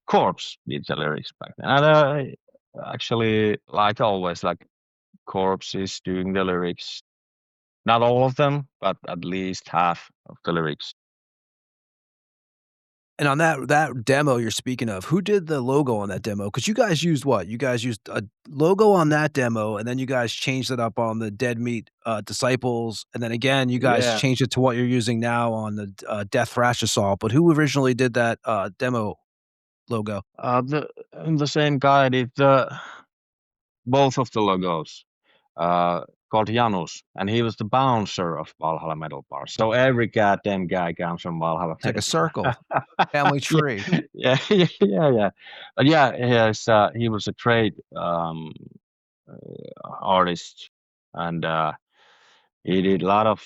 Corpse did the lyrics back then. And actually, like always, like Corpse is doing the lyrics. Not all of them, but at least half of the lyrics. And on that demo you're speaking of, who did the logo on that demo? Because you guys used what? You guys used a logo on that demo, and then you guys changed it up on the Dead Meat Disciples, and then again you guys changed it to what you're using now on the Death Thrash Assault. But who originally did that demo logo? The same guy did both of the logos. Called Janus, and he was the bouncer of Valhalla Metal Bar. So every goddamn guy comes from Valhalla. It's like a circle, family tree. Yeah. But yeah, he was a great artist, and he did a lot of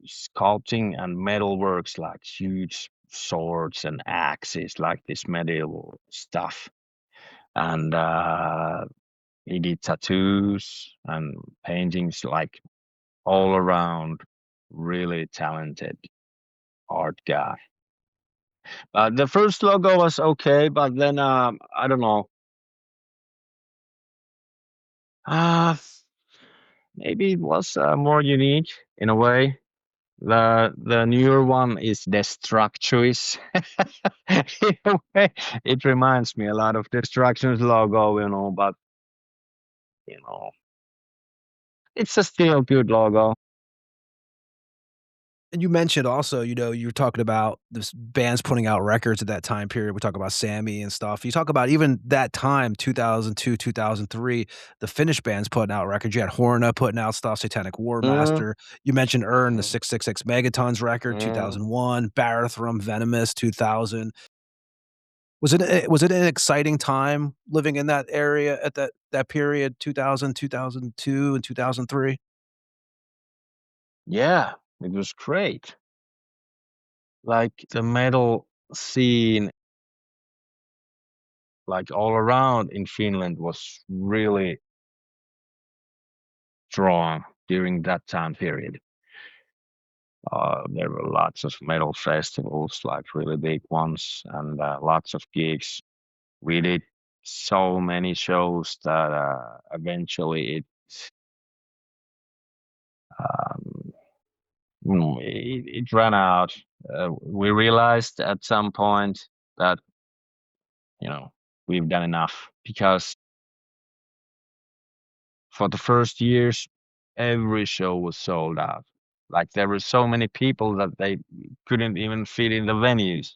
sculpting and metal works, like huge swords and axes, like this medieval stuff, and he did tattoos and paintings, like all around really talented art guy. The first logo was okay, but then I don't know. Maybe it was more unique in a way. The newer one is Destructuous. In a way, it reminds me a lot of Destruction's logo, you know, but you know, it's a still good logo. And you mentioned also, you know, you were talking about this bands putting out records at that time period. We talk about Sammy and stuff. You talk about even that time, 2002, 2003, the Finnish bands putting out records. You had Horna putting out stuff, Satanic War Master. You mentioned Urn, the 666 Megatons record, 2001, Barathrum, Venomous, 2000. Was it an exciting time living in that area at that period, 2000, 2002, and 2003? Yeah, it was great. Like the metal scene, like all around in Finland, was really strong during that time period. There were lots of metal festivals, like really big ones, and lots of gigs. We did so many shows that eventually it ran out. We realized at some point that, you know, we've done enough, because for the first years, every show was sold out. Like there were so many people that they couldn't even fit in the venues.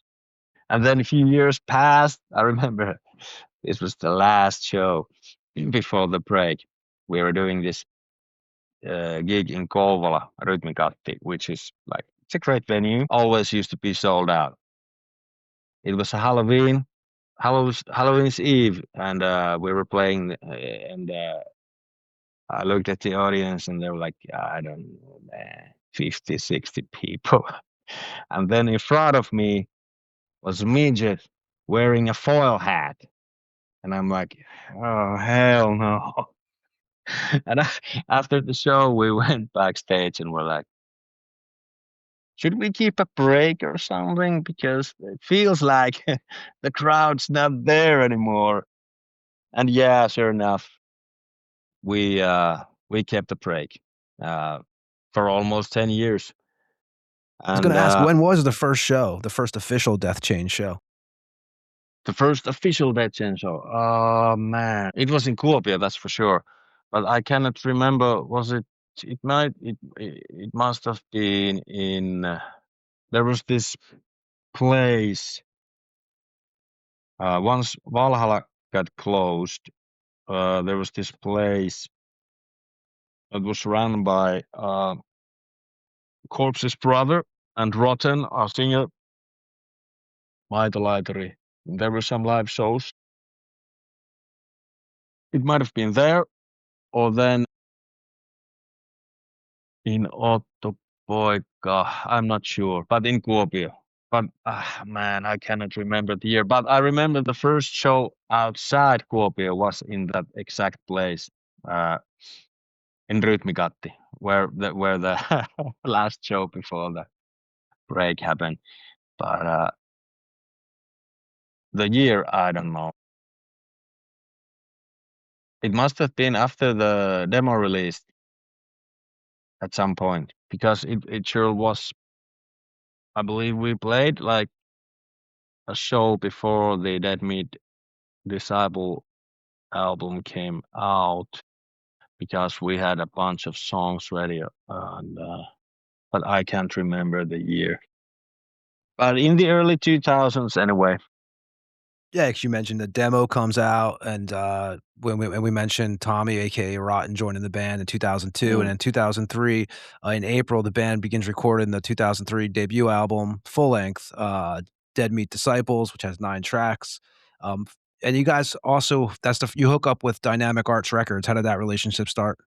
And then a few years passed. I remember this was the last show before the break. we were doing this gig in Kouvola, Rytmikatti, which is like, it's a great venue. Always used to be sold out. It was a Halloween's Eve, and we were playing, and I looked at the audience, and they were like, I don't know, man, 50, 60 people. And then in front of me was a midget wearing a foil hat. And I'm like, oh, hell no. And after the show, we went backstage and we're like, should we keep a break or something? Because it feels like the crowd's not there anymore. And yeah, sure enough, we kept a break for almost 10 years. I was going to ask, when was the first show, the first official Deathchain show? The first official Deathchain show? Oh, man. It was in Kuolio, that's for sure. But I cannot remember, was it? It must have been in. There was this place. Once Valhalla got closed, there was this place that was run by Corpse's brother and Rotten, our singer, Maitolaiteri. There were some live shows. It might have been there, or then in Ottopoika, I'm not sure, but in Kuopio. But man, I cannot remember the year. But I remember the first show outside Kuopio was in that exact place, in Rytmikatti, where the last show before the break happened. But the year, I don't know. It must have been after the demo released at some point, because it sure was. I believe we played like a show before the Dead Meat Disciple album came out, because we had a bunch of songs ready, and but I can't remember the year. But in the early 2000s anyway. Yeah, because you mentioned the demo comes out, and when we mentioned Tommy, aka Rotten, joining the band in 2002, and in 2003, in April, the band begins recording the 2003 debut album, full length, Dead Meat Disciples, which has 9 tracks. And you guys also, you hook up with Dynamic Arts Records. How did that relationship start?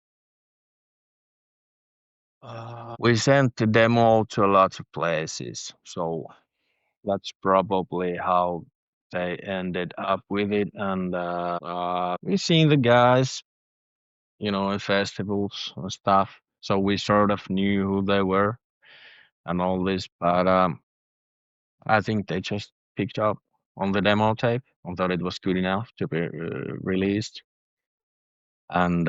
We sent the demo to lots of places, so that's probably how they ended up with it. And we seen the guys, in festivals and stuff, so we sort of knew who they were and all this. But I think they just picked up on the demo tape and thought it was good enough to be released. And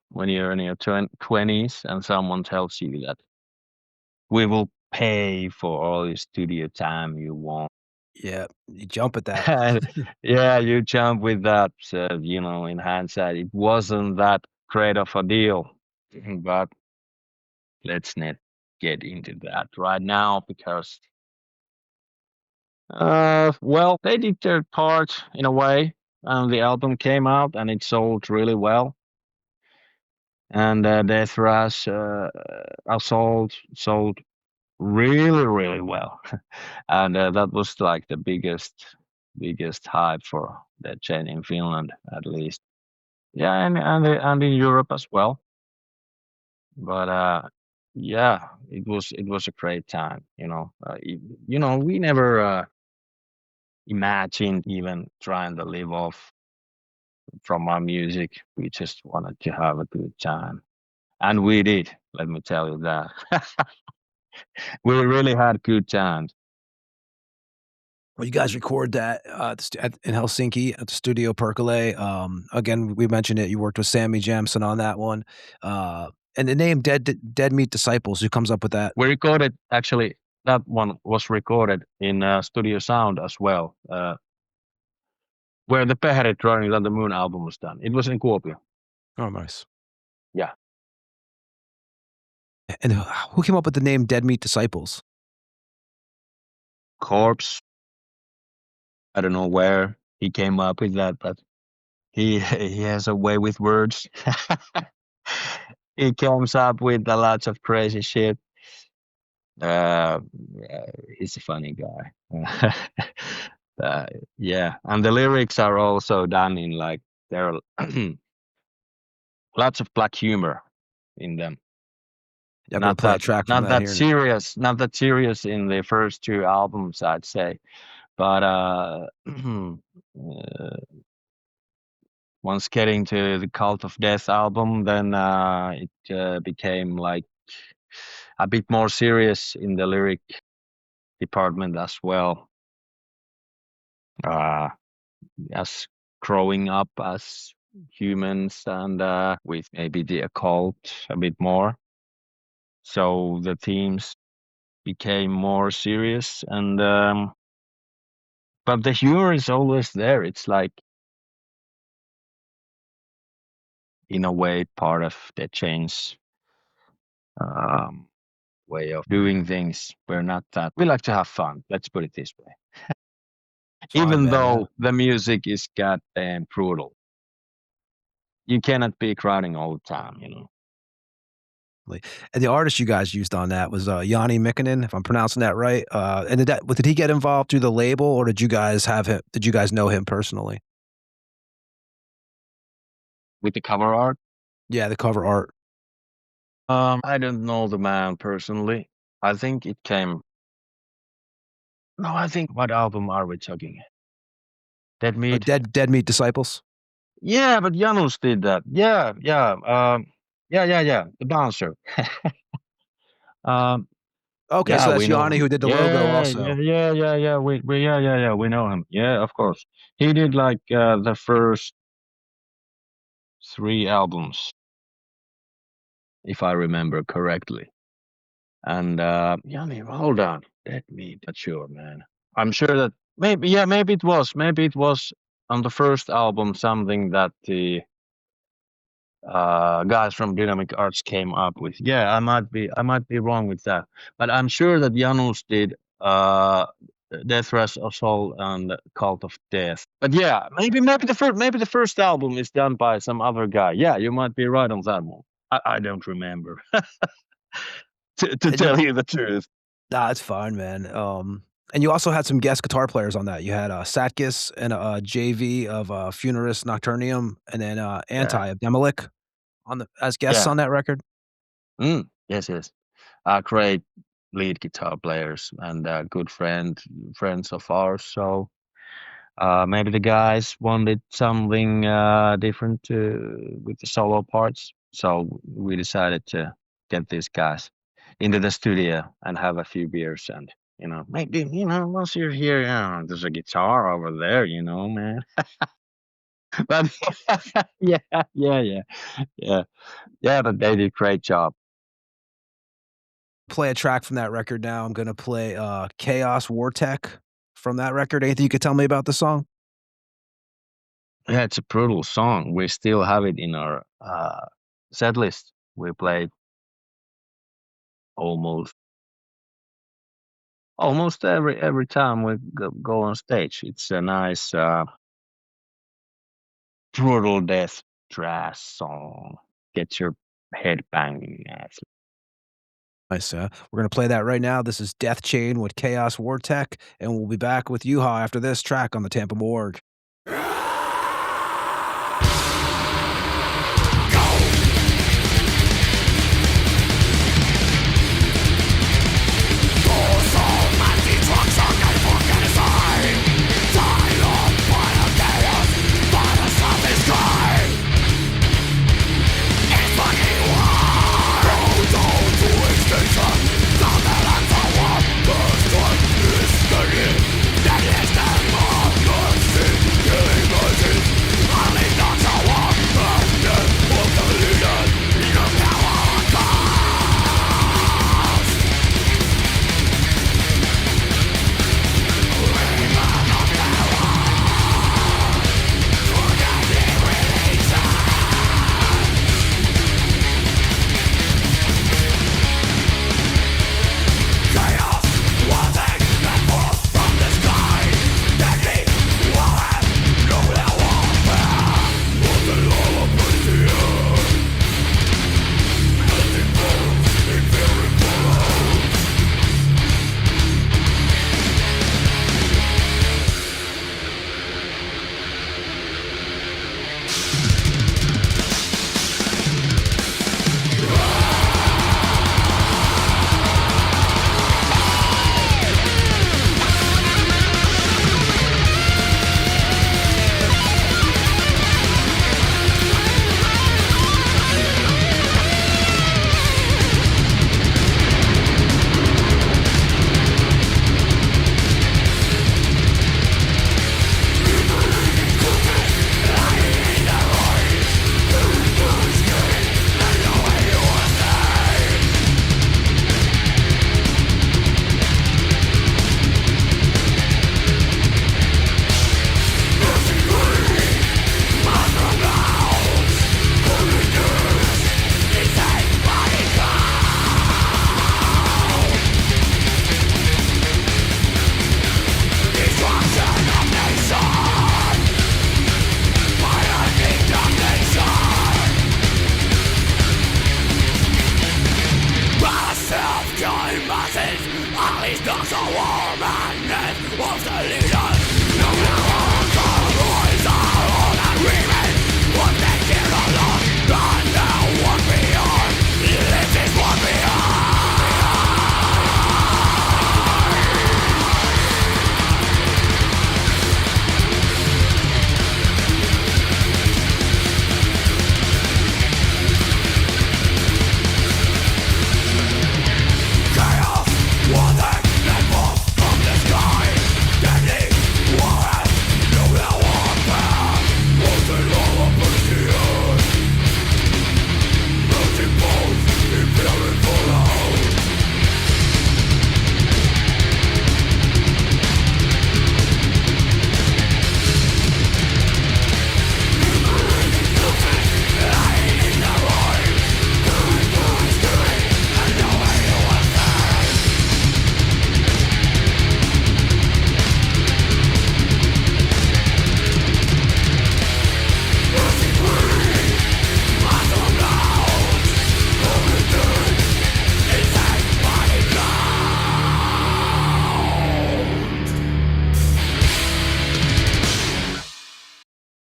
when you're in your 20s and someone tells you that we will pay for all the studio time you want. Yeah, you jump at that. Yeah, you jump with that. In hindsight, it wasn't that great of a deal. But let's not get into that right now, because, they did their part in a way, and the album came out and it sold really well. And Death Rush sold really, really well. And that was like the biggest hype for Deathchain in Finland, at least. Yeah, and in Europe as well. But yeah, it was a great time. We never imagined even trying to live off from our music. We just wanted to have a good time, and we did. Let me tell you that. We really had good times. Well, you guys record that in Helsinki at the Studio Perkele. Again, we mentioned it. You worked with Sammy Jamson on that one. And the name Dead Meat Disciples, who comes up with that? We recorded, actually, that one was recorded in Studio Sound as well, where the Peherit Running on the Moon album was done. It was in Kuopio. Oh, nice. Yeah. And who came up with the name Dead Meat Disciples? Corpse. I don't know where he came up with that, but he has a way with words. He comes up with a lot of crazy shit. He's a funny guy. Yeah, and the lyrics are also done in like there are lots of black humor in them. Yeah, not play a track from not that serious, not that serious in the first two albums, I'd say. But once getting to the Cult of Death album, then it became like a bit more serious in the lyric department as well. As growing up as humans and with maybe the occult a bit more. So the themes became more serious and but the humor is always there. It's like in a way part of Deathchain's way of doing things. We're not that we like to have fun, let's put it this way. Even though the music is goddamn brutal. You cannot be crowding all the time, you know. And the artist you guys used on that was Jani Mikkonen, if I'm pronouncing that right. And did he get involved through the label, or did you guys have him? Did you guys know him personally? With the cover art? Yeah, the cover art. I don't know the man personally. I think it came. No, I think what album are we talking? Dead Meat. Dead Meat Disciples. Yeah, but Janus did that. Yeah. The bouncer. Okay, yeah, so that's Yanni who did the logo also. Yeah. We know him. Yeah, of course. He did like the first 3 albums, if I remember correctly. And Yanni, hold on. Let me not sure, man. I'm sure that maybe it was on the first album something that the guys from Dynamic Arts came up with. Yeah, I might be wrong with that, but I'm sure that Janus did Death Thresh of Soul and Cult of Death. But yeah, maybe the first album is done by some other guy. Yeah, you might be right on that one. I don't remember. to tell you the truth. Nah, it's fine, man. And you also had some guest guitar players on that. You had Satgis and JV of Funerus Nocturnium, and then Anti of Demolik as guests on that record. Yes. Great lead guitar players and good friends of ours. So maybe the guys wanted something different with the solo parts. So we decided to get these guys into the studio and have a few beers and, you know, maybe, you know, once you're here, there's a guitar over there, you know, man. But yeah, but they did a great job. Play a track from that record now. I'm going to play Chaos Wartech from that record. Anything you could tell me about the song? Yeah, it's a brutal song. We still have it in our set list. We played almost every time we go on stage. It's a nice brutal death thrash song. Get your head banging. Nice. We're going to play that right now. This is Deathchain with Chaos Wartech, and we'll be back with Juha after this track on the Tampa Morgue. That is the more good thing.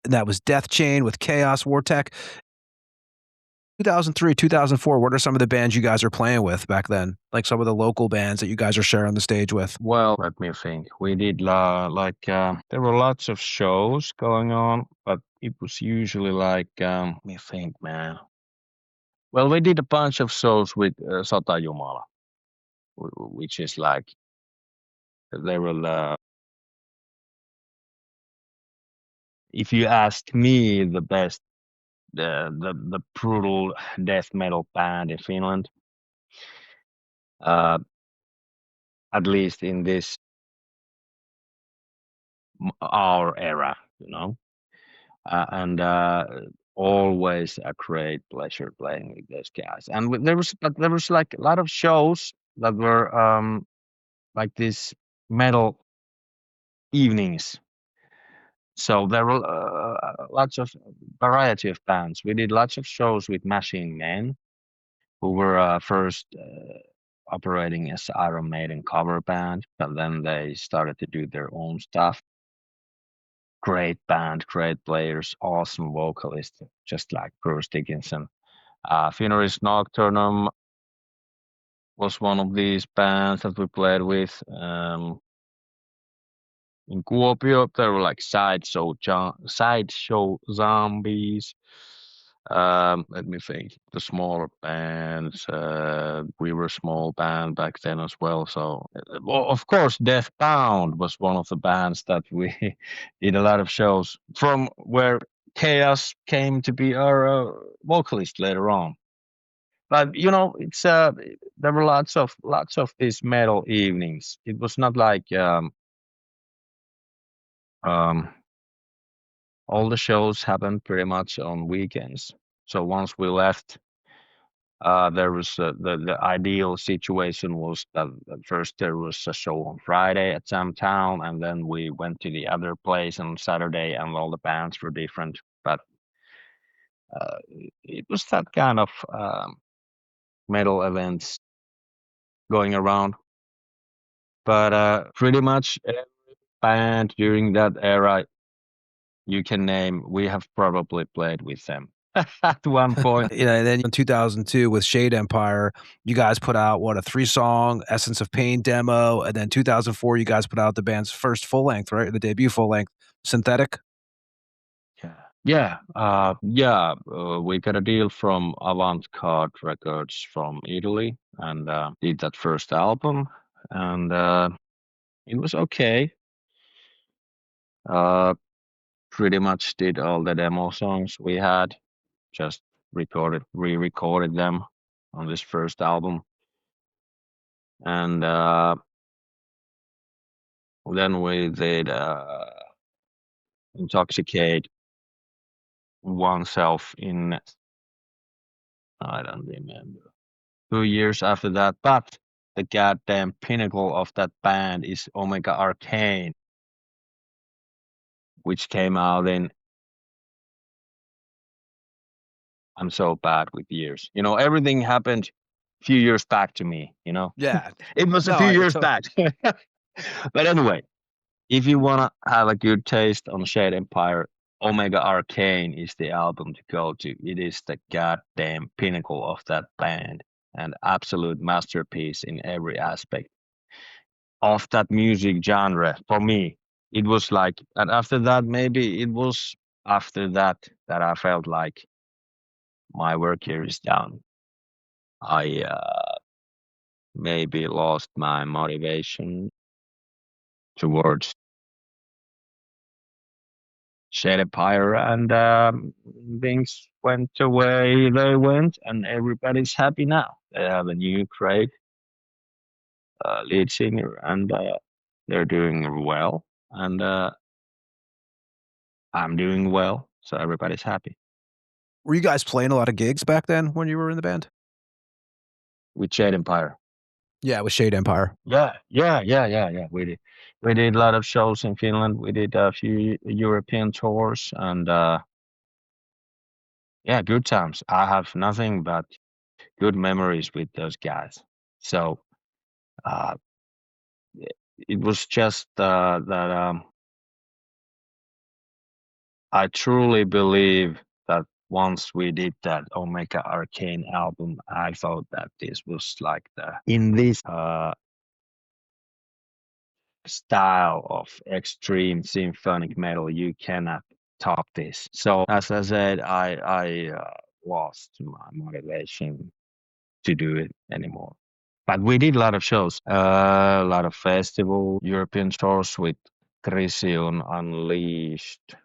and that was Deathchain with Chaos, Wartech. 2003, 2004, what are some of the bands you guys are playing with back then? Like some of the local bands that you guys are sharing the stage with? Well, let me think. We did there were lots of shows going on, but it was usually let me think, man. Well, we did a bunch of shows with Sota Jumala, which is like, they were, if you ask me, the best, the brutal death metal band in Finland, at least in this our era, and always a great pleasure playing with those guys. And there was like a lot of shows that were like this metal evenings. So there were lots of variety of bands. We did lots of shows with Machine Men, who were first operating as Iron Maiden cover band, but then they started to do their own stuff. Great band, great players, awesome vocalist, just like Bruce Dickinson. Finland Nocturnum was one of these bands that we played with. In Kuolio, there were like sideshow zombies. Let me think. The smaller bands. We were a small band back then as well. So, of course, Deathbound was one of the bands that we did a lot of shows from, where Chaos came to be our vocalist later on. But it's there were lots of these metal evenings. It was not like all the shows happened pretty much on weekends. So once we left, there was the ideal situation was that first there was a show on Friday at some town, and then we went to the other place on Saturday, and all the bands were different. But it was that kind of metal events going around. But pretty much every band during that era you can name, we have probably played with them at one point. And then in 2002 with Shade Empire, you guys put out a 3-song Essence of Pain demo, and then 2004 you guys put out the band's first full length, right? The debut full length, Synthetic. Yeah. We got a deal from Avant-Garde Records from Italy, and did that first album, and it was okay. Pretty much did all the demo songs we had, just re-recorded them on this first album, and then we did Intoxicate Oneself in, I don't remember, 2 years after that. But the goddamn pinnacle of that band is Omega Arcane, which came out in, I'm so bad with years. Everything happened a few years back to me, Yeah. It was a few years back. But anyway, if you want to have a good taste on Shade Empire, Omega Arcane is the album to go to. It is the goddamn pinnacle of that band, and absolute masterpiece in every aspect of that music genre. For me, it was like, and after that, maybe it was after that I felt like my work here is done. I maybe lost my motivation towards Shade Empire, and things went the way they went, and everybody's happy now. They have a new great lead singer, and they're doing well, and I'm doing well, so everybody's happy. Were you guys playing a lot of gigs back then when you were in the band? With Shade Empire. Yeah, with Shade Empire. Yeah. We did a lot of shows in Finland. We did a few European tours, and good times. I have nothing but good memories with those guys. So it was just that I truly believe that once we did that Omega Arcane album, I thought that this was like in this style of extreme symphonic metal, you cannot top this. So as I said, I lost my motivation to do it anymore. But we did a lot of shows, a lot of festival, European tours with Crisium, Unleashed,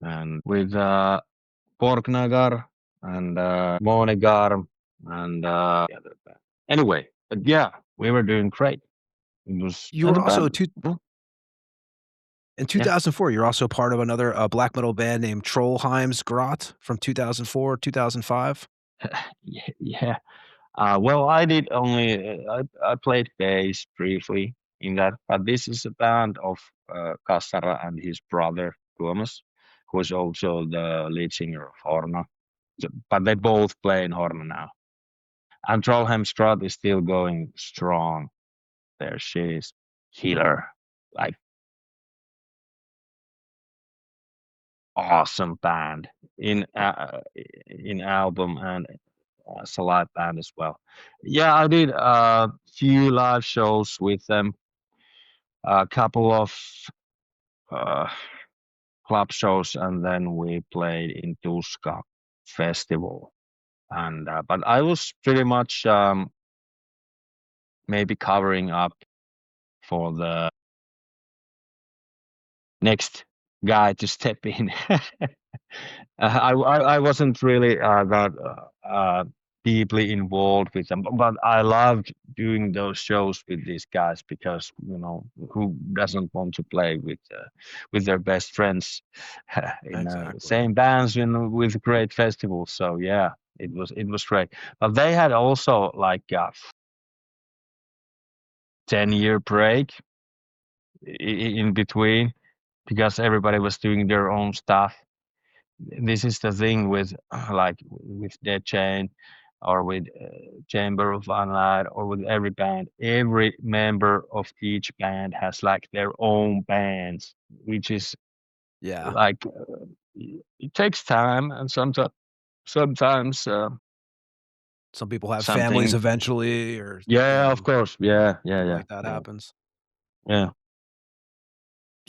and with Borgnagar and Monegar and the other band. Anyway, but yeah, we were doing great. It was You were also yeah. in 2004, you're also part of another black metal band named Trollheim's Grot from 2004, 2005. Yeah. Well, I did only I played bass briefly in that, but this is a band of Kassara and his brother Tuomas, who is also the lead singer of Horna. But they both play in Horna now. And Trollheim's Grot is still going strong. There she is, killer, like awesome band in album and as a live band as well. Yeah, I did a few live shows with them, a couple of club shows, and then we played in Tuska Festival. And but I was pretty much maybe covering up for the next guy to step in. I wasn't really that deeply involved with them, but I loved doing those shows with these guys because who doesn't want to play with their best friends in same bands with great festivals. So yeah, it was great. But they had also like a 10-year break in between because everybody was doing their own stuff. This is the thing with Deathchain or with Chamber of Unlight or with every band. Every member of each band has like their own bands, which is like it takes time, and sometimes some people have families eventually, or of course, yeah, like that happens. Yeah.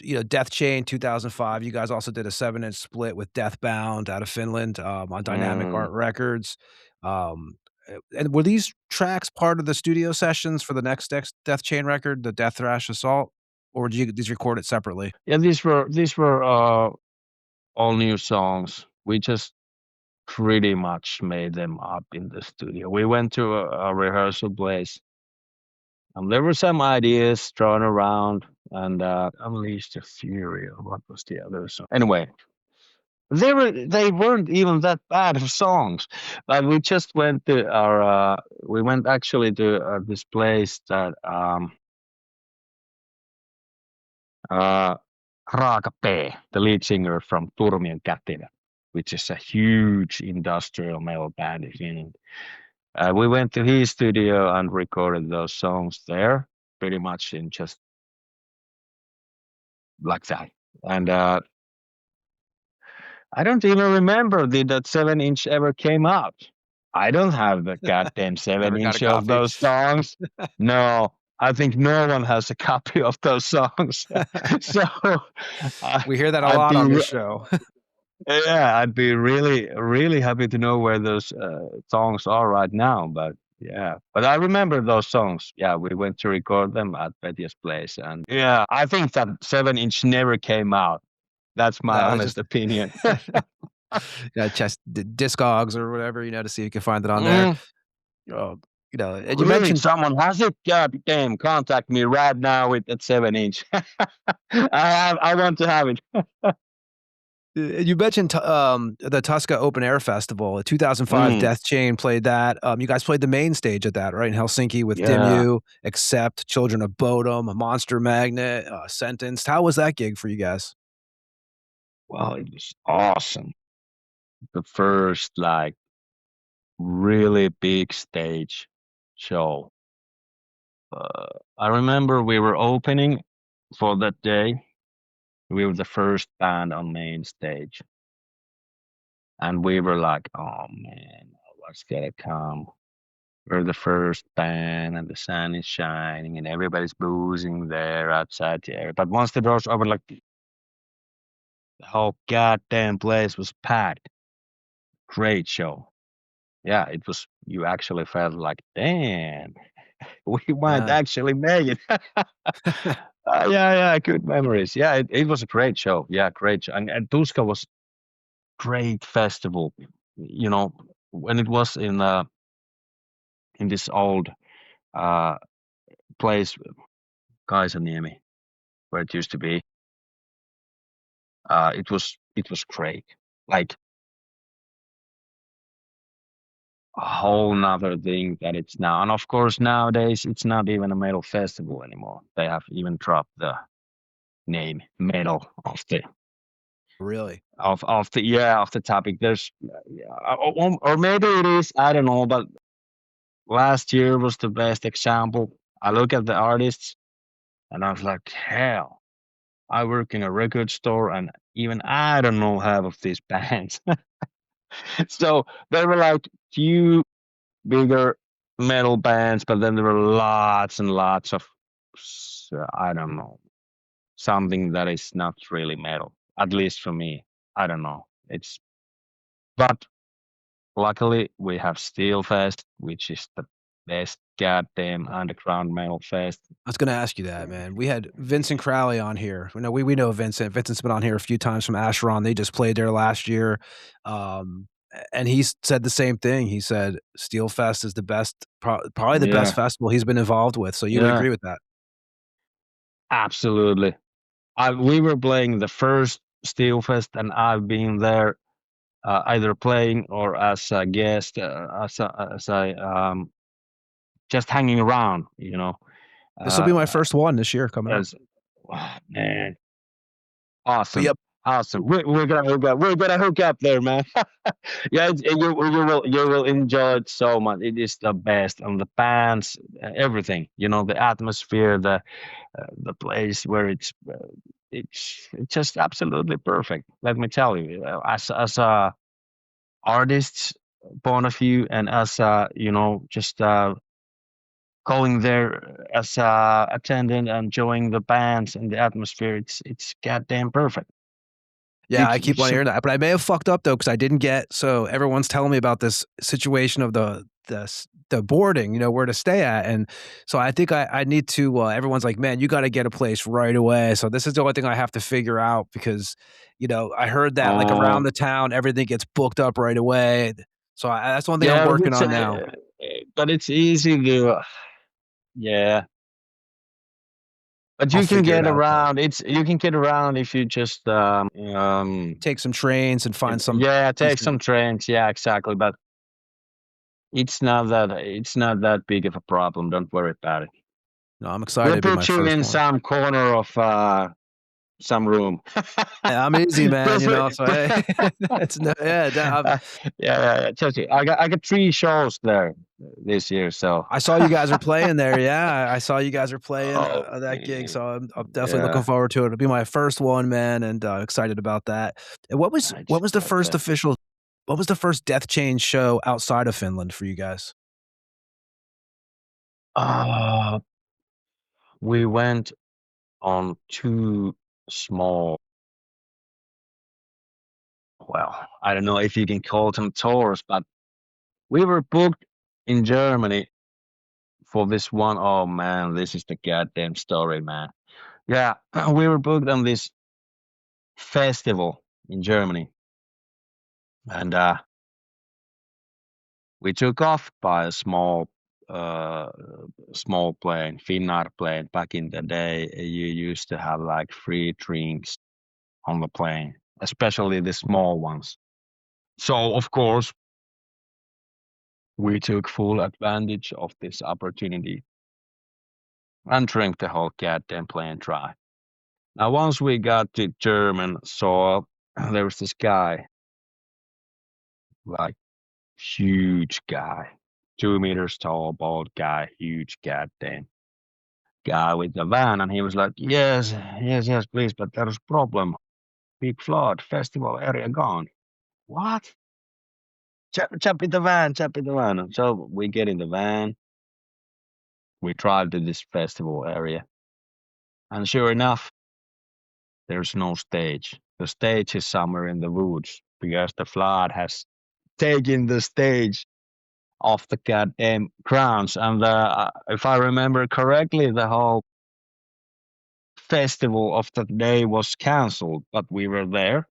Deathchain 2005. You guys also did a 7-inch split with Deathbound out of Finland on Dynamic Art Records. And were these tracks part of the studio sessions for the next Deathchain record, the Death Thrash Assault, or did you these record it separately? Yeah, these were all new songs. We just pretty much made them up in the studio. We went to a rehearsal place. There were some ideas thrown around, and Unleash the Fury. What was the other song? Anyway, they weren't even that bad of songs. But we just went to we went actually to this place that Raaka P, the lead singer from Turmien Kätilö, which is a huge industrial metal band in Finland. We went to his studio and recorded those songs there, pretty much in just like that. And I don't even remember did that 7-inch ever came out. I don't have the goddamn 7-inch of those songs. No, I think no one has a copy of those songs. So we hear that a lot on the show. Yeah, I'd be really, really happy to know where those songs are right now. But yeah, but I remember those songs. Yeah, we went to record them at Petya's place, and yeah, I think that 7-inch never came out. That's my honest opinion. Just Discogs or whatever, to see if you can find it on there. And you mentioned someone has it. Goddamn, contact me right now with that 7-inch. I want to have it. You mentioned the Tuska Open Air Festival. 2005, Deathchain played that. You guys played the main stage at that, right, in Helsinki with Dimmu, Accept, Children of Bodom, Monster Magnet, Sentenced. How was that gig for you guys? Well, it was awesome. The first, really big stage show. I remember we were opening for that day. We were the first band on main stage. And we were like, oh man, what's gonna come? We're the first band and the sun is shining and everybody's boozing there outside the area. But once the doors opened, like the whole goddamn place was packed. Great show. Yeah, it was, you actually felt like, damn, we might actually make it. Yeah, good memories. Yeah, it was a great show. Yeah, great show. And Tuska was great festival. You know, when it was in this old place, Kaisaniemi, where it used to be, it was great. Like a whole nother thing that it's now. And of course, nowadays it's not even a metal festival anymore. They have even dropped the name metal of the really of the topic. There's or maybe it is, I don't know, but last year was the best example. I look at the artists and I was like, hell, I work in a record store and even I don't know half of these bands. So there were like few bigger metal bands, but then there were lots and lots of, I don't know, something that is not really metal, at least for me. I don't know. But luckily we have Steelfest, which is the best goddamn underground metal fest. I was gonna ask you that, man. We had Vincent Crowley on here. We know Vincent. Vincent's been on here a few times from Acheron. They just played there last year. And he said the same thing. He said Steelfest is the best, probably the best festival he's been involved with. So you would agree with that? Absolutely. We were playing the first Steelfest, and I've been there either playing or as a guest, as just hanging around. You know. This will be my first one this year coming up. Oh, man, awesome. Yep. Awesome. We're gonna hook up there, man. Yeah, you will enjoy it so much. It is the best, and the bands, everything. You know, the atmosphere, the place where it's just absolutely perfect. Let me tell you, as a artist's point of view, and as you know, just going there as a attendant and enjoying the bands and the atmosphere, it's goddamn perfect. Yeah, I keep on hearing that, but I may have fucked up though because I didn't get. So everyone's telling me about this situation of the boarding, you know, where to stay at, and so I think I need to. Everyone's like, man, you got to get a place right away. So this is the only thing I have to figure out because, you know, I heard that like around the town, everything gets booked up right away. So that's one thing I'm working on now. But it's easy to, yeah. But you can get around. You can get around if you just take some trains and find some. Yeah, take some trains. Yeah, exactly. But it's not that big of a problem. Don't worry about it. No, I'm excited. We'll put you in some corner of some room. Yeah, I'm easy, man. You know, so hey, it's no, yeah. I got 3 shows there this year. So I saw you guys are playing there. Yeah, I saw you guys are playing that gig. So I'm definitely looking forward to it. It'll be my first one, man, and excited about that. And what was the first official? What was the first Deathchain show outside of Finland for you guys? We went on 2 small. Well, I don't know if you can call them tours, but we were booked in Germany for this one. Oh man, this is the goddamn story, man. Yeah, we were booked on this festival in Germany, and we took off by a small plane, Finland plane. Back in the day, you used to have like free drinks on the plane, especially the small ones. So of course, we took full advantage of this opportunity and drank the whole goddamn plane dry. Now, once we got to German soil, there was this guy, like huge guy, 2 meters tall, bald guy, huge goddamn guy with the van, and he was like, yes, please, but there's a problem. Big flood, festival area gone. What? Jump in the van. And so we get in the van. We drive to this festival area. And sure enough, there's no stage. The stage is somewhere in the woods because the flood has taken the stage off the goddamn grounds. And if I remember correctly, the whole festival of that day was cancelled, but we were there.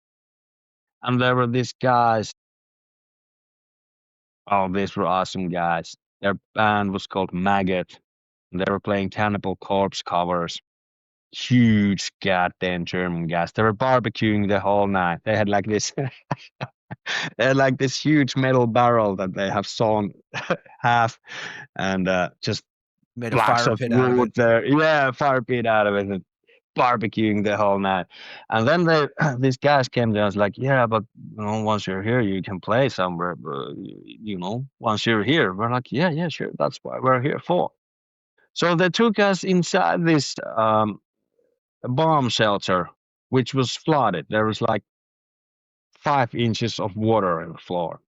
And there were these guys. Oh, these were awesome guys. Their band was called Maggot. They were playing Cannibal Corpse covers. Huge goddamn German guys. They were barbecuing the whole night. They had like this they had like this huge metal barrel that they have sawn half and just made a fire pit out of it. There. Yeah, fire pit out of it and barbecuing the whole night. And then these guys came there and was like, yeah, but once you're here you can play somewhere, but, once you're here. We're like, yeah, sure, that's what we're here for. So they took us inside this bomb shelter, which was flooded. There was like 5 inches of water on the floor.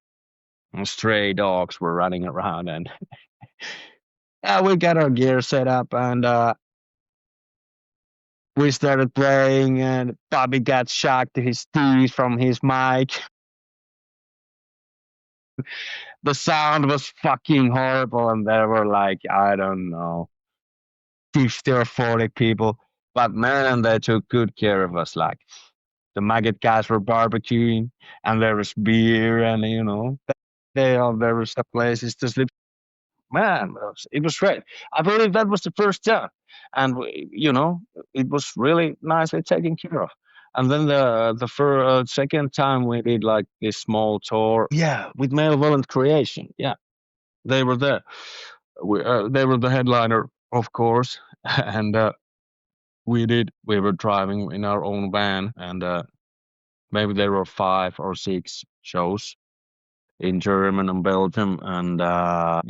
And stray dogs were running around, and we got our gear set up, and we started playing, and Bobby got shocked to his teeth from his mic. The sound was fucking horrible, and there were like, I don't know, 50 or 40 people. But man, they took good care of us. Like the Maggot guys were barbecuing, and there was beer, and there was the places to sleep. Man, it was great. I believe that was the first time, and it was really nicely taken care of. And then the second time we did like this small tour, with Malevolent Creation. Yeah, they were there. They were the headliner, of course, and we were driving in our own van, and maybe there were 5 or 6 shows in Germany and Belgium, and that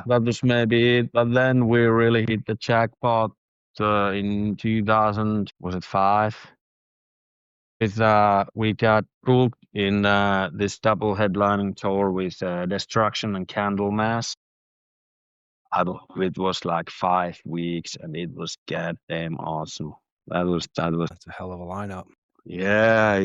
was maybe it. But then we really hit the jackpot in 2005. We got booked in this double headlining tour with Destruction and Candlemass. It was like 5 weeks, and it was goddamn awesome. That's a hell of a lineup. Yeah.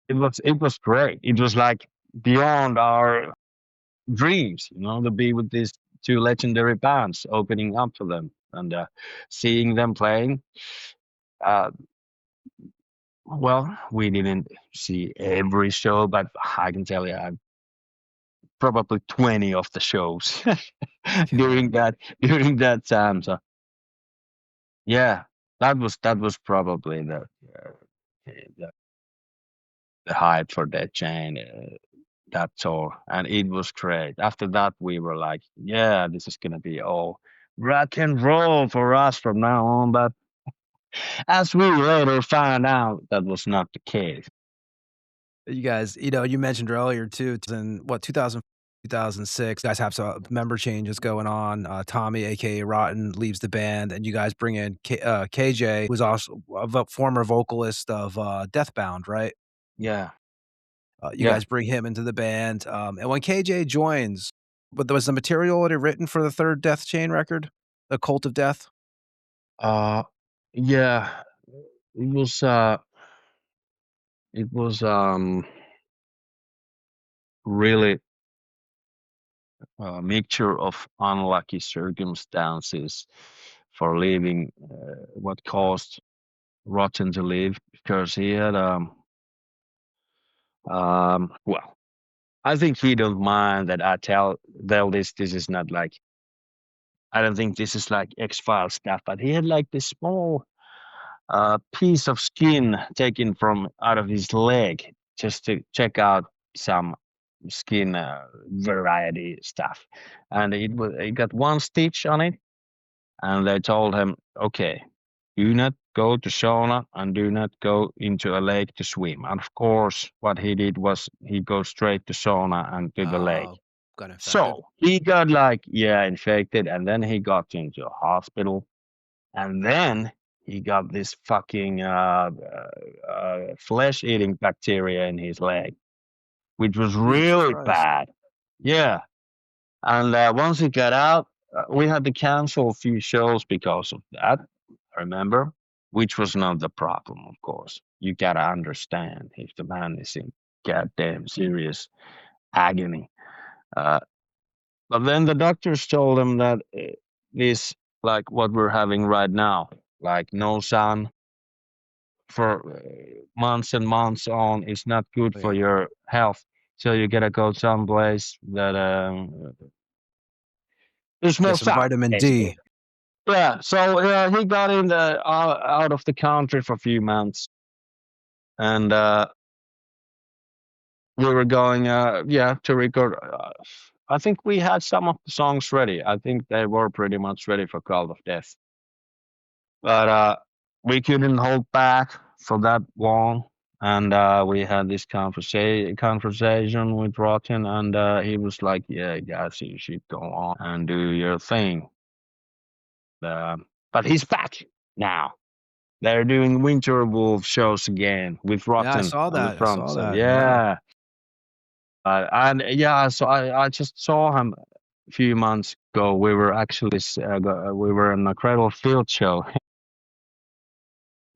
It was great. It was like beyond our dreams, to be with these 2 legendary bands, opening up for them and seeing them playing. Well, we didn't see every show, but I can tell you, probably 20 of the shows during that time. So yeah, that was probably the hype for Deathchain, that tour, and it was great. After that, we were like, yeah, this is gonna be all rock and roll for us from now on. But as we later found out, that was not the case. You guys, you mentioned earlier too, in 2006, guys have some member changes going on. Tommy, aka Rotten, leaves the band, and you guys bring in KJ, who's also a former vocalist of Deathbound, right? Yeah. You guys bring him into the band, and when KJ joins, was the material already written for the 3rd Deathchain record, The Cult of Death? Yeah, it was really a mixture of unlucky circumstances for leaving, what caused Rotten to leave, because he had well, I think he don't mind that I tell this is not like, I don't think this is like X-Files stuff, but he had like this small piece of skin taken from out of his leg just to check out some skin variety stuff, and it got 1 stitch on it, and they told him, okay, do not go to sauna and do not go into a lake to swim. And of course, what he did was he goes straight to sauna and to the lake. Got infected. So he got infected, and then he got into a hospital, and then he got this fucking flesh-eating bacteria in his leg, which was really bad. Yeah. And once he got out, we had to cancel a few shows because of that, remember? Which was not the problem, of course. You gotta understand if the man is in goddamn serious agony. But then the doctors told him that this, like what we're having right now, like no sun for months and months on, is not good for your health. So you gotta go someplace that there's more sun. Vitamin D. Yeah, so he got in out of the country for a few months, and we were going to record. I think we had some of the songs ready. I think they were pretty much ready for Call of Death. But we couldn't hold back for that long. And we had this conversation with Rotten, and he was like, yeah, guys, you should go on and do your thing. But he's back now. They're doing Winter Wolf shows again with Rotten. Yeah, I saw that. Yeah. So I just saw him a few months ago. We were actually we were in a Cradle Field show,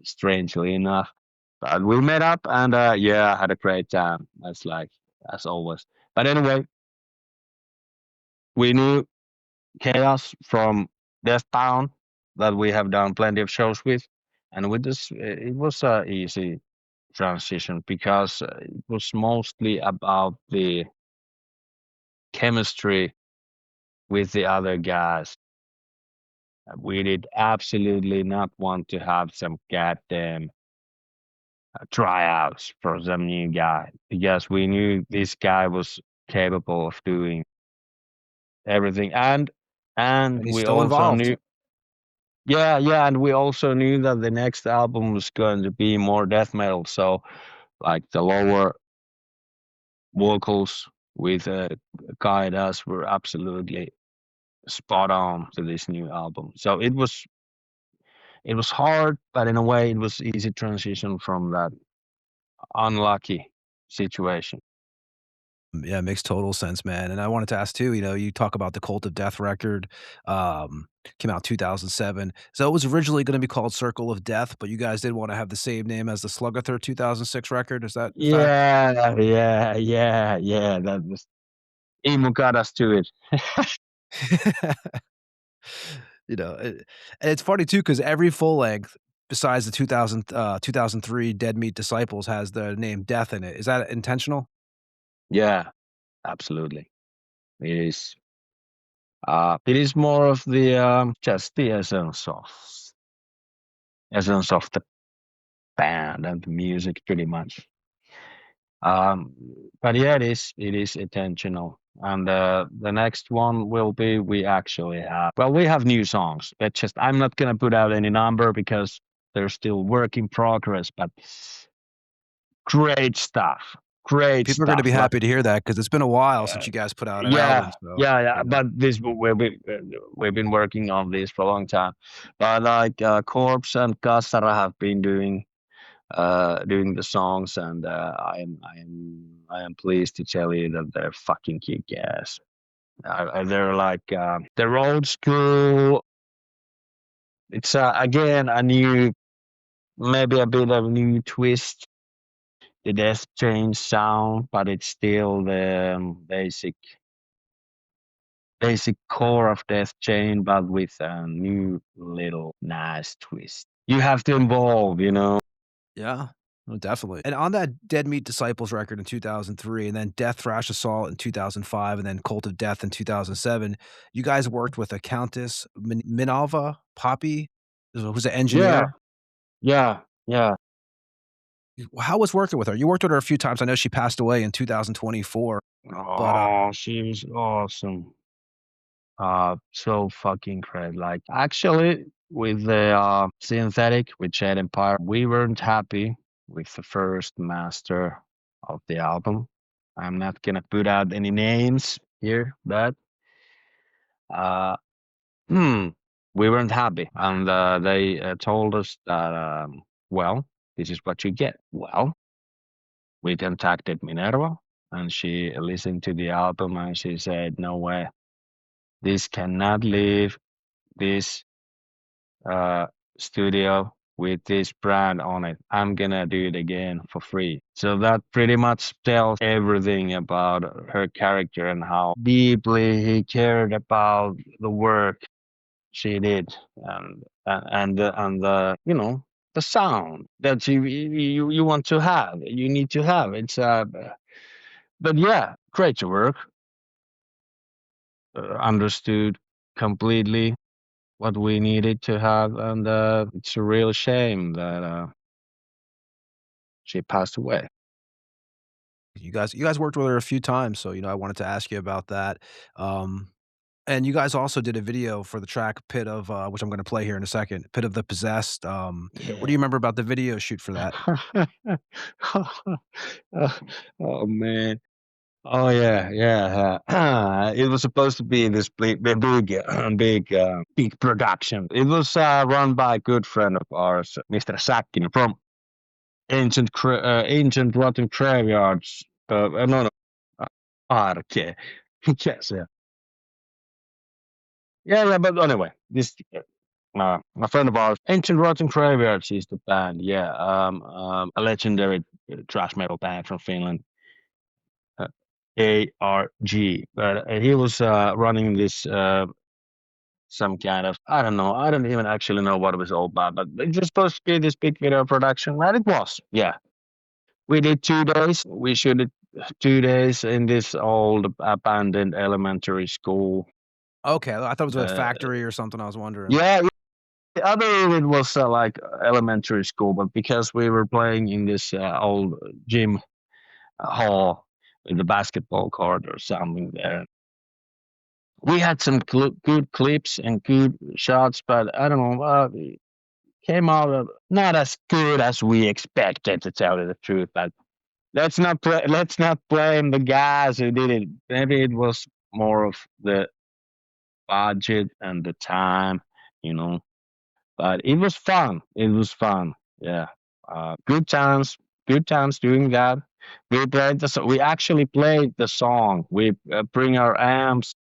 strangely enough. But we met up and had a great time. That's like as always. But anyway, we knew Chaos from Deathtown that we have done plenty of shows with, and with this, it was an easy transition because it was mostly about the chemistry with the other guys. We did absolutely not want to have some goddamn tryouts for some new guy because we knew this guy was capable of doing everything, and he's we still also involved. knew. Yeah, and we also knew that the next album was going to be more death metal, so like the lower vocals with Guitarist were absolutely spot on to this new album. So it was hard, but in a way it was easy transition from that unlucky situation. Yeah, it makes total sense, man. And I wanted to ask too, you talk about the Cult of Death record, came out 2007. So it was originally going to be called Circle of Death, but you guys did want to have the same name as the Slugother 2006 record. Is that Yeah. That was emo got us to it. And it's funny too, because every full length besides the 2003 Dead Meat Disciples has the name Death in it. Is that intentional? Yeah, absolutely. It is. It is more of the just the essence of the band and the music, pretty much. But yeah, it is intentional. And the next one will be we have new songs. It's just I'm not gonna put out any number because they're still work in progress. But great stuff. People are going to be happy to hear that because it's been a while since you guys put out an album. So, But we've been working on this for a long time. But like Corpse and Kassara have been doing the songs, and I am pleased to tell you that they're fucking kick-ass. They're like they're old school. It's again a new, maybe a bit of a new twist. The Deathchain sound, but it's still the basic core of Deathchain, but with a new little nice twist. You have to evolve, Yeah, definitely. And on that Dead Meat Disciples record in 2003, and then Death Thrash Assault in 2005, and then Cult of Death in 2007, you guys worked with a Countess Minova Poppy, who's an engineer. Yeah. How was working with her? You worked with her a few times. I know she passed away in 2024. She was awesome. So fucking great. Like actually, with the synthetic with Jade Empire, we weren't happy with the first master of the album. I'm not gonna put out any names hear that. We weren't happy, and they told us that, well, this is what you get. Well, we contacted Minerva, and she listened to the album, and she said, no way, this cannot leave this studio with this brand on it. I'm gonna do it again for free. So that pretty much tells everything about her character and how deeply he cared about the work she did, and the you know, the sound that you want to have, you need to have. It's but yeah, great to work. Understood completely what we needed to have, and it's a real shame that she passed away. You guys worked with her a few times, so, I wanted to ask you about that. And you guys also did a video for the track Pit of, which I'm gonna play here in a second, Pit of the Possessed. What do you remember about the video shoot for that? Oh man. Oh yeah. It was supposed to be this big production. It was run by a good friend of ours, Mr. Sakin from Ancient Rotten Graveyards. No, Arke. Yes, yeah. Yeah, but anyway, this a friend of ours, Ancient Rotten Graveyards is the band. Yeah, a legendary thrash metal band from Finland. ARG, but he was running this some kind of, I don't know, I don't even actually know what it was all about, but it was supposed to be this big video production, and it was. Yeah, we did 2 days. We shot it 2 days in this old abandoned elementary school. Okay, I thought it was a factory or something. I was wondering. Yeah, the other it was like elementary school, but because we were playing in this old gym hall with the basketball court or something there, we had some good clips and good shots, but I don't know, it came out not as good as we expected, to tell you the truth. But let's not blame the guys who did it. Maybe it was more of the budget and the time, but it was fun. Yeah, good times doing that. We actually played the song. We bring our amps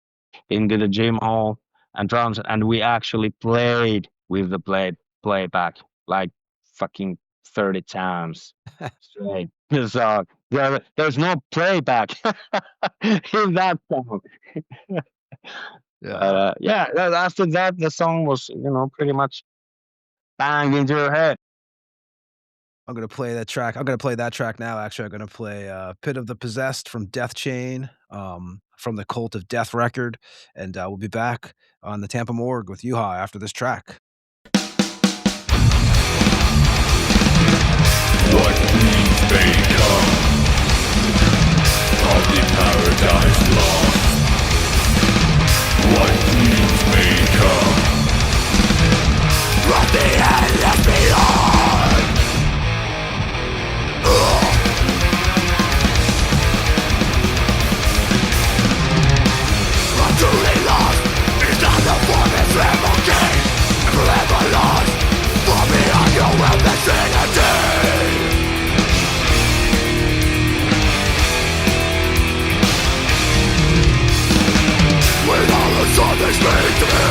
into the gym hall and drums, and we actually played with the playback like fucking 30 times straight. Because there's no playback in that song. Yeah. After that, the song was, pretty much banged into your head. I'm gonna play that track. I'm gonna play that track now. Actually, I'm gonna play "Pit of the Possessed" from Deathchain, from the Cult of Death record, and we'll be back on the Tampa Morgue with Juha after this track. What dreams may come of the paradise lost? What dreams may come from the end left beyond? I'm truly lost. It's not the form that's forever gained and forever lost. Far beyond your will vicinity. With all the sun they speak to me,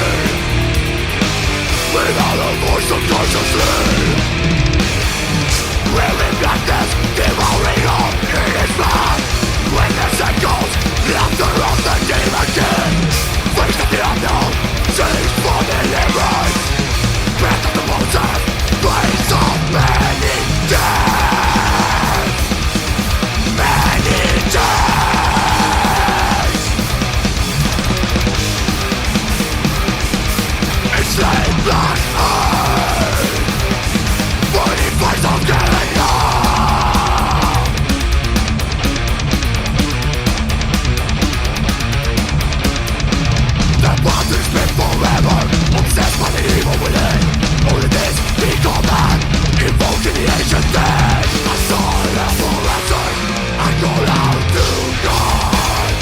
without a voice subconsciously, we've got this devouring all in its blood. Witness echoes, laughter of the demon king. Face of the unknown, seeks for deliverance. Breath of the mountain, place of many deaths. Many deaths. Enslaved black earth, burning flames of killing love. The boundaries been forever, obsessed by the evil within. Only this be called man, invoking the ancient dead. I saw it for answers, I call out to God.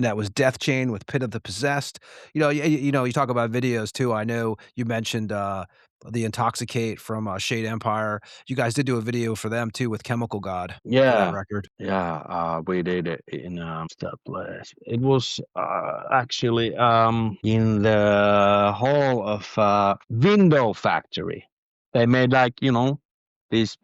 and that was Deathchain with Pit of the Possessed. You talk about videos too. I know you mentioned the Intoxicate from Shade Empire. You guys did do a video for them too with Chemical God for that Yeah, record. yeah, we did it in that place. It was actually in the hall of window factory. They made like these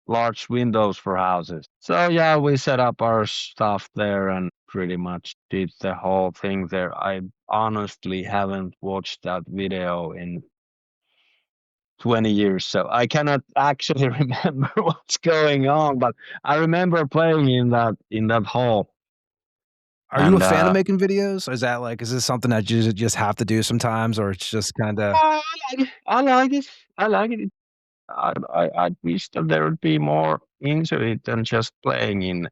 large windows for houses. So yeah, we set up our stuff there and pretty much did the whole thing there. I honestly haven't watched that video in 20 years, so I cannot actually remember what's going on, but I remember playing in that hall. Are you a fan of making videos? Is this something that you just have to do sometimes, or it's just kind of? I like it. I like it. I like it. I wish that there would be more into it than just playing in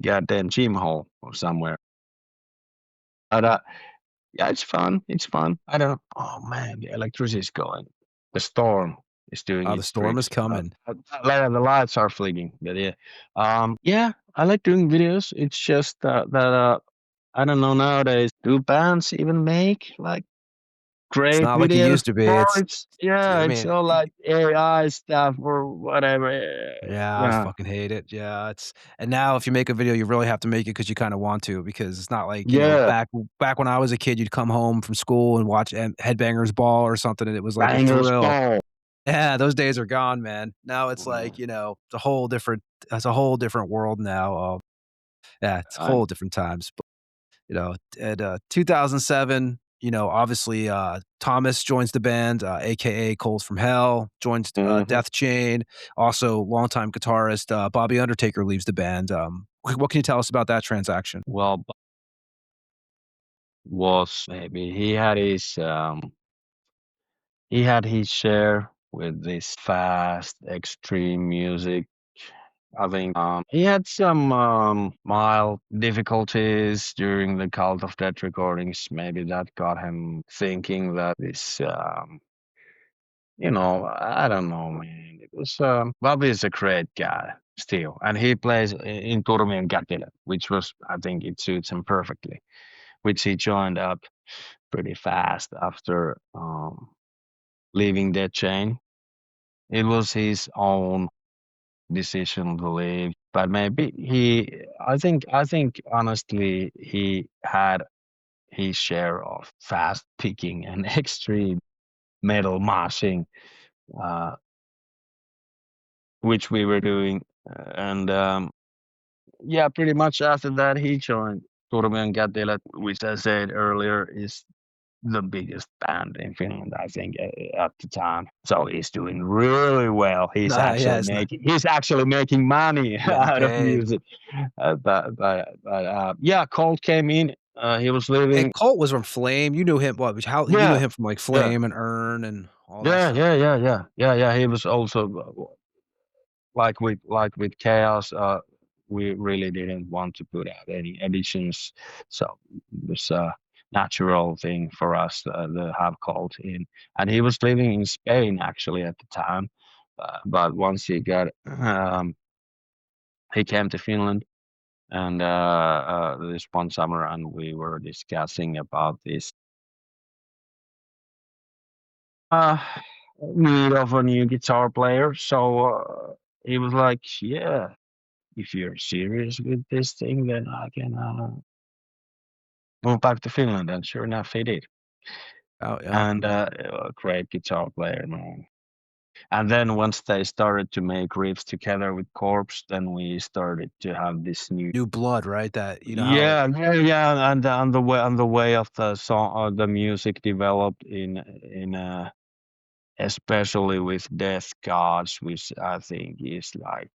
goddamn gym hall or somewhere. But yeah, it's fun. It's fun. I don't. Oh man, the electricity is going. The storm is doing Oh, the its storm is tricks. coming. The lights are flicking. But yeah, yeah, I like doing videos. It's just that I don't know nowadays. Do bands even make like It's great not like it videos used to be. for It's yeah, I it's mean, all like AI stuff or whatever. yeah, I Yeah, fucking hate it. Yeah, and now if you make a video, you really have to make it because you kind of want to, because it's not like, yeah, back when I was a kid, you'd come home from school and watch Headbangers Ball or something, and it was like a bangers thrill. ball. Yeah, those days are gone, man. Now it's like, it's a whole different world now. Yeah, it's a I whole different times. At 2007, obviously, Thomas joins the band, aka Coles from Hell, joins mhm. Deathchain. Also, longtime guitarist Bobby Undertaker leaves the band. What can you tell us about that transaction? Well, was maybe he had his share with this fast extreme music. I think he had some mild difficulties during the Cult of Death recordings. Maybe that got him thinking that this I don't know, man. It was Bobby is a great guy still, and he plays in Turmien Kätilö, which was, I think, it suits him perfectly, which he joined up pretty fast after leaving Deathchain. It was his own decision to leave, but maybe I think honestly he had his share of fast picking and extreme metal moshing, uh, which we were doing, and yeah, pretty much after that he joined Turmien Kätilö, which I said earlier is the biggest band in Finland, I think, at the time. So he's doing really well. Yeah, it's not He's actually making money getting out of paid. music. Yeah, Colt came in. He was And living. Colt was from Flame. You knew him. You knew Yeah, him from like yeah, Flame and Earn and all that yeah, stuff. yeah, yeah, yeah, yeah, yeah. He was also like with Chaos. We really didn't want to put out any editions, so it was a natural thing for us to have Colt in. And he was living in Spain actually at the time, but once he came to Finland, and this one summer, and we were discussing about this uh, need of a new guitar player. So he was like, "Yeah, if you're serious with this thing, then I can move back to Finland." And sure enough, he did. Oh yeah. And a great guitar player, man. And then once they started to make riffs together with Corpse, then we started to have this new. New blood, right? That how Yeah, yeah, yeah, and the way of the song, the music developed in especially with Death Gods, which I think is like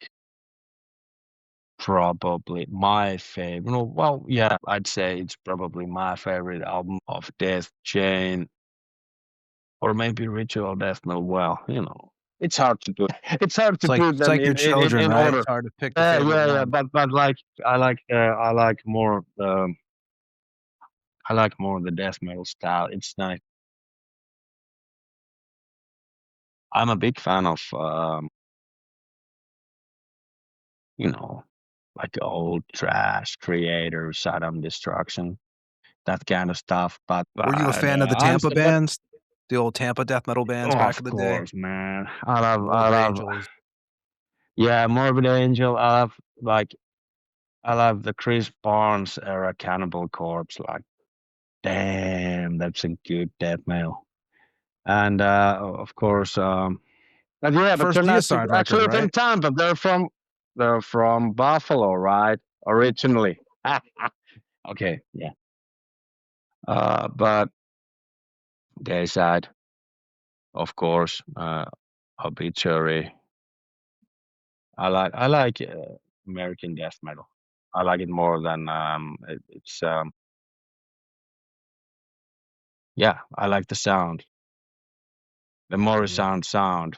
probably my favorite. No, well, yeah, I'd say it's probably my favorite album of Deathchain, or maybe Ritual Death Metal. Well, it's hard to do. It's hard to put it's them like your children, in right? order. It's hard to pick the Yeah, favorite yeah, yeah. one. But like I like more the death metal style. It's nice. I'm a big fan of you know like old trash creator, Saddam Destruction, that kind of stuff. But were you a fan of the Tampa bands, the old Tampa death metal bands back in the day? Of course, man. Morbid Angels. Yeah, Morbid Angel. I love the Chris Barnes era Cannibal Corpse. Like, damn, that's a good death metal. And of course, but yeah, but First they're not Deicide actually record, from right? Tampa. They're from Buffalo, right? Originally. Okay, yeah. But Deicide, of course, Obituary. I like American death metal. I like it more than it's yeah, I like the sound. The Morrison sound.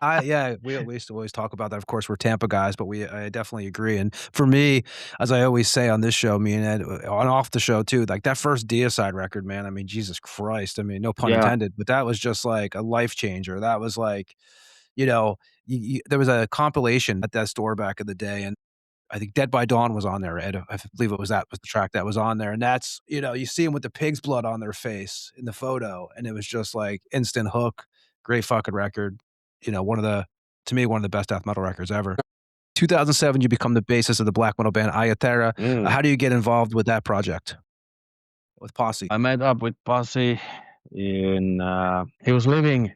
We used to always talk about that. Of course, we're Tampa guys, but I definitely agree. And for me, as I always say on this show, me and Ed, on off the show too, like that first Deicide record, man. I mean, Jesus Christ. I mean, no pun intended, but that was just like a life changer. That was like, there was a compilation at that store back in the day, and I think Dead by Dawn was on there, Ed. I believe was the track that was on there. And that's, you see them with the pig's blood on their face in the photo. And it was just like instant hook. Great fucking record. To me, one of the best death metal records ever. 2007, you become the bassist of the black metal band Ajattara. How do you get involved with that project? With Posse? I met up with Posse in, he was living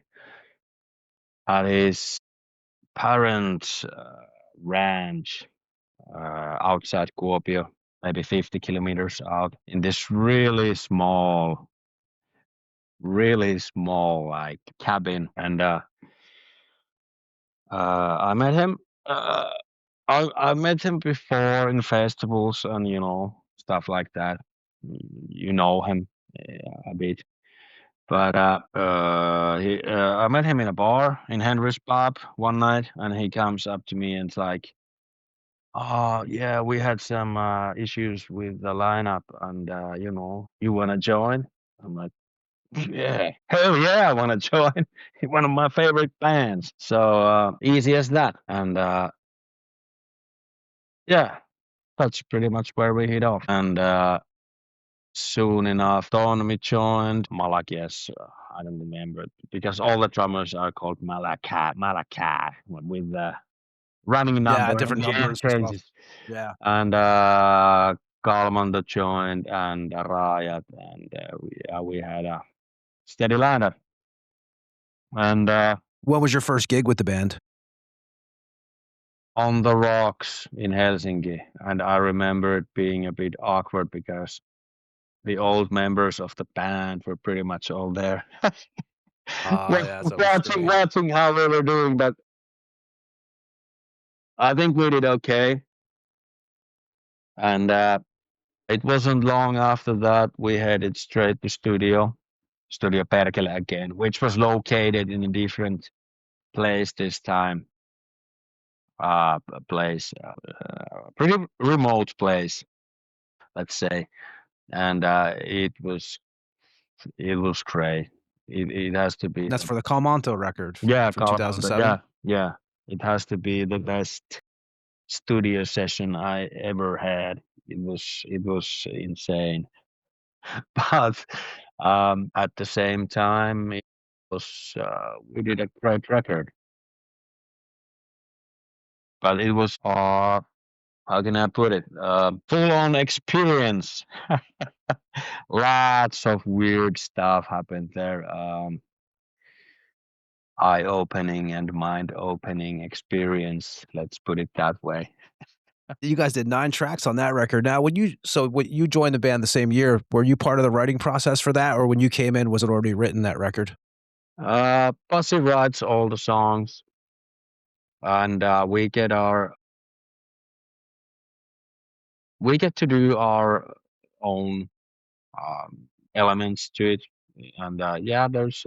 at his parents' ranch outside Kuopio, maybe 50 kilometers out, in this really small like cabin. And I met him. I met him before in festivals and stuff like that. You know him a bit, but I met him in a bar in Henry's pub one night, and he comes up to me and it's like, "Oh yeah, we had some issues with the lineup, and you wanna join?" I'm like, "Yeah, hell yeah, I wanna join. One of my favorite bands." So easy as that, and yeah, that's pretty much where we hit off. And soon enough, Tonomi joined. Malakias, I don't remember because all the drummers are called Malaka with the running number. Yeah, different numbers and stuff. changes. Yeah. And Kalmanda joined and Riot, and we had a steady lineup. And what was your first gig with the band? On the Rocks in Helsinki, and I remember it being a bit awkward because the old members of the band were pretty much all there. Watching how we were doing, but I think we did okay. And it wasn't long after that we headed straight to Studio Perkele again, which was located in a different place this time. Pretty remote place, let's say. And it was great. It has to be. That's for the Calmanto record. Yeah, from 2007. Yeah. It has to be the best studio session I ever had. It was insane. But at the same time, it was we did a great record. But it was how can I put it? Full-on experience. Lots of weird stuff happened there. Eye-opening and mind-opening experience. Let's put it that way. You guys did 9 tracks on that record. Now, when you joined the band the same year, were you part of the writing process for that, or when you came in, was it already written, that record? Posse writes all the songs, and we get to do our own elements to it, and there's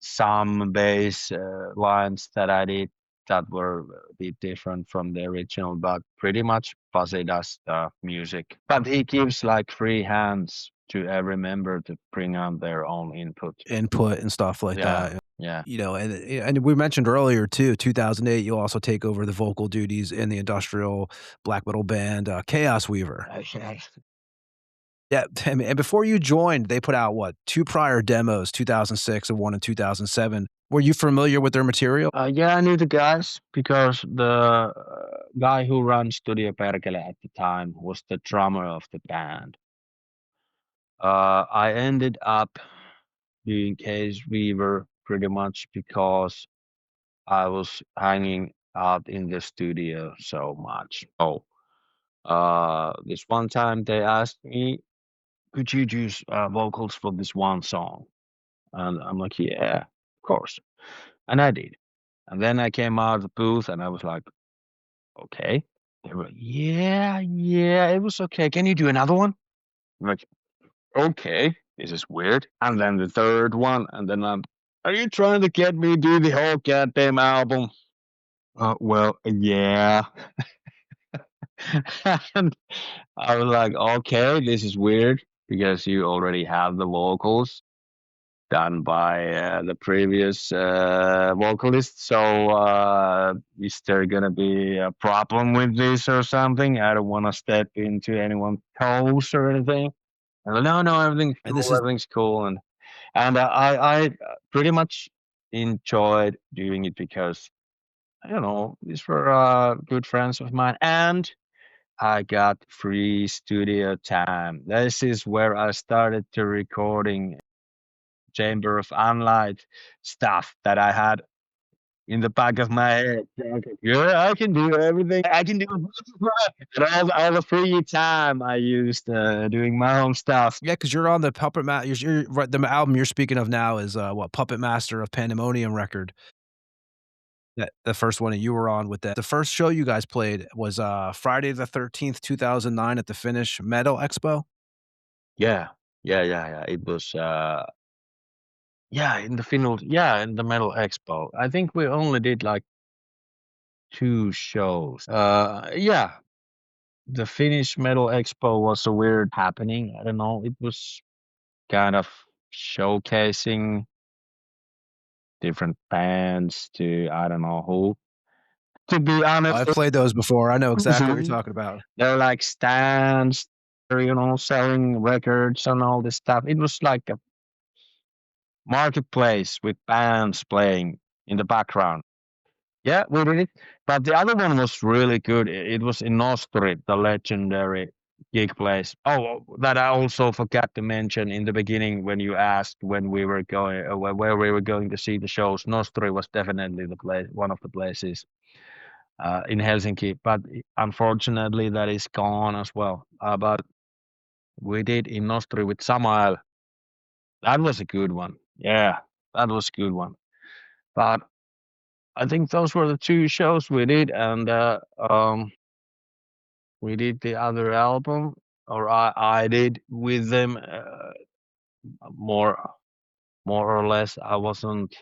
some bass lines that I did that were a bit different from the original, but pretty much Posse does the music. But he gives like free hands to every member to bring on their own input and stuff like that. Yeah. You know, and we mentioned earlier too, 2008, you also take over the vocal duties in the industrial black metal band Chaosweaver. Yeah, and before you joined, they put out what, 2 prior demos, 2006 and one in 2007. Were you familiar with their material? Yeah, I knew the guys because the guy who ran Studio Perkele at the time was the drummer of the band. I ended up doing Chaosweaver pretty much because I was hanging out in the studio so much. Oh, this one time they asked me, could you do vocals for this one song? And I'm like, yeah, of course. And I did. And then I came out of the booth and I was like, okay. They were like, yeah, it was okay. Can you do another one? I'm like, okay, this is weird. And then the third one, and then are you trying to get me to do the whole goddamn album? Well, yeah. And I was like, okay, this is weird because you already have the vocals done by the previous vocalist. So is there gonna be a problem with this or something? I don't want to step into anyone's toes or anything. And no, everything's cool, and I pretty much enjoyed doing it because these were good friends of mine, and I got free studio time. This is where I started to recording Chamber of Unlight stuff that I had in the back of my head. Yeah, I can do everything. I can do and all the free time I used doing my own stuff. Yeah, because you're on the Puppet Master. You're right. The album you're speaking of now is what, Puppet Master of Pandemonium record. That the first one that you were on with that. The first show you guys played was Friday the 13th, 2009 at the Finnish Metal Expo. Yeah. It was in the Finland, in the Metal Expo. I think we only did like 2 shows. The Finnish Metal Expo was a weird happening. I don't know. It was kind of showcasing different bands to I don't know who. To be honest, I've played those before. I know exactly what you're talking about. They're like stands, selling records and all this stuff. It was like a marketplace with bands playing in the background. Yeah, we did it. But the other one was really good. It was in Nostri, the legendary gig place. Oh, that I also forgot to mention in the beginning when you asked when we were going, where we were going to see the shows. Nostri was definitely the place, one of the places in Helsinki. But unfortunately, that is gone as well. But we did in Nostri with Samael. That was a good one. Yeah, that was a good one. But I think those were the 2 shows we did, and we did the other album, or I did with them more or less. I wasn't,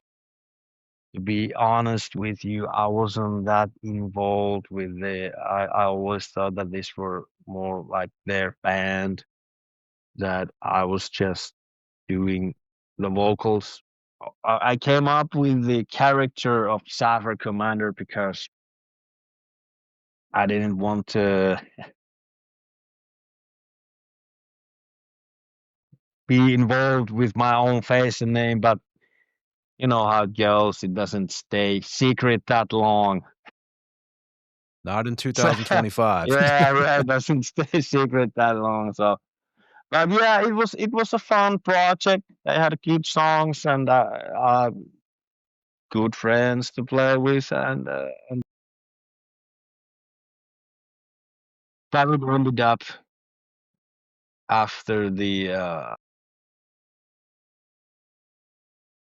to be honest with you, I wasn't that involved with I always thought that these were more like their band, that I was just doing the vocals. I came up with the character of Sapphire Commander because I didn't want to be involved with my own face and name, but you know how it goes. It doesn't stay secret that long. Not in 2025. It doesn't stay secret that long. So, but yeah, it was a fun project. They had good songs and good friends to play with, and that ended up after the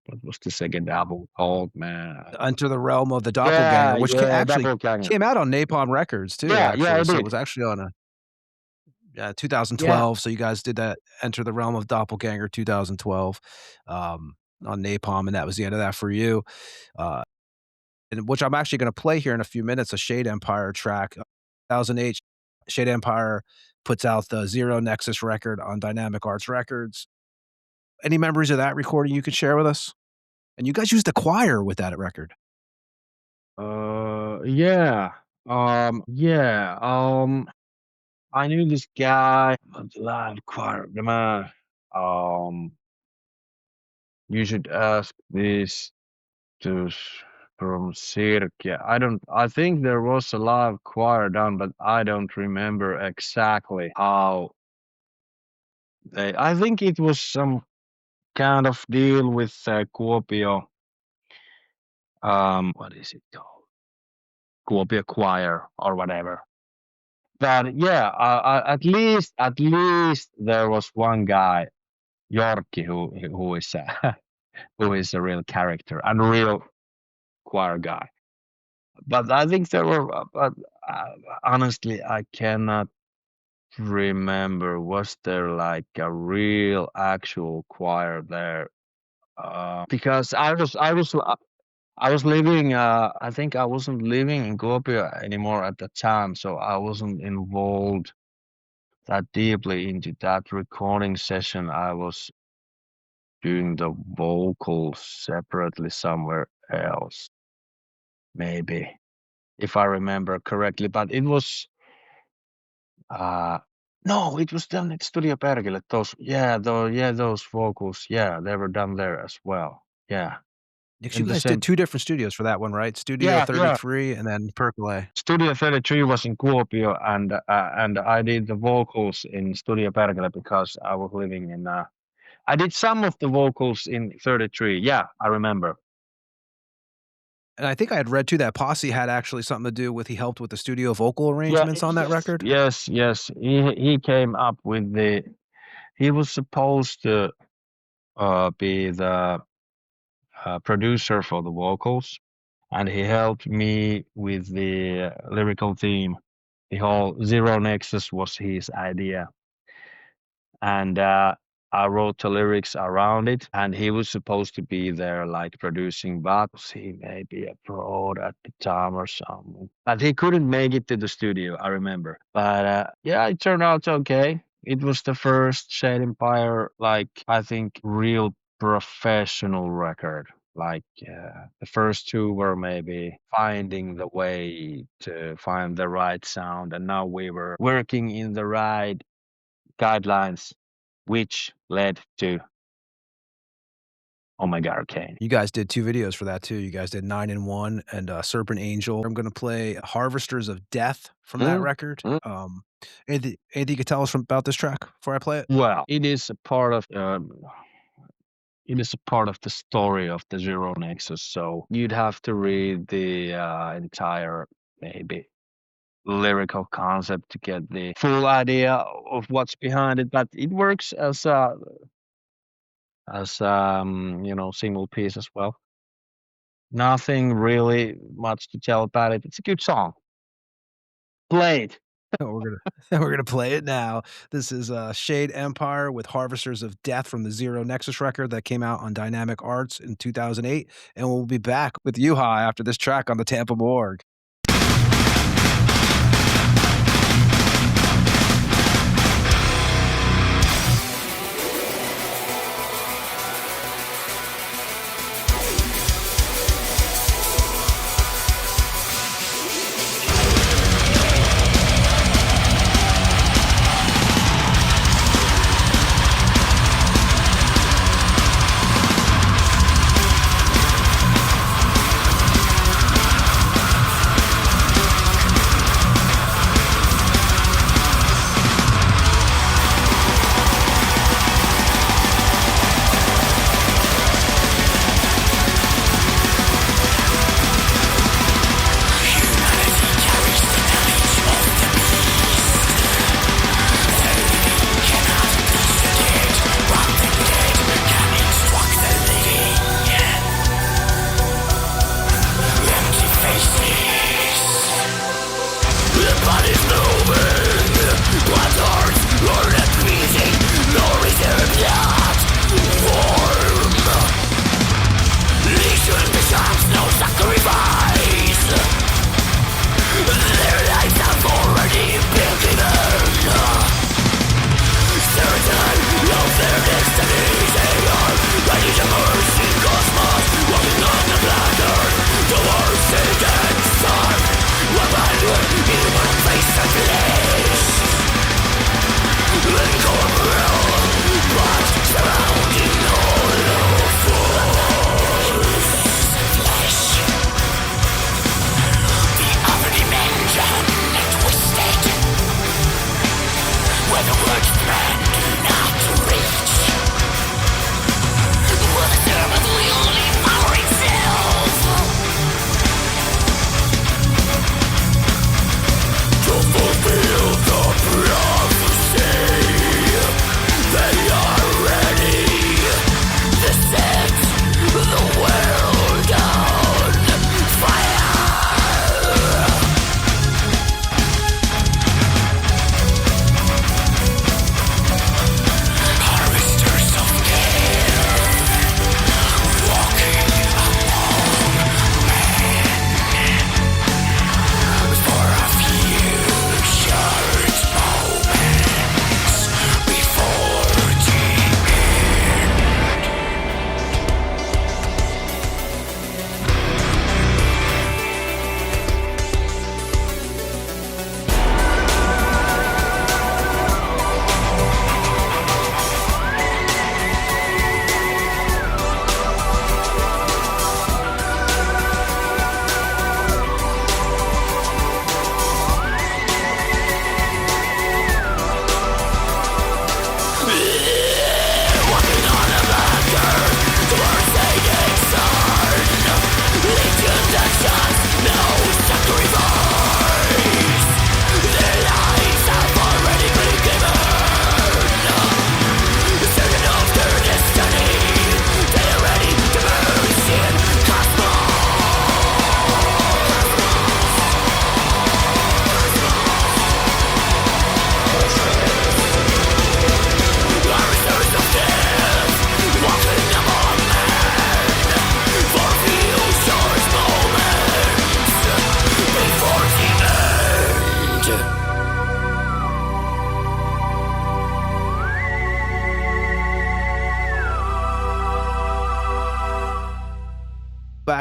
what was the second album called, man? Enter the Realm of the Doppelganger, which came out on Napalm Records too. So it was actually on 2012. So you guys did that Enter the Realm of Doppelganger 2012 on Napalm, and that was the end of that for you. And which I'm actually going to play here in a few minutes, a Shade Empire track, 2008. Shade Empire puts out the Zero Nexus record on Dynamic Arts Records. Any memories of that recording you could share with us? And you guys used a choir with that record. Yeah. I knew this guy on the live choir. The man. You should ask this to from Sirke. I think there was a live choir done, but I don't remember exactly how I think it was some kind of deal with Kuopio. What is it called? Kuopio choir or whatever. But yeah, at least there was one guy, Yorki, who is who is a real character and a real choir guy. But I think there were. But honestly, I cannot remember. Was there like a real actual choir there? Because I was living. I think I wasn't living in Kuopio anymore at the time, so I wasn't involved that deeply into that recording session. I was doing the vocals separately somewhere else, maybe, if I remember correctly. But it was no, it was done at Studio Perkele. Those vocals, they were done there as well. Yeah. You guys did 2 different studios for that one, right? Studio 33 and then Perkele. Studio 33 was in Kuopio, and I did the vocals in Studio Perkele because I was living in. I did some of the vocals in 33. Yeah, I remember. And I think I had read too that Posse had actually something to do with. He helped with the studio vocal arrangements on that record. Yes. He came up with the. He was supposed to be the producer for the vocals, and he helped me with the lyrical theme. The whole Zero Nexus was his idea, and I wrote the lyrics around it, and he was supposed to be there, like producing, but he may be abroad at the time or something. But he couldn't make it to the studio, I remember. But it turned out okay. It was the first Shade Empire, like, I think, real professional record. Like the first 2 were maybe finding the way to find the right sound, and now we were working in the right guidelines, which led to Omega Arcane. You guys did 2 videos for that too. You guys did 9 in 1 and Serpent Angel. I'm going to play Harvesters of Death from that record. Anything you could tell us about this track before I play it? Well, it is a part of the story of the Zero Nexus, so you'd have to read the entire maybe lyrical concept to get the full idea of what's behind it. But it works as single piece as well. Nothing really much to tell about it. It's a good song. Play it. We're gonna play it now. This is Shade Empire with Harvesters of Death from the Zero Nexus record that came out on Dynamic Arts in 2008, and we'll be back with Juha after this track on the Tampa Morgue.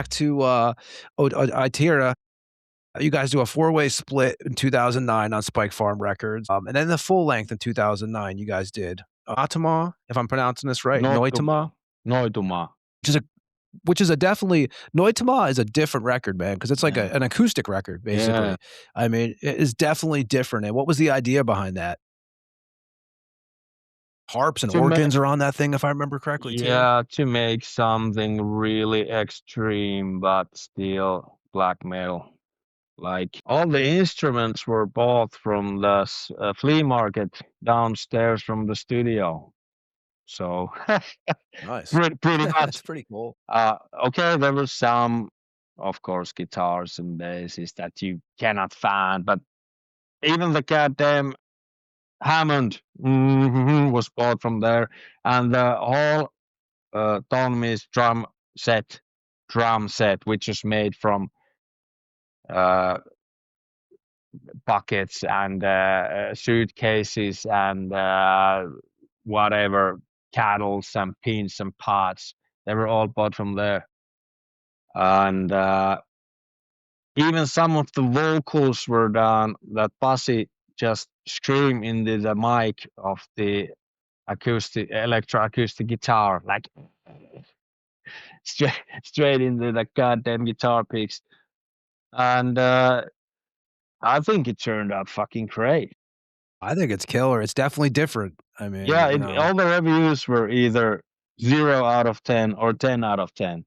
back to Ajattara. You guys do a 4-way split in 2009 on Spike Farm Records, and then the full length in 2009. You guys did Noitama, if I'm pronouncing this right, Noitama, which is a definitely Noitama is a different record, man, because it's like an acoustic record, basically. I mean, it is definitely different. And what was the idea behind that? Harps and organs are on that thing, if I remember correctly. Yeah, to make something really extreme, but still black metal. Like all the instruments were bought from the flea market downstairs from the studio. So nice, pretty much. That's pretty cool. Okay, there were some, of course, guitars and basses that you cannot find, but even the goddamn Hammond was bought from there, and the whole Tommy's drum set, which is made from buckets and suitcases and whatever, cattles and pins and pots. They were all bought from there. And even some of the vocals were done that Pasi just scream into the mic of the electroacoustic guitar, like straight into the goddamn guitar picks. And I think it turned out fucking great. I think it's killer. It's definitely different. I mean, all the reviews were either 0 out of 10 or 10 out of 10,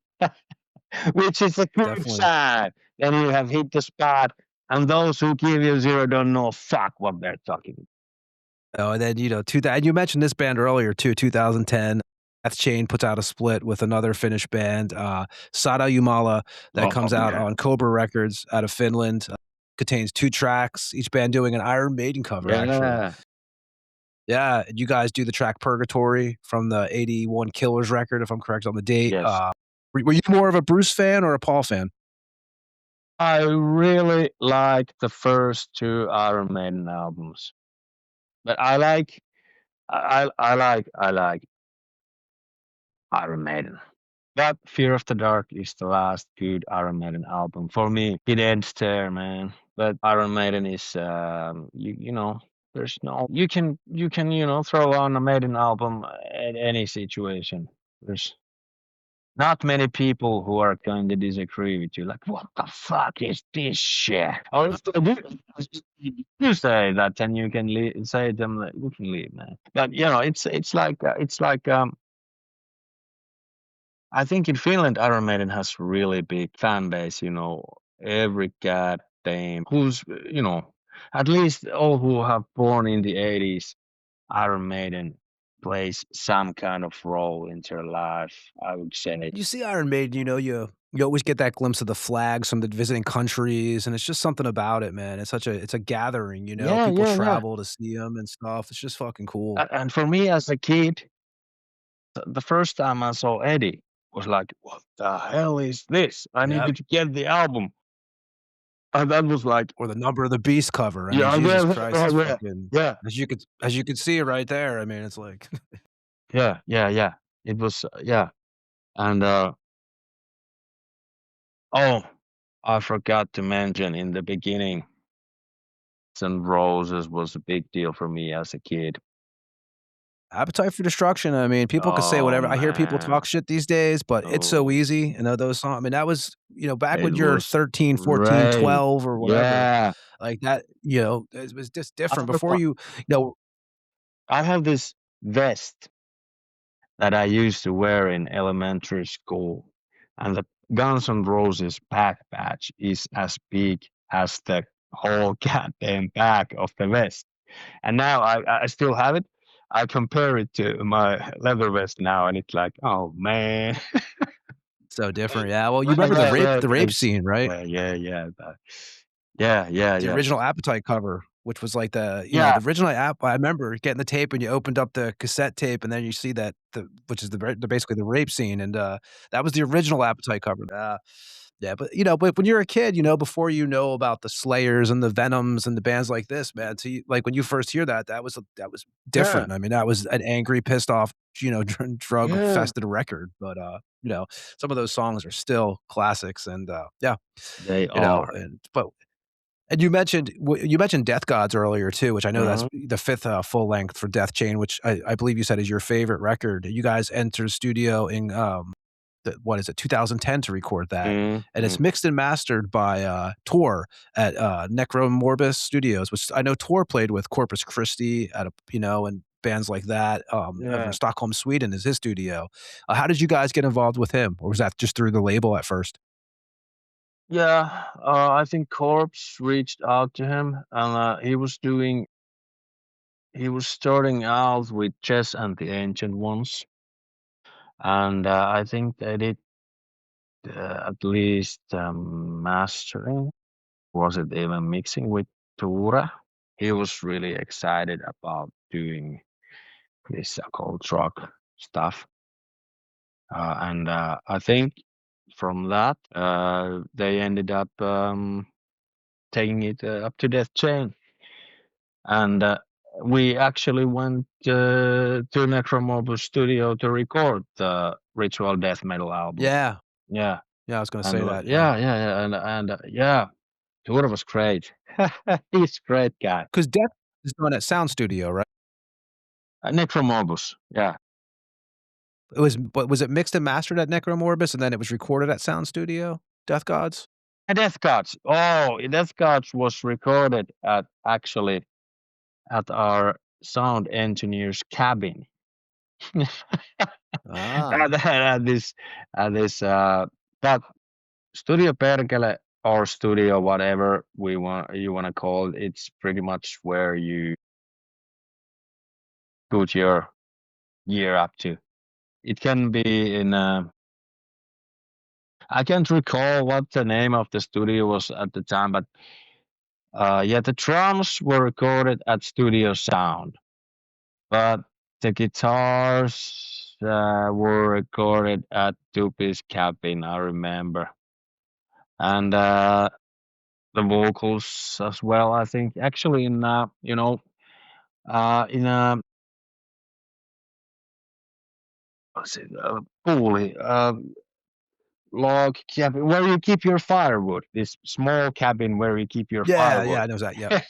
which is a good sign. Then you have hit the spot, and those who give you 0 don't know fuck what they're talking about. Oh, and then, and you mentioned this band earlier too, 2010. Deathchain puts out a split with another Finnish band, Sada Jumala, that comes out on Cobra Records out of Finland. Contains 2 tracks, each band doing an Iron Maiden cover, actually. Yeah, you guys do the track Purgatory from the 81 Killers record, if I'm correct on the date. Yes. Were you more of a Bruce fan or a Paul fan? I really like the first 2 Iron Maiden albums. But I like Iron Maiden. But Fear of the Dark is the last good Iron Maiden album for me. It ends there, man. But Iron Maiden is, there's no, you can throw on a Maiden album at any situation. There's not many people who are going to disagree with you. Like, what the fuck is this shit? Or if you say that, then you can say them that you can leave, man. But it's like I think in Finland, Iron Maiden has really big fan base. Every goddamn who's at least all who have born in the 80s, Iron Maiden plays some kind of role in their life, I would say. You see Iron Maiden, you always get that glimpse of the flags from the visiting countries, and it's just something about it, man. It's a gathering, people travel to see them and stuff. It's just fucking cool. And for me as a kid, the first time I saw Eddie was like, what the hell is this? I needed to get the album. And that was like, or the Number of the Beast cover. Jesus Christ, fucking, as you could see it right there. I mean, it's like, yeah. It was, and I forgot to mention in the beginning, Guns N' Roses was a big deal for me as a kid. Appetite for Destruction. I mean, people can say whatever. I hear people talk shit these days, but It's So Easy. Those songs. I mean, that was, back when you're 13, 14, 12 or whatever. Yeah. Like that, it was just different. Before I have this vest that I used to wear in elementary school, and the Guns N' Roses back patch is as big as the whole goddamn back of the vest. And now I still have it. I compare it to my leather vest now, and it's like, oh man, so different. Yeah. Well, you remember the rape scene, right? Yeah. The original Appetite cover, which was like the original app. I remember getting the tape, and you opened up the cassette tape, and then you see that which is basically the rape scene, and that was the original Appetite cover. Yeah, but when you're a kid, before you know about the Slayers and the Venoms and the bands like this, man, like when you first hear that was Yeah, different. I mean, that was an angry, pissed off, drug yeah, infested record. But some of those songs are still classics, and yeah, they are. and you mentioned Death Gods earlier too, which I know that's Mhm. the fifth full length for Deathchain, which I believe you said is your favorite record. You guys entered studio in what is it, 2010 to record that, and Mhm. it's mixed and mastered by Tor at Necromorbis Studios, which I know Tor played with Corpus Christi and bands like that. Over in Yeah. Stockholm, Sweden, is his studio. How did you guys get involved with him, or was that just through the label at first? Yeah, I think Corpse reached out to him, and he was starting out with Chess and the Ancient Ones, and I think they did at least mastering. Was it even mixing with Tura? He was really excited about doing this occult rock stuff, and I think from that they ended up taking it up to Deathchain. And we actually went to Necromorbus studio to record the Ritual Death Metal album. Yeah, Yeah, yeah, I was gonna say and that. Yeah, yeah, and yeah, Tura was great. He's a great guy. because Death is done at Sound Studio, right? Necromorbus, yeah. But was it mixed and mastered at Necromorbis, and then it was recorded at Sound Studio? Death Gods? And Death Gods. Oh, Death Gods was recorded actually at our sound engineer's cabin. Ah. At this that Studio Perkele or studio, whatever you want to call it, it's pretty much where you put your gear up to. It can be in I can't recall what the name of the studio was at the time, but yeah, the drums were recorded at Studio Sound, but the guitars were recorded at Tupi's cabin, I remember, and the vocals as well. I think actually in in a what's it pool log cabin where you keep your firewood. This small cabin where you keep your Yeah, firewood. yeah, I know that, yep.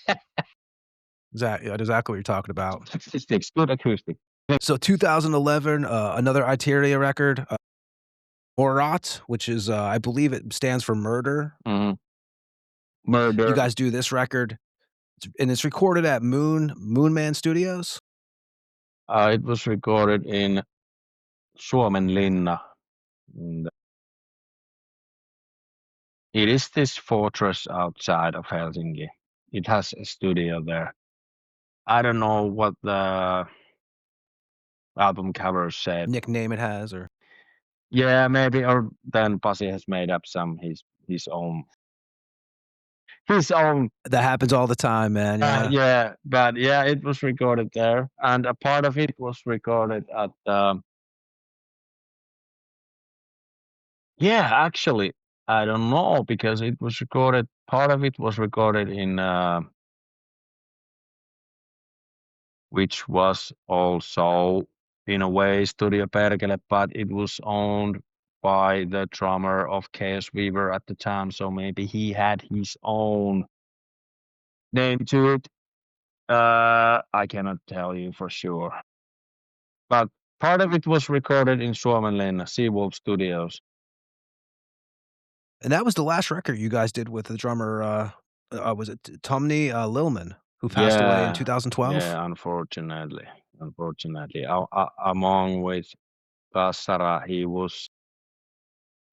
Exactly what you're talking about. Acoustics, good acoustic. So 2011, another Iteria record, Morat, which is, I believe it stands for murder. Mhm. You Murder. guys do this record, and it's recorded at Moonman Studios? It was recorded in Suomenlinna. And it is this fortress outside of Helsinki. It has a studio there. I don't know what the album cover said. Nickname it has, or Yeah, maybe, or then Pasi has made up his own his own. that happens all the time, man, yeah. Yeah, but yeah, it was recorded there, and a part of it was recorded at. Yeah, actually, I don't know because it was recorded. Part of it was recorded in, which was also in a way Studio Perkele, but it was owned by the drummer of Chaosweaver at the time, so maybe he had his own name to it. I cannot tell you for sure, but part of it was recorded in Suomenlinna, Seawolf Studios. And that was the last record you guys did with the drummer, was it Tommy Lillman, who passed away in 2012? Yeah, unfortunately. Among with Kassara, he was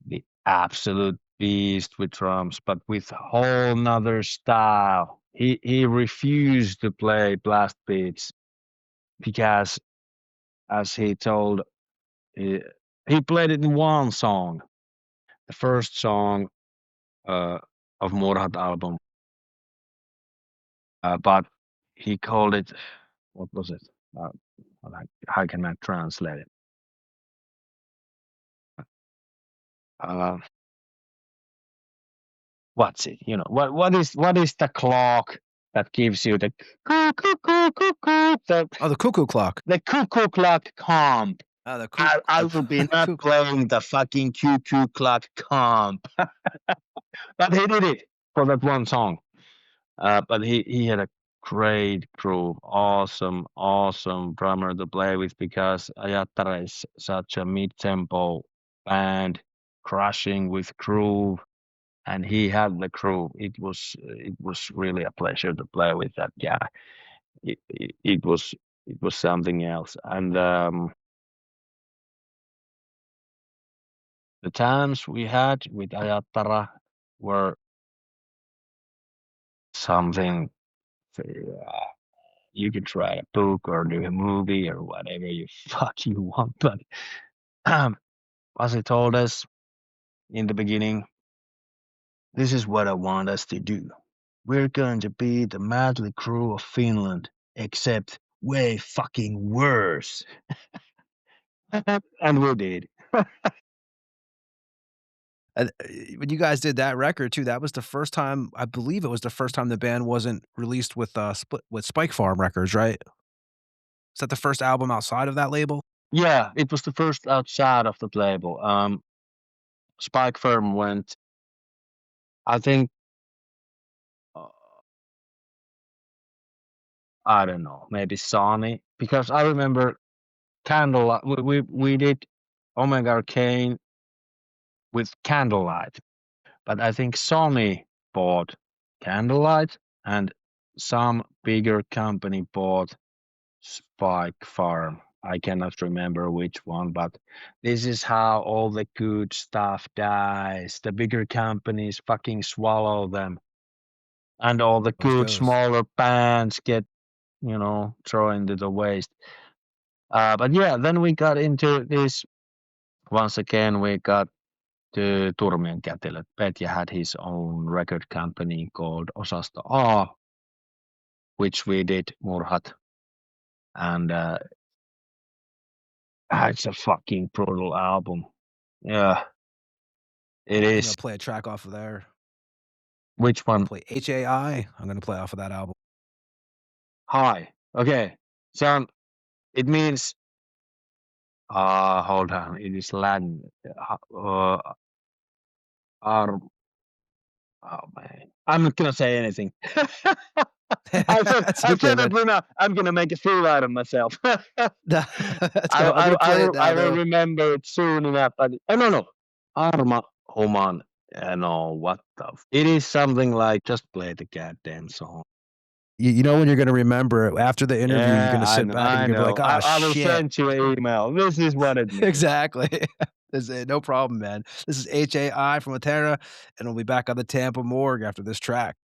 the absolute beast with drums, but with whole nother style. He refused to play blast beats because, as he told, he played it in one song, the first song of Murhat album, but he called it, what was it? How can I translate it? what's it? You know, what is the clock that gives you the the cuckoo clock. The cuckoo clock comp. Oh, the I will be not playing the fucking cuckoo clock comp. But he did it for that one song. But he had a great crew, awesome drummer to play with, because Ajattara is such a mid-tempo band, crushing with groove, and he had the crew. It was really a pleasure to play with that guy. It was something else, and the times we had with Ajattara were something. You could write a book or do a movie or whatever you want, but as he told us in the beginning, this is what I want us to do. We're going to be the Madly crew of Finland, except way fucking worse. And we did. And when you guys did that record too, that was the first time, I believe it was the first time the band wasn't released with Spike Farm Records, right? Is that the first album outside of that label? Yeah, it was the first outside of the label. Spike Farm went, I think, I don't know, maybe Sony, because I remember Candlelight. We did Omega Arcane with Candlelight, but I think Sony bought Candlelight and some bigger company bought Spike Farm. I cannot remember which one, but this is how all the good stuff dies. The bigger companies fucking swallow them, and all the good smaller bands get, thrown into the waste. But yeah, then we got into this. Once again, we got to Turmien kätilöt. Petja had his own record company called Osasto A, which we did Murhat. And it's a fucking brutal album. Yeah, it is. I'm going to play a track off of there. Which one? Play H.A.I. I'm going to play off of that album. Hi. Okay. So it means, hold on, it is Latin. Oh man, I'm not gonna say anything. I said that I'm gonna make a fool out of myself. I will remember it soon enough. But no. Arma Homan. No, what the? It is something like, just play the goddamn song. You know when you're going to remember it after the interview, you're going to sit back and you're going to be like, I will send you an email. This is what it means. Exactly. No problem, man. This is H.A.I. from Ajattara, and we'll be back on the Tampa Morgue after this track.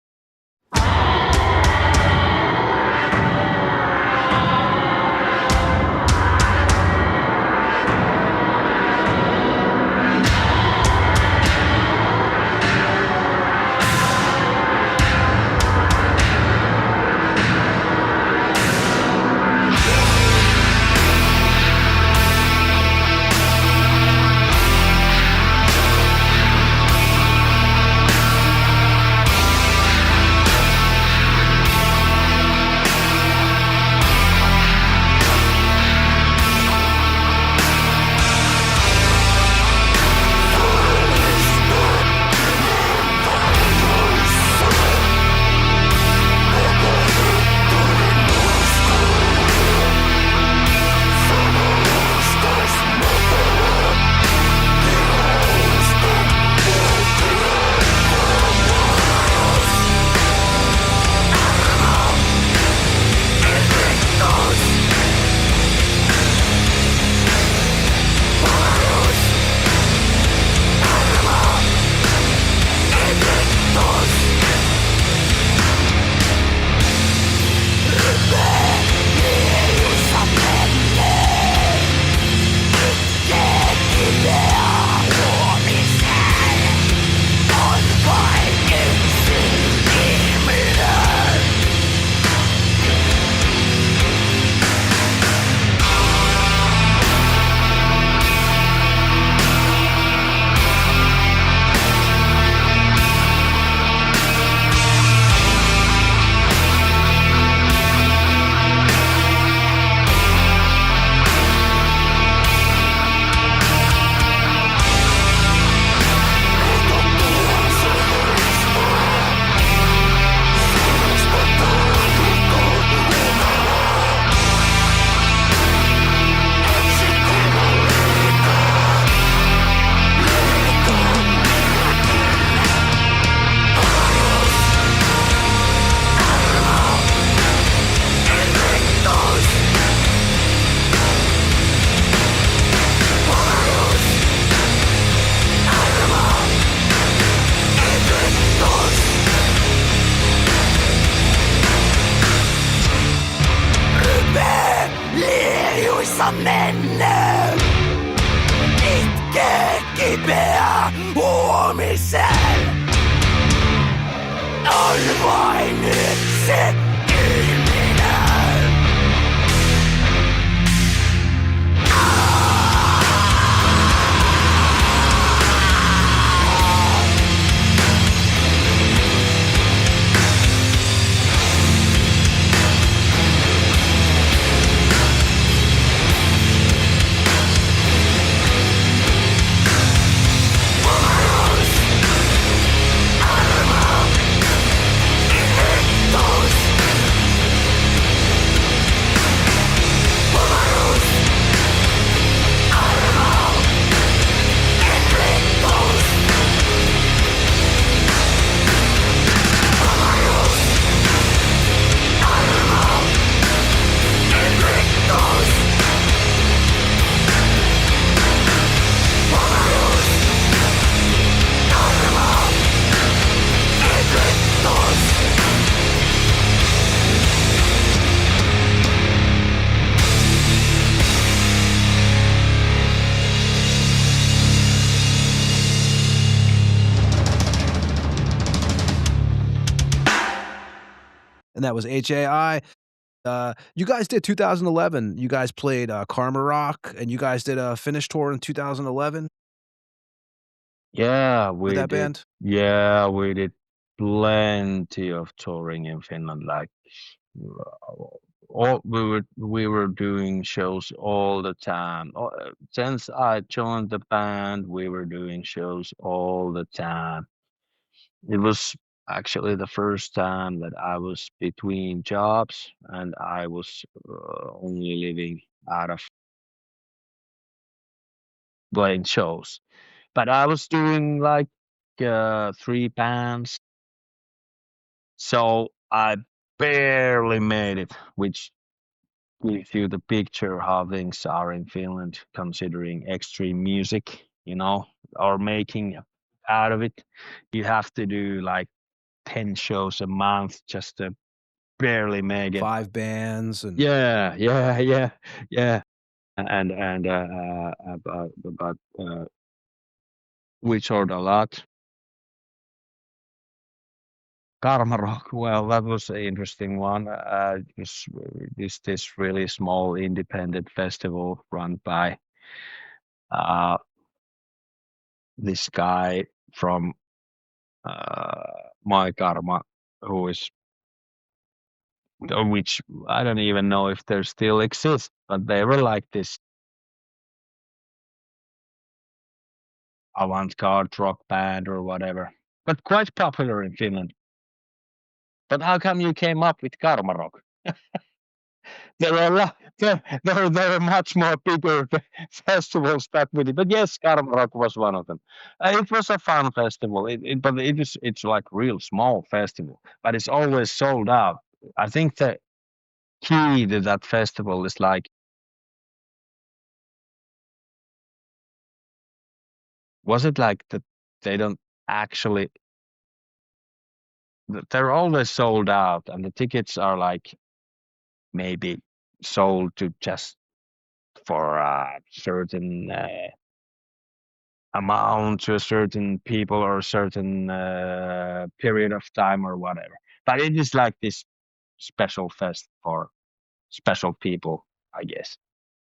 jossa mennään. Itkee kipeä huomisen. On vain yksi ihminen. And that was H.A.I. You guys did 2011. You guys played Karma Rock, and you guys did a Finnish tour in 2011. Yeah, with that band. Yeah, we did plenty of touring in Finland. Like, we were doing shows all the time. Since I joined the band, we were doing shows all the time. It was actually the first time that I was between jobs and I was only living out of playing shows. But I was doing like 3 bands. So I barely made it, which gives you the picture how things are in Finland, considering extreme music, or making out of it. You have to do like 10 shows a month just to barely make it. 5 bands and Yeah. And but we toured a lot. Karma Rock, well, that was an interesting one. This really small independent festival run by this guy from My Karma, which I don't even know if they still exist, but they were like this avant-garde rock band or whatever, but quite popular in Finland. But how come you came up with Karma Rock? There are much more bigger festivals back with it, but yes, Karma Rock was one of them. It was a fun festival, but it's like real small festival, but it's always sold out. I think the key to that festival is like, was it like that they don't actually, they're always sold out and the tickets are like maybe sold to just for a certain amount to a certain people or a certain period of time or whatever. But it is like this special fest for special people, I guess.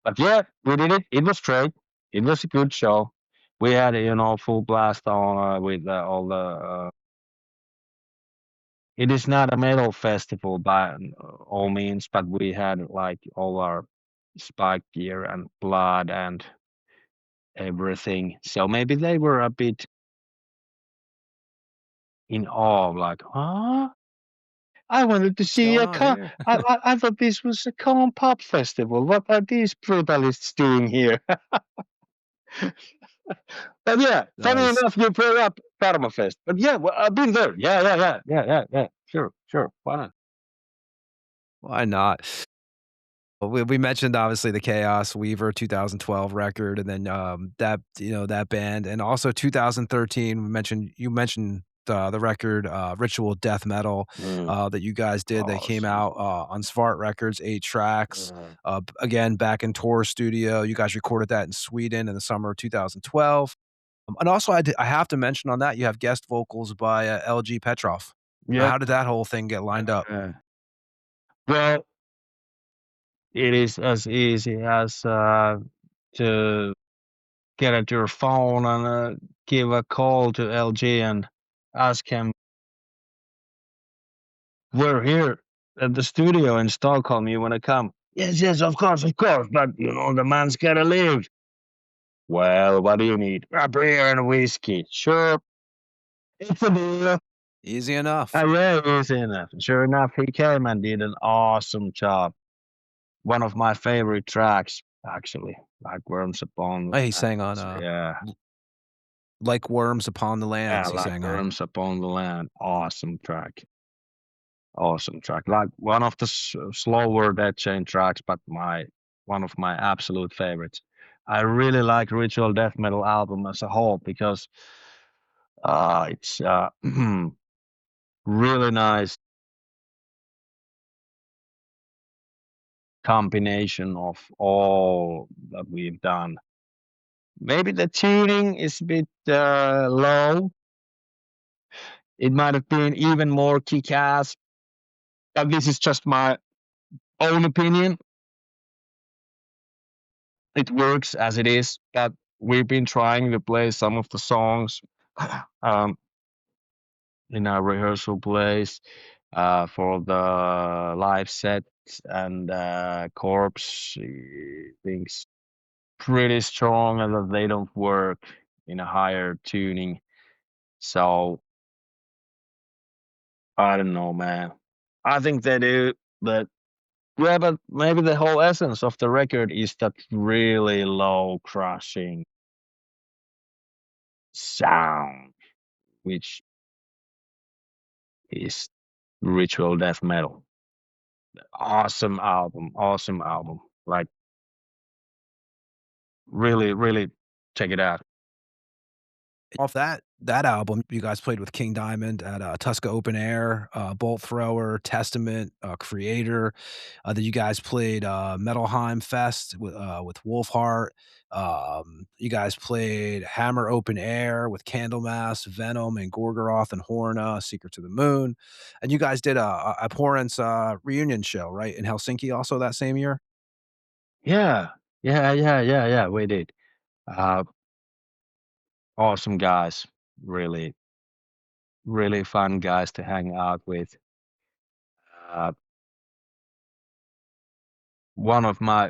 But yeah, we did it. It was great. It was a good show. We had full blast on with all the. It is not a metal festival by all means, but we had like all our spike gear and blood and everything. So maybe they were a bit in awe, like, huh? I wanted to see I thought this was a calm pop festival. What are these brutalists doing here? But yeah, funny enough, you brought up Karma Fest. But yeah, well, I've been there. Yeah. Sure. Why not? Why not? Well, we mentioned obviously the Chaosweaver 2012 record, and then that band, and also 2013. You mentioned the record Ritual Death Metal that you guys did. They came out on Svart Records, 8 tracks. Again, back in Tor Studio. You guys recorded that in Sweden in the summer of 2012. And also, I have to mention on that, you have guest vocals by LG Petrov. Yeah. How did that whole thing get lined up? Well, it is as easy as to get at your phone and give a call to LG and ask him, we're here at the studio in Stockholm, you want to come? Yes, of course, but the man's gotta live. Well, what do you need? A beer and a whiskey. Sure. It's a deal. Easy enough. Yeah, easy enough. Sure enough, he came and did an awesome job. One of my favorite tracks, actually, like Worms Upon the He sang on Like Worms Upon the Land. Yeah, like Worms Upon the Land. Awesome track. Like one of the slower Deathchain tracks, but one of my absolute favorites. I really like Ritual Death Metal album as a whole because it's really nice combination of all that we've done. Maybe the tuning is a bit low. It might have been even more kick-ass. This is just my own opinion. It works as it is, but we've been trying to play some of the songs in our rehearsal plays for the live set, and Corpse thinks pretty strong and that they don't work in a higher tuning. So I don't know, man. I think they do, but yeah, but maybe the whole essence of the record is that really low crushing sound, which is Ritual Death Metal. Awesome album. Like, really, really check it out. Off that album, you guys played with King Diamond at Tuska Open Air, Bolt Thrower, Testament, Creator. That you guys played Metalheim Fest with Wolfheart. You guys played Hammer Open Air with Candlemass, Venom, and Gorgoroth and Horna, Secret to the Moon. And you guys did a Abhorrence reunion show, right, in Helsinki also that same year? Yeah, we did. Awesome guys, really, really fun guys to hang out with. One of my,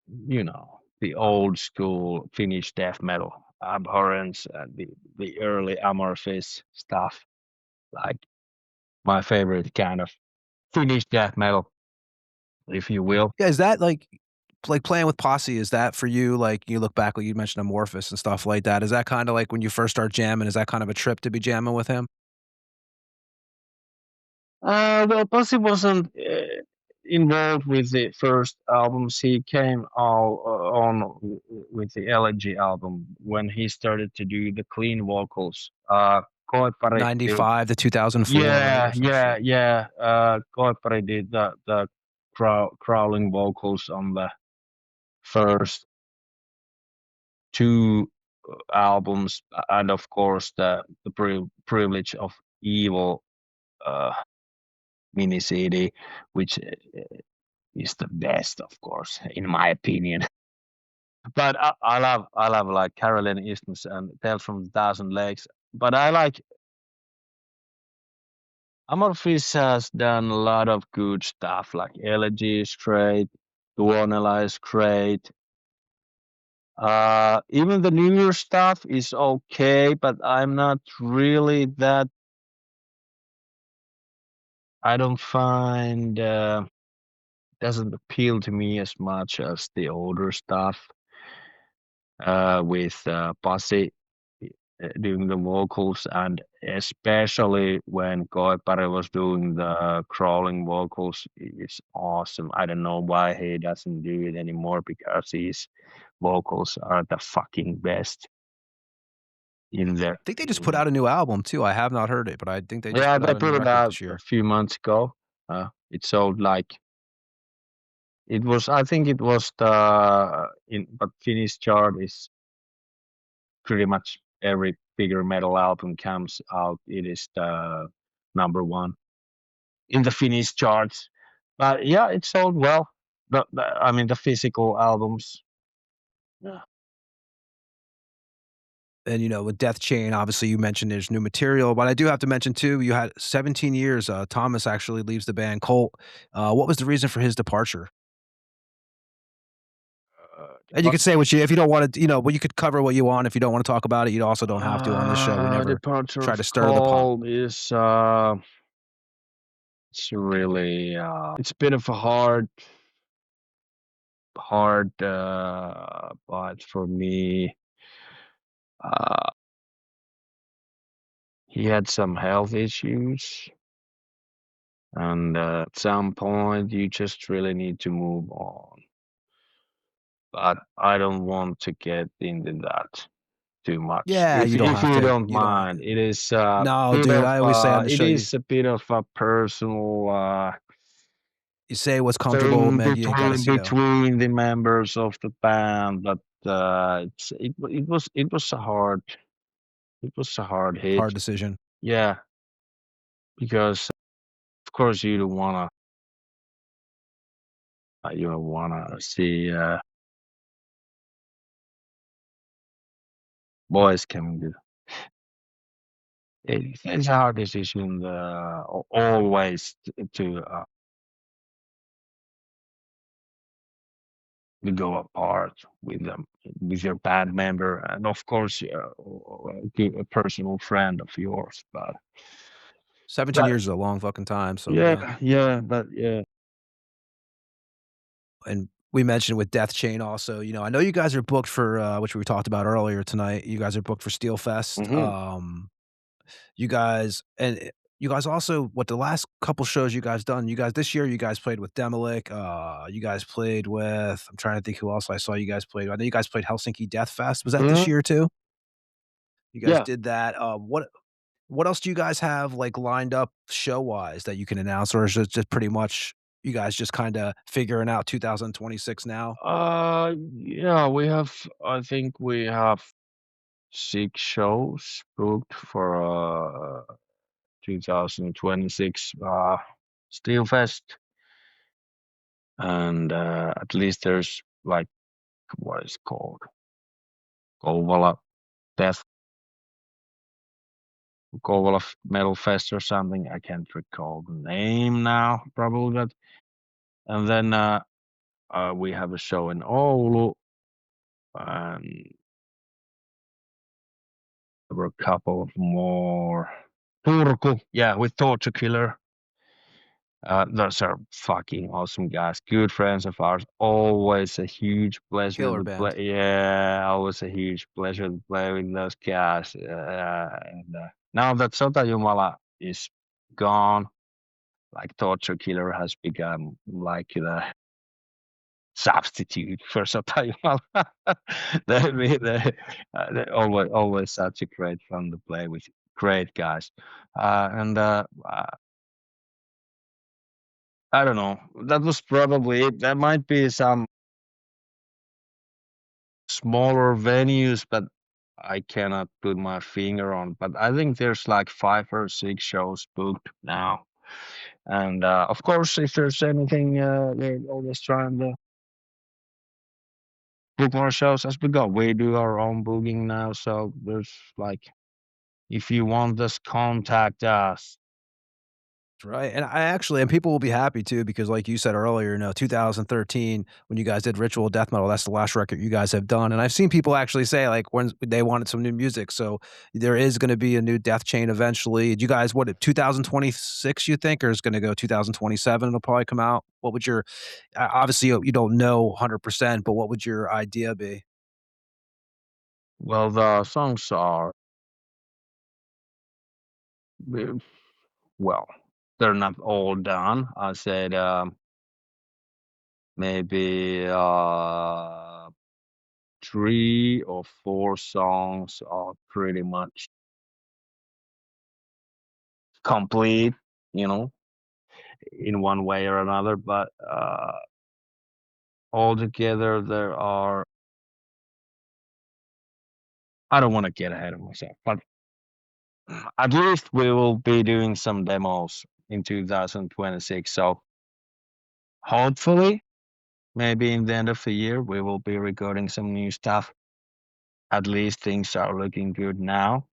the old school Finnish death metal, Abhorrence, and the early Amorphis stuff, like my favorite kind of Finnish death metal, if you will. Yeah, is that like playing with Posse, is that for you, like, you look back, like you mentioned Amorphis and stuff like that, is that kinda like when you first start jamming, is that kind of a trip to be jamming with him? Well, Posse wasn't involved with the first albums. He came on with the Elegy album when he started to do the clean vocals. 95 to 2004. Yeah. Koepari did the crawling vocals on the first 2 albums, and of course the Privilege of Evil mini CD, which is the best, of course, in my opinion. But I love like Caroline Isthmus and Tales from the Thousand Lakes. But I like Amorphis has done a lot of good stuff, like Elegy is great, Tuonela is great. Even the newer stuff is okay, but I'm not really that. I don't find doesn't appeal to me as much as the older stuff with Pasi doing the vocals, and especially when Koepari was doing the crawling vocals. It's awesome. I don't know why he doesn't do it anymore, because his vocals are the fucking best. in there. I think they just put out a new album too. I have not heard it, but I think they just Yeah, put they out a put new it record out this year. a few months ago. It sold like it was. I think it was but Finnish chart is pretty much every bigger metal album comes out. It is the number one in the Finnish charts. But yeah, it sold well. I mean, the physical albums. Yeah. And with Deathchain, obviously you mentioned there's new material, but I do have to mention too, you had 17 years. Thomas actually leaves the band Colt. What was the reason for his departure? And you could say if you don't want to, well, you could cover what you want. If you don't want to talk about it, you also don't have to on this show. We never Departure try of to stir the pot. Colt is it's really it's a bit of a hard but for me. He had some health issues, and at some point you just really need to move on. But I don't want to get into that too much. Yeah, if you don't have you to. don't mind, it is No, dude. I always say on the it show, is a bit of a personal you say what's comfortable. thing Maybe you got to, between the members of the band, but it was a hard hit. hard decision. Yeah, because of course you don't wanna see boys coming to. It's a hard decision always to go apart with them, with your band member, and of course a personal friend of yours. But 17 years is a long fucking time. So yeah. And we mentioned with Deathchain also, I know you guys are booked for, which we talked about earlier tonight. You guys are booked for Steel Fest. You guys also, the last couple shows you guys done, this year, you guys played with Demolik. You guys played with, I'm trying to think who else I saw you guys play. I know you guys played Helsinki Death Fest. Was that this year too? You guys did that. What else do you guys have lined up show wise that you can announce, or is it just pretty much you guys just kind of figuring out 2026 now? Yeah, I think we have 6 shows booked for 2026 Steel Fest, and at least there's what is it called, Kouvola Metal Fest or something. I can't recall the name now, probably, but and then we have a show in Oulu, and there were a couple of more. Turku, yeah, with Torture Killer. Those are fucking awesome guys, good friends of ours. Always a huge pleasure Killer to band. play. Yeah, always a huge pleasure to play with those guys. And now that Sota Jumala is gone, Torture Killer has become like the substitute for Sota Jumala. They always such a great fun to play with. Great guys, and I don't know. That was probably it. There might be some smaller venues, but I cannot put my finger on. But I think there's 5 or 6 shows booked now. And of course, if there's anything, we're always trying to book more shows as we go. We do our own booking now, so there's if you want us, contact us. Right. And people will be happy too, because like you said earlier, 2013, when you guys did Ritual Death Metal, that's the last record you guys have done. And I've seen people actually say when they wanted some new music. So there is going to be a new Deathchain eventually. You guys, 2026 you think, or is going to go 2027? It'll probably come out. What would obviously you don't know 100%, but what would your idea be? Well, the songs are, they're not all done. I said 3 or 4 songs are pretty much complete, in one way or another. But altogether, there are. I don't want to get ahead of myself, but at least we will be doing some demos in 2026. So hopefully, maybe in the end of the year, we will be recording some new stuff. At least things are looking good now.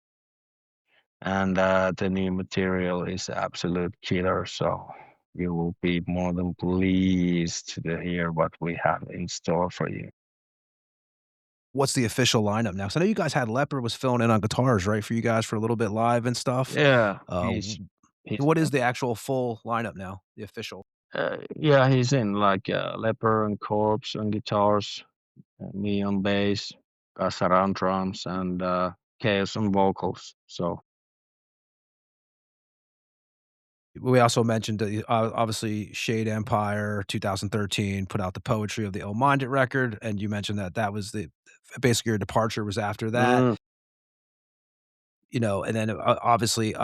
And the new material is absolute killer. So you will be more than pleased to hear what we have in store for you. What's the official lineup now? So I know you guys had Leopard was filling in on guitars, right, for you guys for a little bit live and stuff. Yeah. What is the actual full lineup now? The official? Yeah, he's in like Leopard and Corpse on guitars, me on bass, Ajattara on drums, and Chaos on vocals. So we also mentioned obviously Shade Empire 2013 put out the Poetry of the Ill-Minded record, and you mentioned that was basically your departure was after that. And then obviously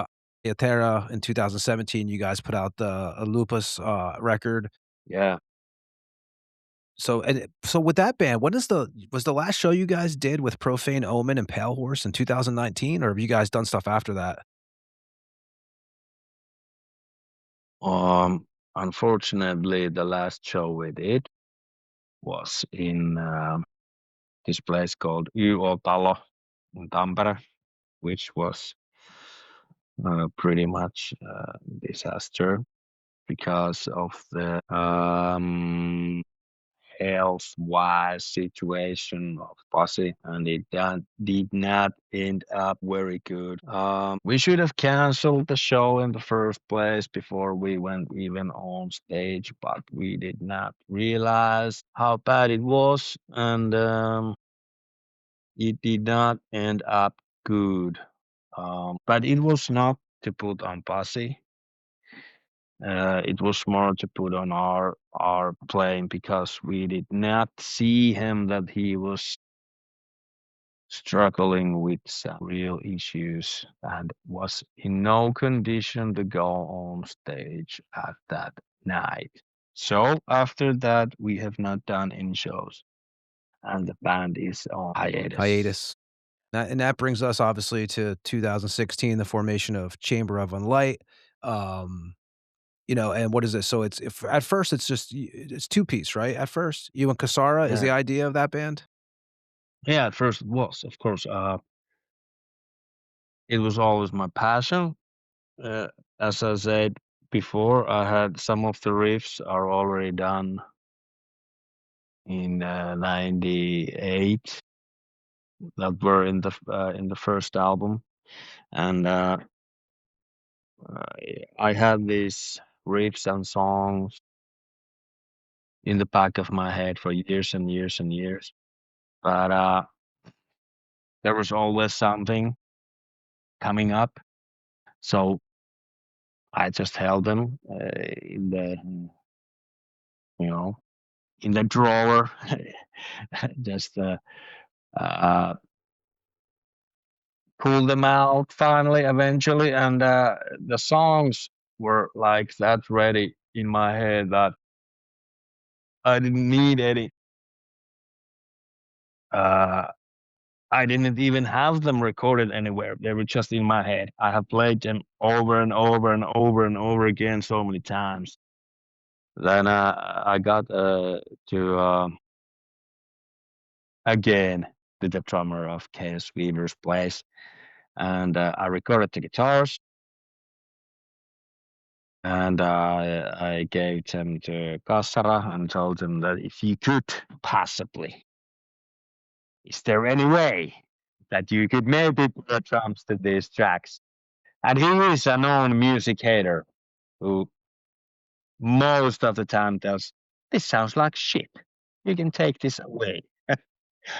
Ajattara in 2017 you guys put out the Lupus record. Yeah. So with that band, was the last show you guys did with Profane Omen and Pale Horse in 2019, or have you guys done stuff after that? Unfortunately, the last show we did was in this place called Talo in Tampere, which was pretty much disaster because of the health-wise situation of Pasi, and it did not end up very good. We should have canceled the show in the first place before we went even on stage, but we did not realize how bad it was, and it did not end up good. But it was not to put on Pasi. It was more to put on our playing because we did not see him that he was struggling with some real issues and was in no condition to go on stage at that night. So after that, we have not done any shows, and the band is on hiatus. And that brings us obviously to 2016, the formation of Chamber of Unlight. And what is it? So at first it's 2-piece, right? At first, you and Kasara is the idea of that band. Yeah, at first it was, of course. It was always my passion. As I said before, I had some of the riffs are already done in 98 that were in the first album, and I had these riffs and songs in the back of my head for years and years and years, but there was always something coming up, so I just held them in the drawer, just pulled them out finally, eventually, and the songs were like that ready in my head that I didn't need any. I didn't even have them recorded anywhere. They were just in my head. I have played them over and over and over and over again so many times. Then I got again to the drummer of Chaosweaver's place, and I recorded the guitars, and I gave them to Kassara and told him that if you could possibly, is there any way that you could maybe put drums to these tracks? And he is a known music hater who most of the time tells, this sounds like shit. You can take this away.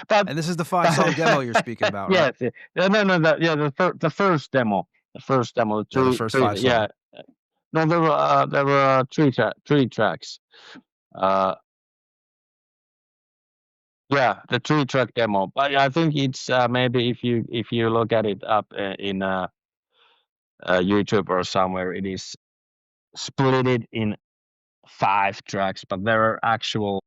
And this is the 5-song demo you're speaking about, right? Yes. The first demo. The first demo. The first 5 songs. Yeah. No, there were three tracks. Yeah, the 3-track demo. But I think it's maybe if you look at it up in YouTube or somewhere, it is split it in 5 tracks, but there are actual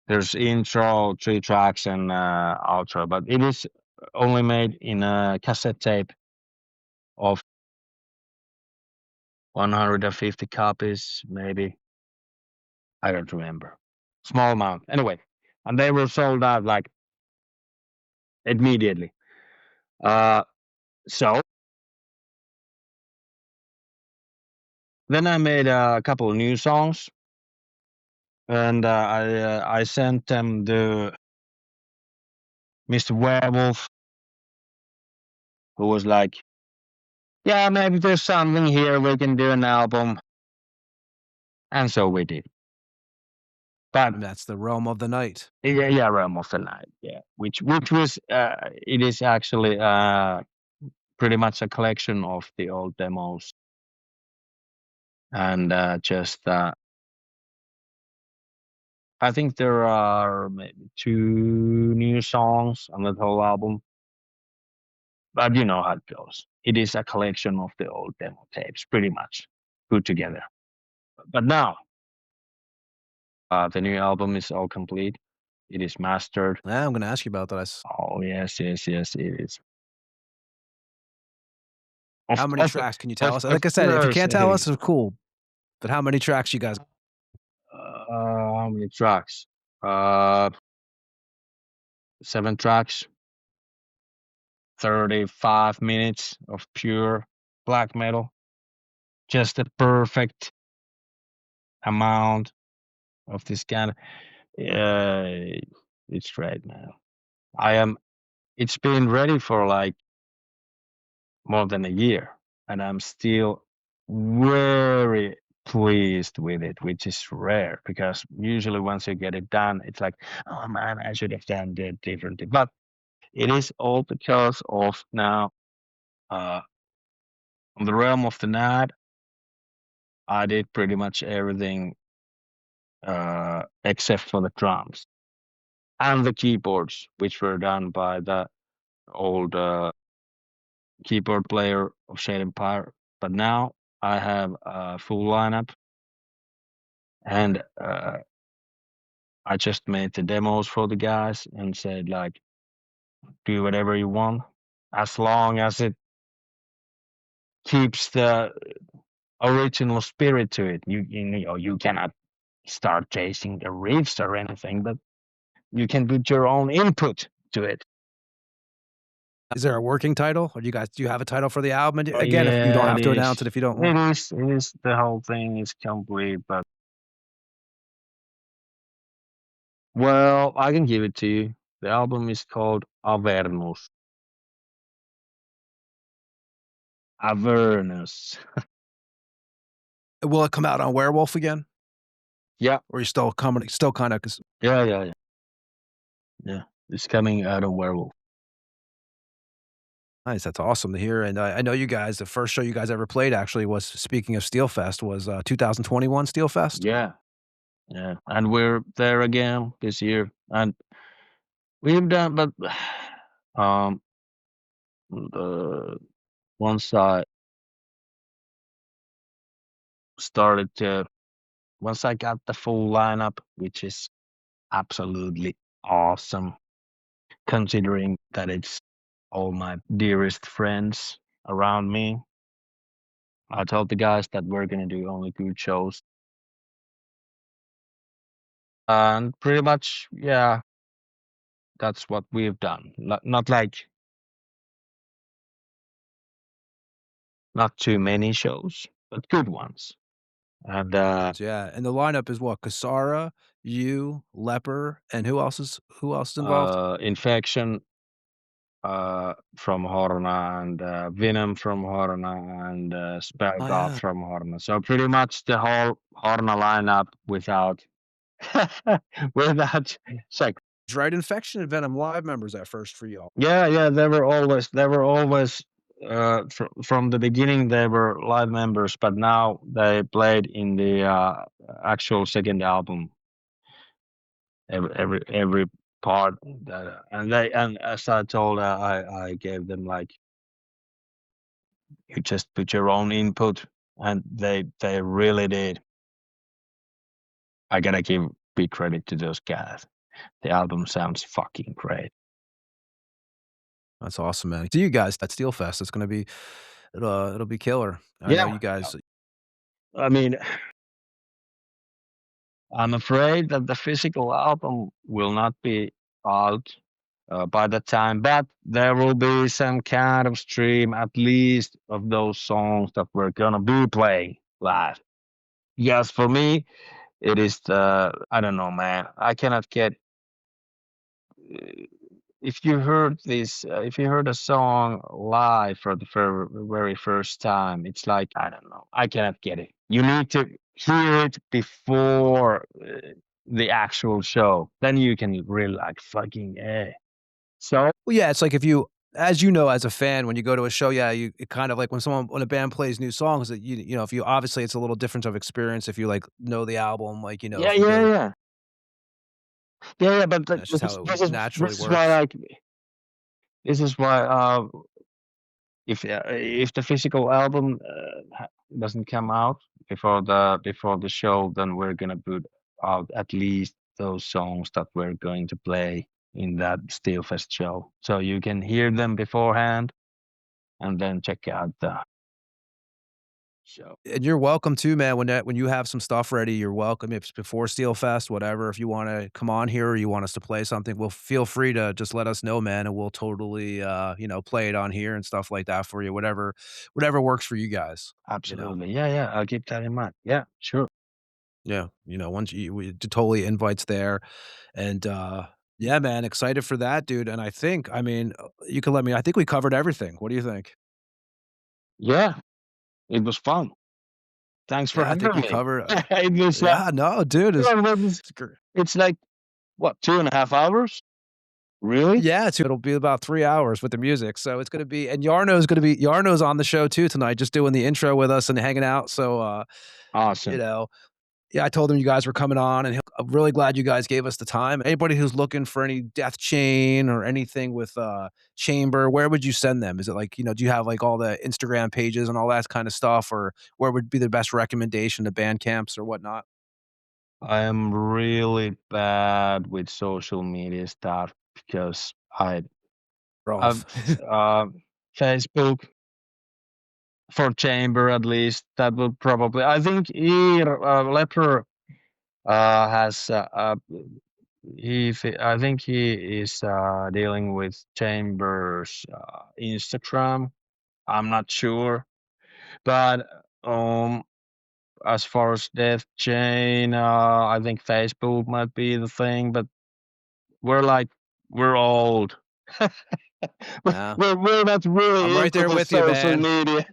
there's intro, 3 tracks, and outro. But it is only made in a cassette tape of 150 copies, maybe. I don't remember. Small amount. Anyway, and they were sold out like immediately. So then I made a couple of new songs, and I sent them to Mr. Werewolf, who was like, "Yeah, maybe there's something here. We can do an album," and so we did. But And that's the Realm of the Night. yeah, Realm of the Night. Yeah, which was it is actually pretty much a collection of the old demos, and just I think there are maybe 2 new songs on the whole album. But you know how it goes. It is a collection of the old demo tapes, pretty much put together. But now, the new album is all complete. It is mastered. Yeah, I'm going to ask you about that. Oh, yes, it is. How many tracks can you tell us? Like I said, if you can't tell us, it's cool. But how many tracks you guys? How many tracks? 7 tracks. 35 minutes of pure black metal. Just the perfect amount of this kind. It's great, man. It's been ready for like more than a year, and I'm still very pleased with it, which is rare because usually once you get it done, it's like, oh man, I should have done it differently. But it is all because of now on the Realm of the Night, I did pretty much everything except for the drums and the keyboards, which were done by the old keyboard player of Shade Empire. But now I have a full lineup, and I just made the demos for the guys and said like, do whatever you want, as long as it keeps the original spirit to it. You cannot start chasing the riffs or anything, but you can put your own input to it. Is there a working title? Or do you have a title for the album? Again, if you don't have to announce it if you don't want. It is the whole thing is complete, but well, I can give it to you. The album is called Avernus. Avernus. Will it come out on Werewolf again? Yeah. Or you still kind of? Yeah. It's coming out of Werewolf. Nice, that's awesome to hear. And I know you guys. The first show you guys ever played actually was, speaking of Steelfest, was 2021 Steelfest. Yeah, and we're there again this year, and we've done. But once I started to, once I got the full lineup, which is absolutely awesome, considering that it's all my dearest friends around me. I told the guys that we're gonna do only good shows. And pretty much, yeah, that's what we've done. Not like, not too many shows, but good ones. And yeah, and the lineup is what? Kasara, you, Leper, and who else is involved? Infection from Horna, and Venom from Horna, and Spellgod from Horna. So pretty much the whole Horna lineup without check. Right, Infection and Venom live members at first for y'all. Yeah, they were always from the beginning they were live members, but now they played in the actual second album. every part that, and as I told, I gave them like, you just put your own input, and they really did. I gotta give big credit to those guys. The album sounds fucking great. That's awesome, man. See you guys at Steel Fest. It's gonna be it'll be killer. I know Yeah. you guys. I mean, I'm afraid that the physical album will not be out by the time, but there will be some kind of stream, at least, of those songs that we're gonna be playing live. Yes, for me, it is I don't know, man. I cannot get. If you heard this, if you heard a song live for the very first time, it's like, I don't know. I cannot get it. You need to hear it before the actual show. Then you can really like fucking So Well, yeah, it's like if you, as you know, as a fan, when you go to a show, yeah, it kind of like when a band plays new songs, that you know, if you obviously it's a little different of experience if you like know the album, like you know, yeah, if you go, yeah. Yeah, but that's just how it naturally this is why works. this is why if the physical album doesn't come out before the show, then we're gonna put out at least those songs that we're going to play in that Steelfest show, so you can hear them beforehand and then check out the show. And you're welcome too, man. When you have some stuff ready, you're welcome. If it's before Steel Fest, whatever. If you want to come on here or you want us to play something, well, feel free to just let us know, man, and we'll totally, you know, play it on here and stuff like that for you. Whatever works for you guys. You know. Absolutely, yeah. I'll keep that in mind. Yeah, sure. Yeah, you know, once we totally invites there, and yeah, man, excited for that, dude. And I think, I mean, you can let me. I think we covered everything. What do you think? Yeah, it was fun. Thanks for Yeah, I think having we me. covered. It was Yeah, no, dude, it's great. it's like what, 2.5 hours? Really? Yeah, it'll be about 3 hours with the music, so it's gonna be, and Jarno's on the show too tonight, just doing the intro with us and hanging out. So, you Awesome. know, yeah, I told him you guys were coming on, and I'm really glad you guys gave us the time. Anybody who's looking for any Deathchain or anything with Chamber, where would you send them? Is it like, you know, do you have like all the Instagram pages and all that kind of stuff, or where would be the best recommendation to band camps or whatnot? I am really bad with social media stuff because I've Rough. Facebook for Chamber at least. That would probably. I think Leper has I think he is dealing with Chamber's Instagram. I'm not sure, but as far as Deathchain, I think Facebook might be the thing, but we're old. Yeah. We're not really I'm right into there the with you, social man. media.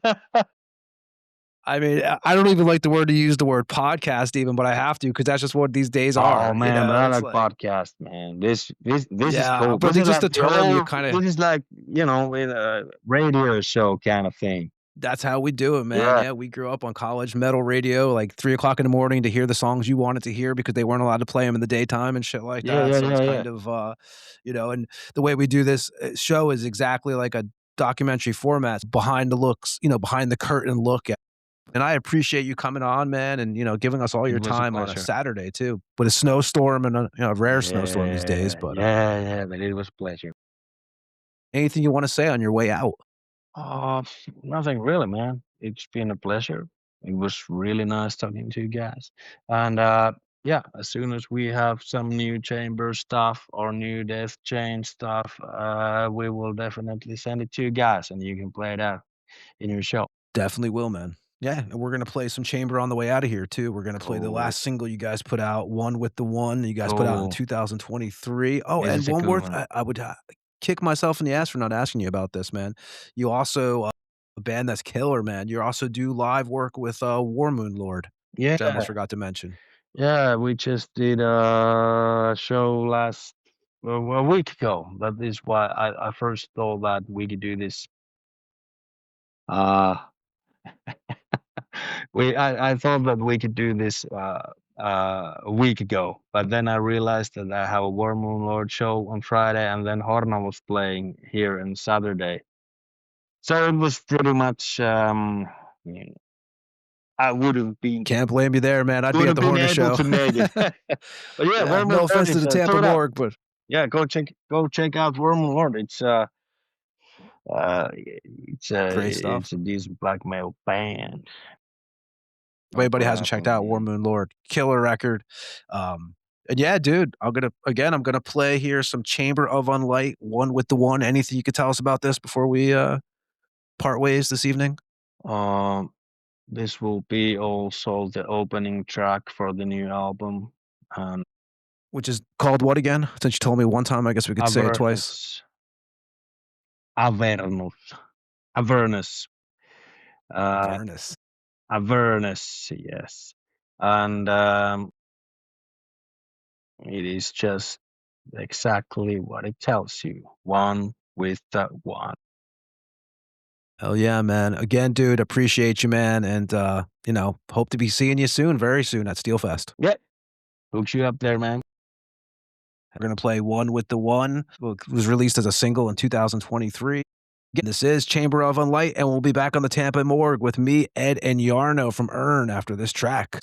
I mean, I don't even like the word to use the word podcast even, but I have to because that's just what these days are. Oh man, you know? but I It's like podcast, man. This is yeah, cool. but This it's is just like the term you kind this of. is like, you know, in a radio show kind of thing. That's how we do it, man. Yeah. Yeah, we grew up on college metal radio, like 3 o'clock in the morning to hear the songs you wanted to hear because they weren't allowed to play them in the daytime and shit like that. So it's kind of, you know, and the way we do this show is exactly like a documentary format, behind the looks, you know, behind the curtain look at. And I appreciate you coming on, man, and you know, giving us all your It was a time on a pleasure. Saturday too, with a snowstorm and a rare snowstorm these days. But yeah, but it was a pleasure. anything you want to say on your way out? Nothing really, man. It's been a pleasure. It was really nice talking to you guys. And yeah, as soon as we have some new Chamber stuff or new Deathchain stuff, we will definitely send it to you guys, and you can play it out in your show. Definitely will, man. Yeah, and we're gonna play some Chamber on the way out of here too. We're gonna play the Cool. last single you guys put out, "One with the One," you guys put out in Cool. 2023. Oh, This and is a one good more, one. I would kick myself in the ass for not asking you about this, man. You also a band that's killer, man. You also do live work with Warmoon Lord, which I Yeah, almost forgot to mention. yeah. We just did a show a week ago. That is why I first thought that we could do this. I thought that we could do this a week ago. But then I realized that I have a Warmoon Lord show on Friday, and then Horna was playing here on Saturday. So it was pretty much. I wouldn't be. Can't blame you there, man. I'd be at the Horner show. To make it. But yeah, no offense to the Tampa Morgue, but yeah, go check out Warmoon Lord. It's great stuff. It's a decent black metal band. If anybody hasn't checked out Warmoon Lord, killer record. And yeah, dude, I'm gonna play here some Chamber of Unlight, One with the One. Anything you could tell us about this before we part ways this evening? This will be also the opening track for the new album. Which is called what again? Since you told me one time, I guess we could say it twice. Avernus. Avernus, yes. And it is just exactly what it tells you. One with the one. Hell yeah, man. Again, dude, appreciate you, man. And, hope to be seeing you soon, very soon at Steelfest. Yeah. Hook you up there, man. We're going to play One with the One. It was released as a single in 2023. Again, this is Chamber of Unlight, and we'll be back on the Tampa Morgue with me, Ed, and Jarno from Urn after this track.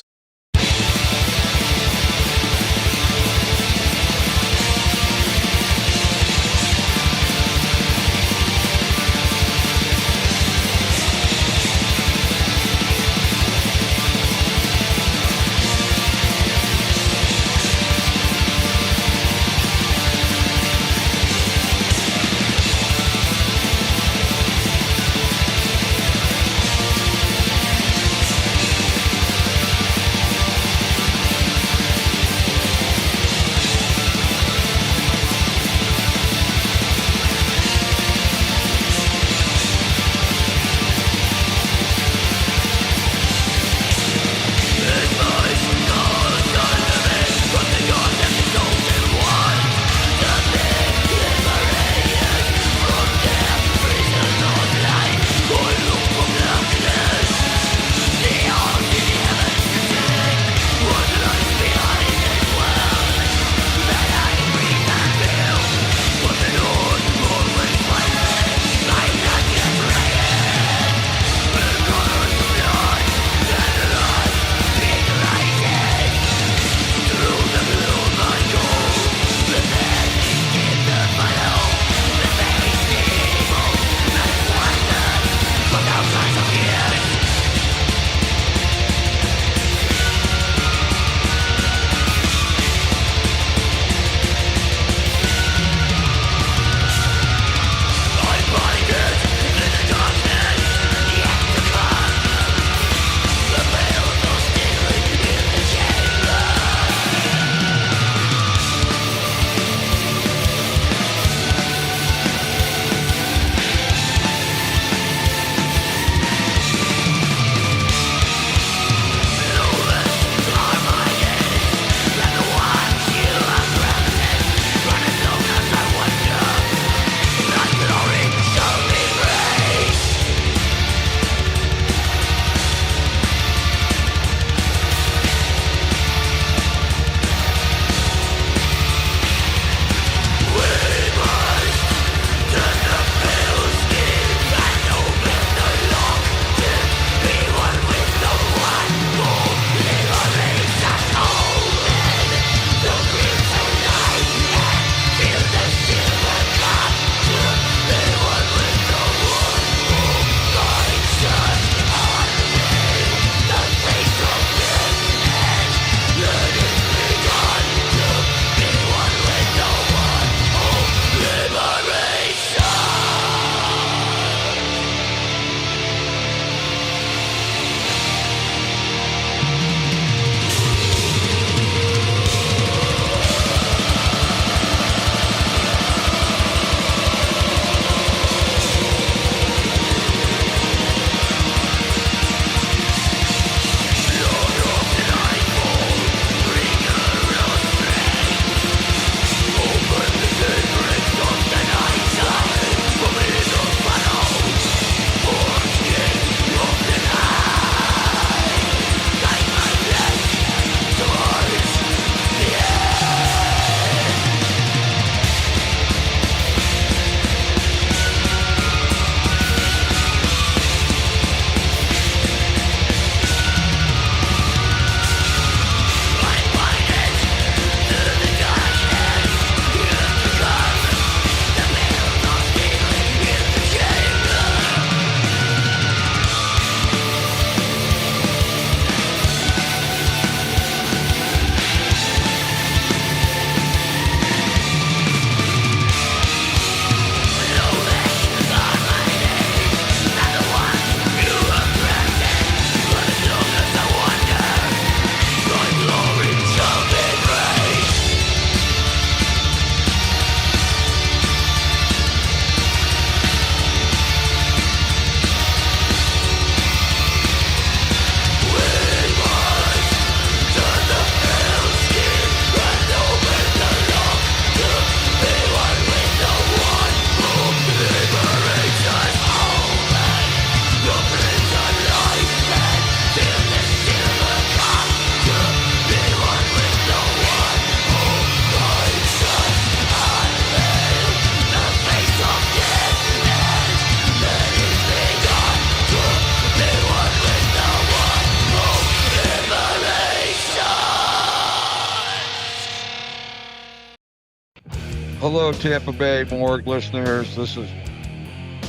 Hello, Tampa Bay Morgue listeners. This is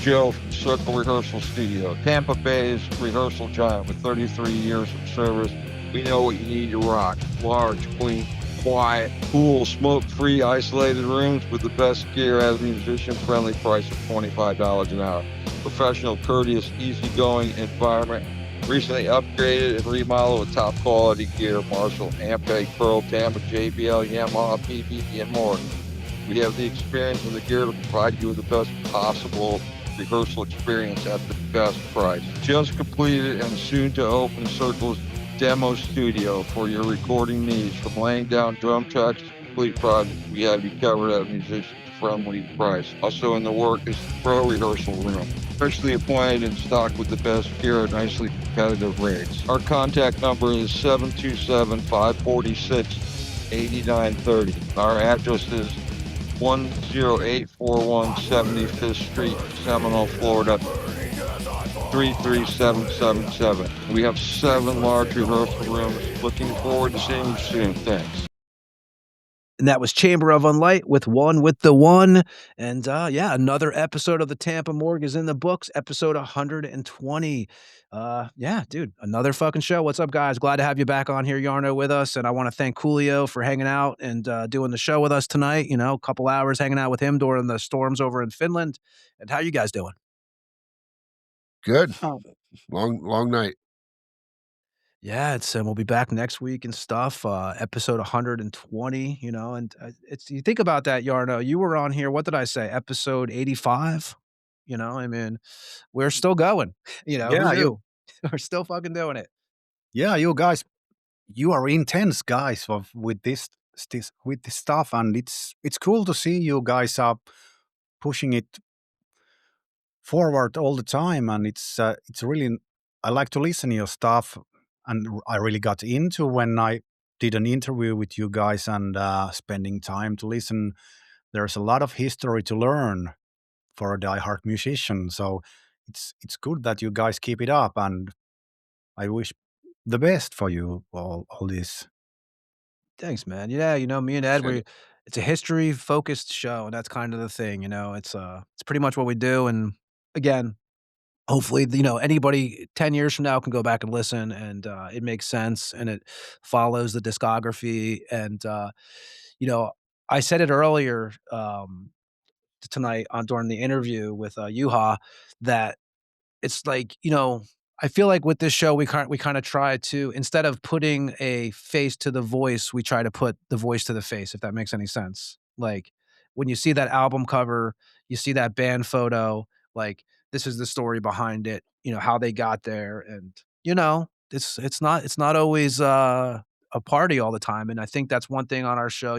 Joe from Circle Rehearsal Studio, Tampa Bay's rehearsal giant with 33 years of service. We know what you need to rock. Large, clean, quiet, cool, smoke-free, isolated rooms with the best gear at a musician-friendly price of $25 an hour. Professional, courteous, easygoing environment. Recently upgraded and remodeled with top-quality gear, Marshall, Ampeg, Pearl, Tampa, JBL, Yamaha, PBB, and more. We have the experience and the gear to provide you with the best possible rehearsal experience at the best price. Just completed and soon to open Circle's demo studio for your recording needs. From laying down drum tracks to complete projects, we have you covered at a musician-friendly price. Also in the work is the pro rehearsal room, freshly appointed and stocked with the best gear at nicely competitive rates. Our contact number is 727-546-8930. Our address is 10841 75th Street, Seminole, Florida, 33777. We have 7 large rehearsal rooms. Looking forward to seeing you soon. Thanks. And that was Chamber of Unlight with One with the One. And yeah, another episode of the Tampa Morgue is in the books, episode 120. Yeah, dude, another fucking show. What's up, guys? Glad to have you back on here, Jarno, with us. And I want to thank Kuolio for hanging out and doing the show with us tonight. You know, a couple hours hanging out with him during the storms over in Finland. And how you guys doing? Good. Long night. Yeah, it's we'll be back next week and stuff. Episode 120, you know, and it's you think about that, Jarno. You were on here. What did I say? Episode 85. You know, I mean, we're still going. You know, Yeah, who knew? We're still fucking doing it. Yeah, you guys, you are intense guys with this stuff, and it's cool to see you guys are pushing it forward all the time, and it's really, I like to listen to your stuff, and I really got into when I did an interview with you guys and spending time to listen. There's a lot of history to learn for a diehard musician, so it's good that you guys keep it up, and I wish the best for you all this. Thanks, man. Yeah, you know, me and Ed, it's a history focused show, and that's kind of the thing. You know, it's pretty much what we do. And again, hopefully, you know, anybody 10 years from now can go back and listen, and it makes sense and it follows the discography. And you know, I said it earlier tonight on during the interview with Juha that it's like, you know, I feel like with this show we kind of try to, instead of putting a face to the voice, we try to put the voice to the face, if that makes any sense. Like when you see that album cover, you see that band photo, like this is the story behind it, you know, how they got there. And you know, it's not always a party all the time. And I think that's one thing on our show.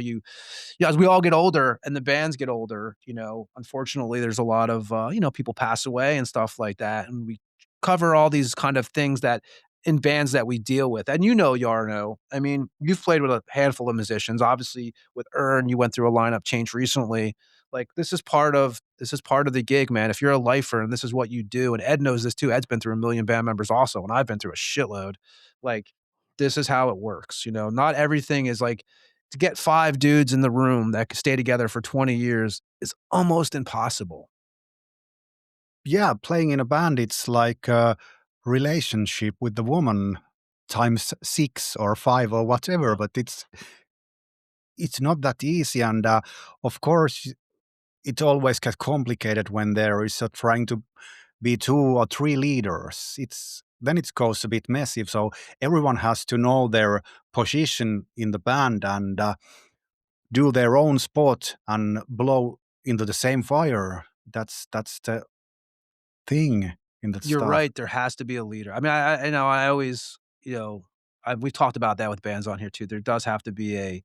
As we all get older and the bands get older, you know, unfortunately there's a lot of you know, people pass away and stuff like that. And we cover all these kind of things that in bands that we deal with. And you know, Jarno, I mean, you've played with a handful of musicians. Obviously with Earn, you went through a lineup change recently. Like this is part of the gig, man. If you're a lifer and this is what you do, and Ed knows this too. Ed's been through a million band members also, and I've been through a shitload. Like this is how it works. You know, not everything is like, to get 5 dudes in the room that could stay together for 20 years is almost impossible. Yeah, playing in a band, it's like a relationship with the woman times 6 or 5 or whatever, but it's not that easy. And of course, it always gets complicated when there is trying to be 2 or 3 leaders. Then it goes a bit messy. So everyone has to know their position in the band and do their own spot and blow into the same fire. That's the thing in that You're stuff. right. There has to be a leader. I mean, I know I always, you know, we've talked about that with bands on here too. There does have to be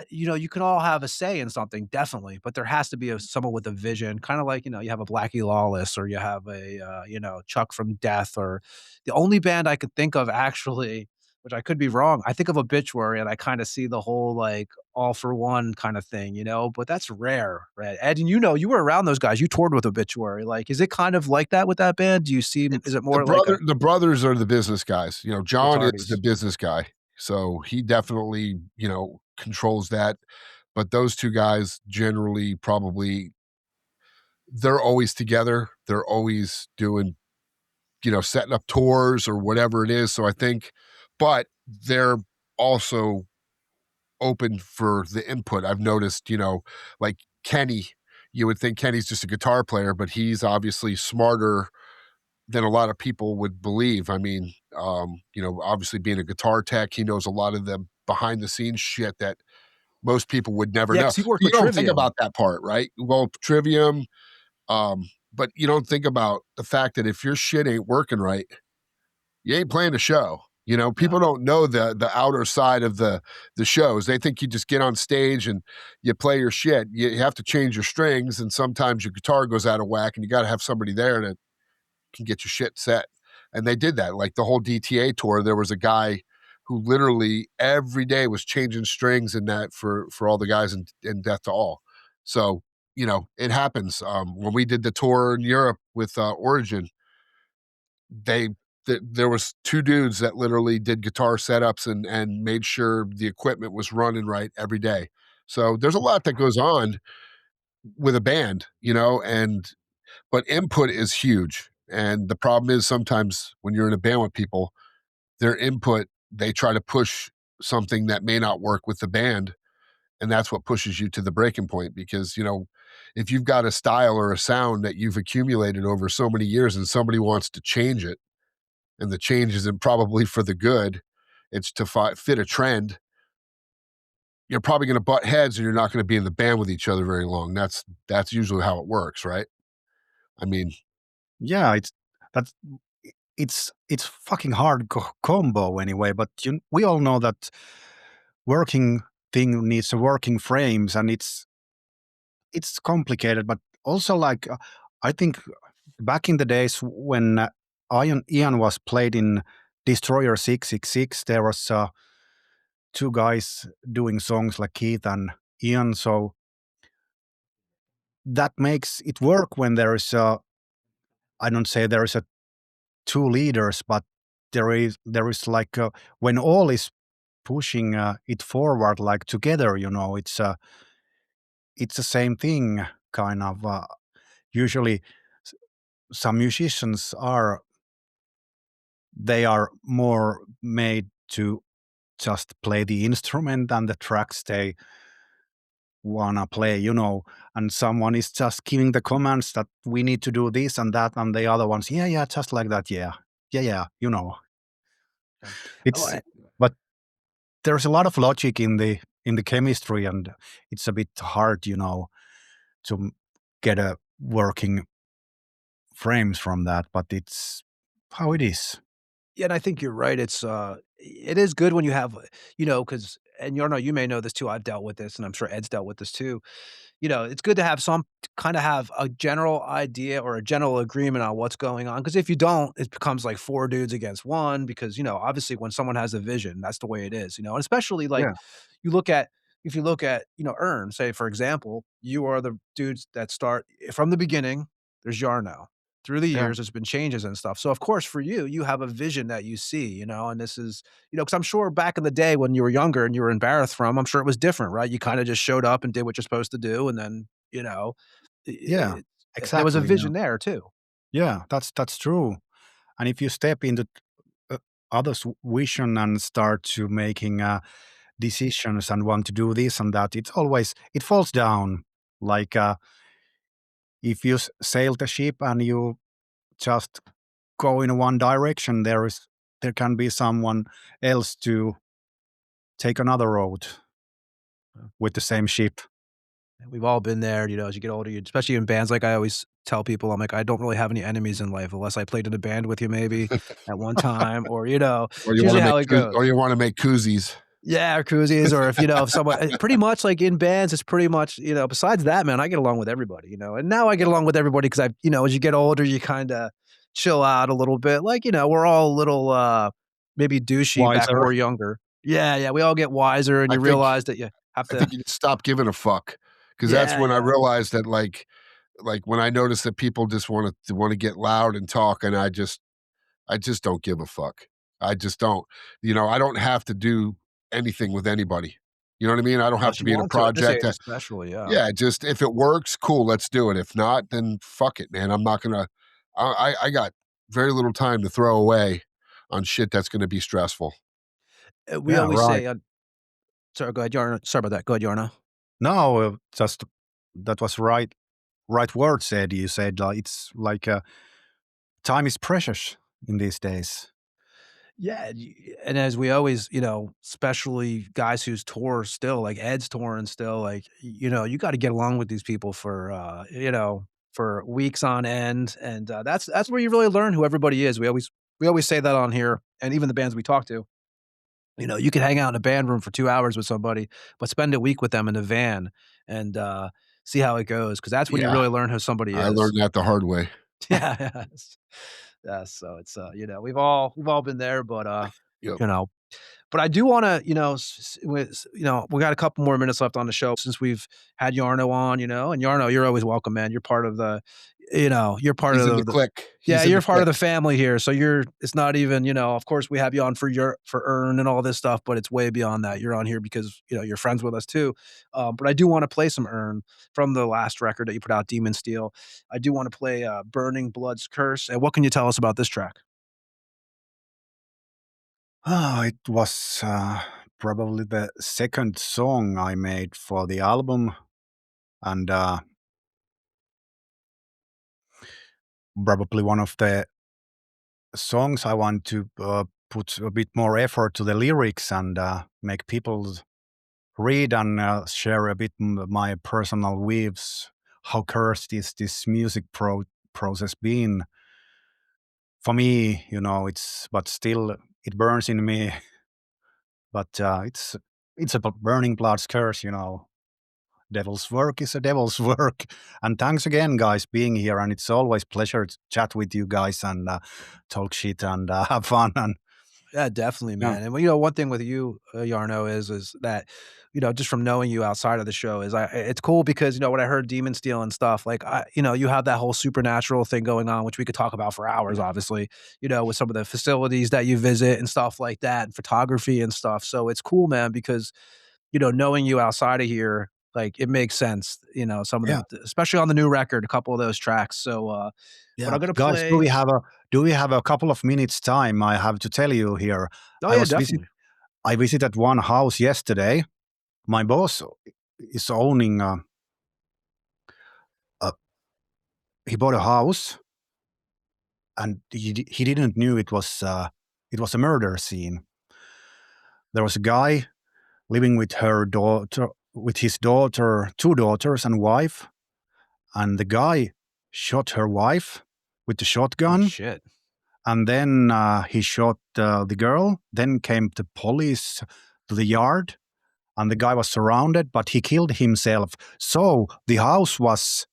you know, you can all have a say in something, definitely, but there has to be someone with a vision, kind of like, you know, you have a Blackie Lawless or you have a, you know, Chuck from Death, or the only band I could think of actually, which I could be wrong, I think of Obituary and I kind of see the whole like all for one kind of thing, you know, but that's rare, right? Ed, and you know, you were around those guys, you toured with Obituary. Like, is it kind of like that with that band? Do you see, is it more like the brothers are the business guys. You know, John is Guitarist. the business guy. So he definitely, you know, controls that. but those two guys generally probably, they're always together. They're always doing, setting up tours or whatever it is. So I think, but they're also open for the input. I've noticed, like Kenny, you would think Kenny's just a guitar player, but he's obviously smarter than a lot of people would believe. I mean, obviously being a guitar tech, he knows a lot of the behind the scenes shit that most people would never know. He worked You with don't Trivium. think about that part, right? Well, Trivium, but you don't think about the fact that if your shit ain't working right, you ain't playing a show. People don't know the outer side of the shows. They think you just get on stage and you play your shit. You have to change your strings, and sometimes your guitar goes out of whack, and you got to have somebody there that can get your shit set. And they did that. Like the whole DTA tour, there was a guy who literally every day was changing strings and that for all the guys in Death to All. So, it happens. When we did the tour in Europe with Origin, there was two dudes that literally did guitar setups and made sure the equipment was running right every day. So there's a lot that goes on with a band, but input is huge. And the problem is sometimes when you're in a band with people, their input, they try to push something that may not work with the band. And that's what pushes you to the breaking point because, if you've got a style or a sound that you've accumulated over so many years and somebody wants to change it, and the change isn't probably for the good, it's to fit a trend, you're probably going to butt heads and you're not going to be in the band with each other very long. That's usually how it works, right? I mean, yeah, it's fucking hard combo anyway. But we all know that working thing needs a working frames, and it's complicated. But also, like I think back in the days when Ian was played in Destroyer 666, there was two guys doing songs like Keith and Ian. So that makes it work when there is I don't say there is a two leaders, but there is like when all is pushing it forward like together, it's the same thing kind of. Usually some musicians they are more made to just play the instrument and the tracks they wanna play, and someone is just giving the commands that we need to do this and that, and the other ones, yeah, just like that, yeah. It's but there's a lot of logic in the chemistry, and it's a bit hard, to get a working frames from that, but it's how it is. Yeah, and I think you're right. It is good when you have, because and you may know this too. I've dealt with this, and I'm sure Ed's dealt with this too. It's good to have kind of have a general idea or a general agreement on what's going on. Because if you don't, it becomes like four dudes against one. Because obviously, when someone has a vision, that's the way it is. And especially like you look at if you look at Ern, say for example, you are the dudes that start from the beginning. There's Jarno. Through the years, there's been changes and stuff. So, of course, for you have a vision that you see, and this is, because I'm sure back in the day when you were younger and you were in Barathrum, I'm sure it was different, right? You kind of just showed up and did what you're supposed to do. And then, Yeah, exactly. There was a vision there too. Yeah, that's true. And if you step into others' vision and start to making decisions and want to do this and that, it falls down. Like if you sail the ship and you just go in one direction, there can be someone else to take another road with the same ship. We've all been there, as you get older, especially in bands. Like I always tell people, I'm like, I don't really have any enemies in life unless I played in a band with you maybe at one time, or or you usually how it goes. Or you want to make koozies. Yeah, or koozies, or if someone, pretty much like in bands, it's pretty much, besides that, man, I get along with everybody, and now I get along with everybody because as you get older, you kind of chill out a little bit. Like, we're all a little, maybe douchey back when we're younger. Yeah, we all get wiser, and you realize that you have to. I think you stop giving a fuck because that's when I realized that, like when I noticed that people just want to get loud and talk, and I just don't give a fuck. I just don't. I don't have to do anything with anybody. You know what I mean? I don't have to be in a project. Especially, yeah. Yeah, just if it works, cool, let's do it. If not, then fuck it, man. I'm not gonna. I got very little time to throw away on shit that's gonna be stressful. We always say, sorry, go ahead, Jarno. Sorry about that. Go ahead, Jarno. No, just that was right word said. You said it's like time is precious in these days. Yeah, and as we always, especially guys who's tour still, like Ed's touring still, like, you gotta get along with these people for, for weeks on end, and, that's where you really learn who everybody is. We always say that on here, and even the bands we talk to. You can hang out in a band room for 2 hours with somebody, but spend a week with them in a van and, see how it goes, because that's when you really learn who somebody is. I learned that the hard way. Yeah, yes. Yeah, so it's, we've all been there, but, Yep. but I do wanna, we got a couple more minutes left on the show since we've had Jarno on, and Jarno, you're always welcome, man. You're part of the, you're part He's of in the clique. yeah, you're part of the family here. So it's not even, of course we have you on for Earn and all this stuff, but it's way beyond that. You're on here because, you're friends with us too. But I do want to play some Earn from the last record that you put out, Demon Steel. I do want to play Burning Blood's Curse. And what can you tell us about this track? It was probably the second song I made for the album, and probably one of the songs I want to put a bit more effort to the lyrics and make people read and share a bit my personal views, how cursed is this music process been for me, but still it burns in me. But it's a burning blood's curse, Devil's work is a devil's work. And thanks again, guys, being here. And it's always pleasure to chat with you guys and talk shit and have fun. And yeah, definitely, man. And one thing with you, Jarno, is that, just from knowing you outside of the show is it's cool because, when I heard Demon Steel and stuff, like, you have that whole supernatural thing going on, which we could talk about for hours, obviously, with some of the facilities that you visit and stuff like that, and photography and stuff. So it's cool, man, because, knowing you outside of here, like, it makes sense, some of the, especially on the new record, a couple of those tracks. So, but I'm gonna guys, play. do we have a couple of minutes time? I have to tell you here. Definitely. I visited one house yesterday. My boss is owning. He bought a house, and he didn't knew it was a murder scene. There was a guy living with his daughter, 2 daughters and wife, and the guy shot her wife with the shotgun. Oh, shit. And then he shot the girl. Then came the police to the yard, and the guy was surrounded, but he killed himself. So the house was.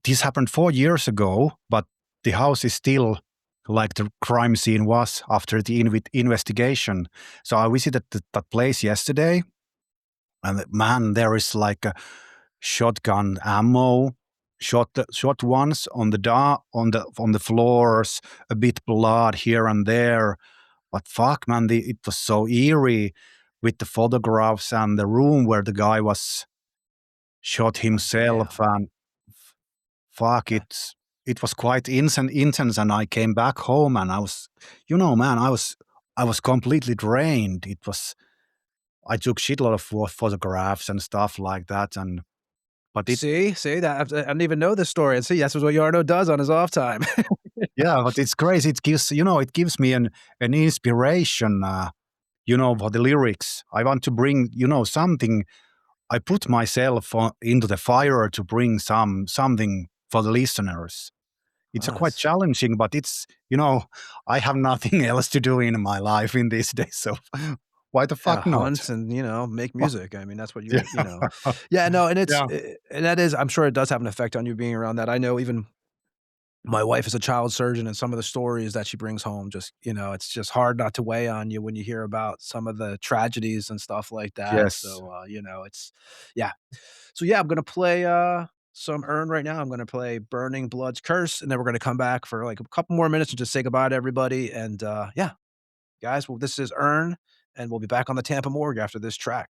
This happened 4 years ago, but the house is still like the crime scene was after the investigation. So I visited that place yesterday, and man, there is like a shotgun ammo, shot ones on the floors, a bit blood here and there. But fuck, man, it was so eerie with the photographs and the room where the guy was shot himself, and fuck, it was quite intense. And I came back home, and I was, man, I was completely drained. I took shitload of photographs and stuff like that, see that I didn't even know this story. And see, that's what Jarno does on his off time. Yeah, but it's crazy. It gives me an inspiration, for the lyrics. I want to bring, something. I put myself into the fire to bring something for the listeners. It's quite challenging, but it's, I have nothing else to do in my life in these days. So why the fuck not? Hunt and, make music. I mean, that's what Yeah, no, and and that is, I'm sure it does have an effect on you being around that. I know even my wife is a child surgeon, and some of the stories that she brings home just, it's just hard not to weigh on you when you hear about some of the tragedies and stuff like that. Yes. So, it's, yeah. So, yeah, I'm going to play some Earn right now. I'm going to play Burning Blood's Curse, and then we're going to come back for like a couple more minutes and just say goodbye to everybody. And yeah, guys, well, this is Earn, and we'll be back on the Tampa Morgue after this track.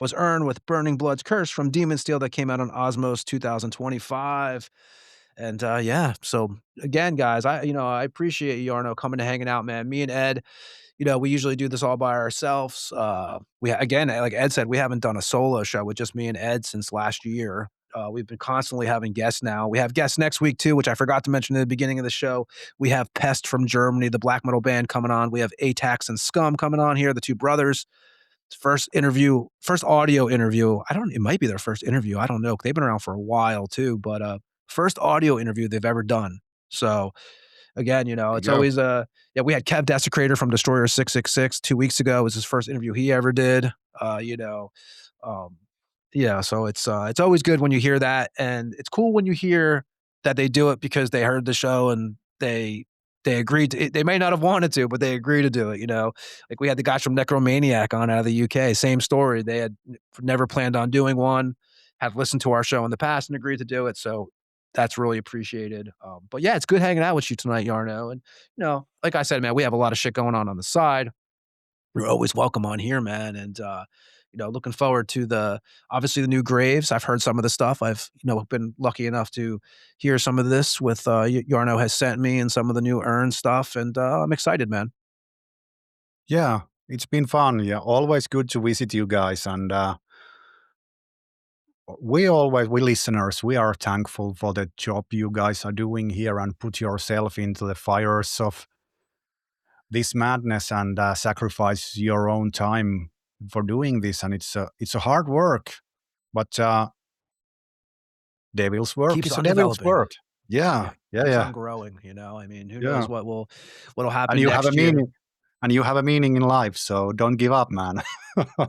was earned with Burning Blood's Curse from Demon-Stele that came out on Osmos 2025. And yeah, so again, guys, I appreciate Jarno coming and hanging out, man. Me and Ed, we usually do this all by ourselves. Again, like Ed said, we haven't done a solo show with just me and Ed since last year. We've been constantly having guests now. We have guests next week too, which I forgot to mention at the beginning of the show. We have Pest from Germany, the black metal band, coming on. We have Atax and Scum coming on here, the two brothers. first audio interview. It might be their first interview. I don't know. They've been around for a while too, but first audio interview they've ever done. So again, it's always we had Kev Desecrator from Destroyer 666 2 weeks ago. It was his first interview he ever did. So it's always good when you hear that, and it's cool when you hear that they do it because they heard the show and they agreed to it. They may not have wanted to, but they agreed to do it, Like we had the guys from Necromaniac on out of the UK, same story. They had never planned on doing one, have listened to our show in the past and agreed to do it. So that's really appreciated. But yeah, it's good hanging out with you tonight, Jarno. And, like I said, man, we have a lot of shit going on the side. You're always welcome on here, man. And, looking forward to obviously the new Graves. I've heard some of the stuff. I've, been lucky enough to hear some of this with Jarno has sent me and some of the new Urn stuff. And I'm excited, man. Yeah, it's been fun. Yeah, always good to visit you guys. And we listeners, we are thankful for the job you guys are doing here and put yourself into the fires of this madness and sacrifice your own time for doing this. And it's a hard work, but devil's work Keeps is on a devil's developing. work. Yeah. Keeps on growing, I mean, who knows what'll happen and you next have a year. meaning. And you have a meaning in life, so don't give up, man.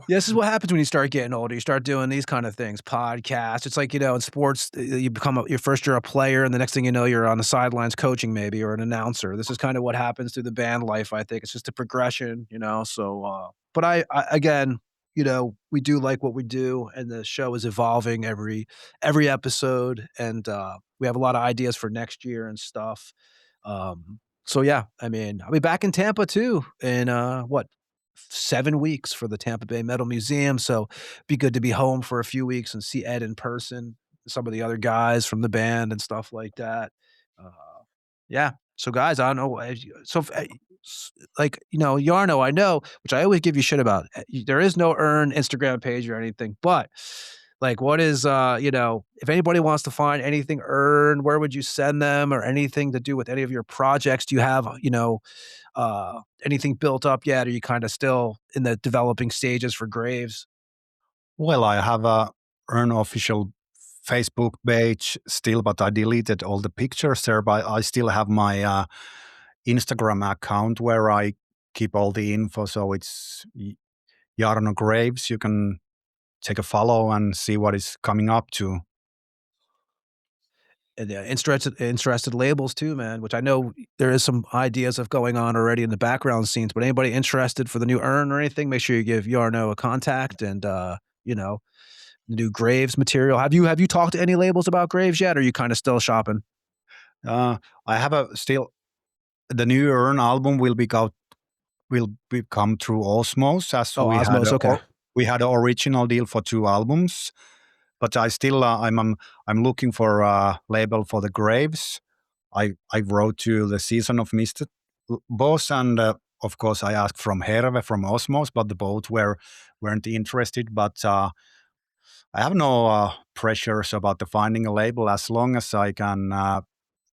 This is what happens when you start getting older. You start doing these kind of things, podcasts. It's like, in sports, you become you're a player, and the next thing you know, you're on the sidelines coaching maybe, or an announcer. This is kind of what happens through the band life, I think. It's just a progression, so, but I again, we do like what we do, and the show is evolving every episode, and we have a lot of ideas for next year and stuff. So yeah, I mean, I'll be back in Tampa too in 7 weeks for the Tampa Bay Metal Museum. So be good to be home for a few weeks and see Ed in person, some of the other guys from the band and stuff like that. Yeah. So guys, I don't know. Jarno, I know, which I always give you shit about. There is no Urn Instagram page or anything, but like, what is, if anybody wants to find anything Urn, where would you send them, or anything to do with any of your projects? Do you have, anything built up yet? Or are you kind of still in the developing stages for Graves? Well, I have a Urn official Facebook page still, but I deleted all the pictures there. But I still have my Instagram account where I keep all the info. So it's Jarno Graves. You can take a follow and see what is coming up to. And interested labels too, man, which I know there is some ideas of going on already in the background scenes, but anybody interested for the new Urn or anything, make sure you give Jarno a contact and, new Graves material. Have you talked to any labels about Graves yet, or are you kind of still shopping? I have the new Urn album will come through Osmos. We had an original deal for 2 albums, but I still I'm looking for a label for the Graves. I wrote to the Season of Mist boss, and of course I asked from Herve from Osmos, but the both weren't interested. But I have no pressures about the finding a label, as long as I can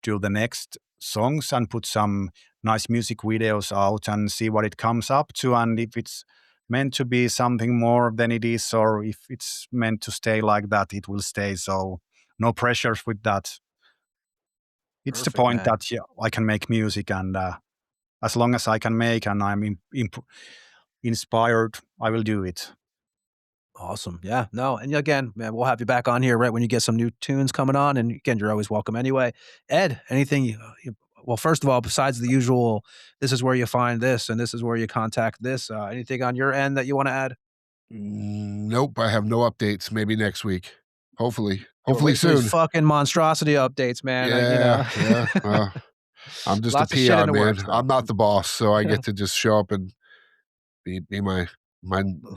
do the next songs and put some nice music videos out and see what it comes up to, and if it's meant to be something more than it is, or if it's meant to stay like that, it will stay. So no pressures with that. It's Perfect, the point man. that I can make music, and as long as I can make and I'm inspired, I will do it. Awesome. Yeah. No. And again, man, we'll have you back on here right when you get some new tunes coming on. And again, you're always welcome anyway. Ed, anything well, first of all, besides the usual, this is where you find this and this is where you contact this, anything on your end that you want to add? Nope, I have no updates. Maybe next week. Hopefully These soon. Fucking monstrosity updates, man. Yeah. I'm just a peon, man. I'm not the boss, so I get to just show up and be my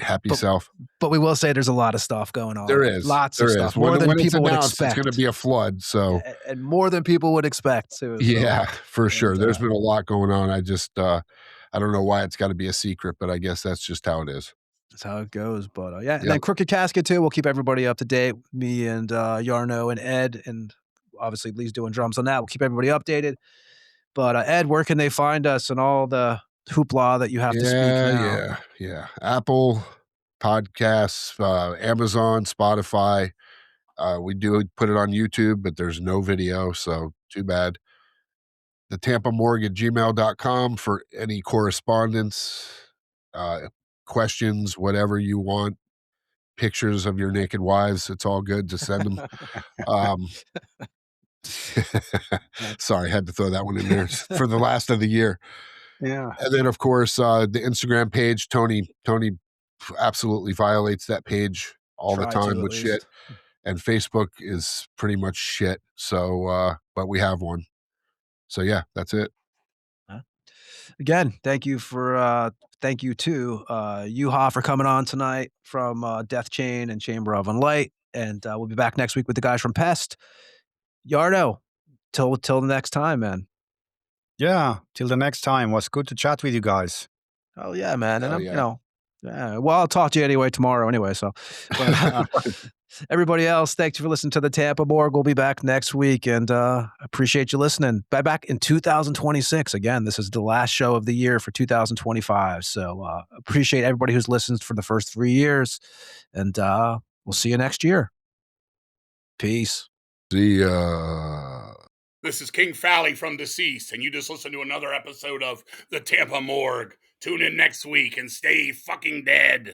happy self. But we will say there's a lot of stuff going on. There is. Lots of stuff. More than people would expect. It's going to be a flood. So, and more than people would expect too. Yeah, for sure. There's been a lot going on. I just I don't know why it's got to be a secret, but I guess that's just how it is. That's how it goes. But and then Crooked Casket too. We'll keep everybody up to date. Me and Jarno and Ed, and obviously Lee's doing drums on that. We'll keep everybody updated. But Ed, where can they find us and all the hoopla that you have to speak now? Yeah. Apple, podcasts, Amazon, Spotify. We do put it on YouTube, but there's no video, so too bad. The thetampamorgue at gmail.com for any correspondence, questions, whatever you want, pictures of your naked wives. It's all good to send them. Sorry, had to throw that one in there for the last of the year. Yeah. And then, of course, the Instagram page, Tony absolutely violates that page all the time with shit. And Facebook is pretty much shit. So, but we have one. So yeah, that's it. Again, thank you to Juha for coming on tonight from Deathchain and Chamber of Unlight. And we'll be back next week with the guys from Pest. Jarno, till the next time, man. Yeah, till the next time. Was good to chat with you guys. Oh yeah, man. And well, I'll talk to you anyway tomorrow anyway. So everybody else, thanks for listening to the Tampa Morgue. We'll be back next week, and appreciate you listening. Back in 2026. Again, this is the last show of the year for 2025. So appreciate everybody who's listened for the first 3 years, and we'll see you next year. Peace. See ya. This is King Fally from Deceased, and you just listened to another episode of the Tampa Morgue. Tune in next week and stay fucking dead.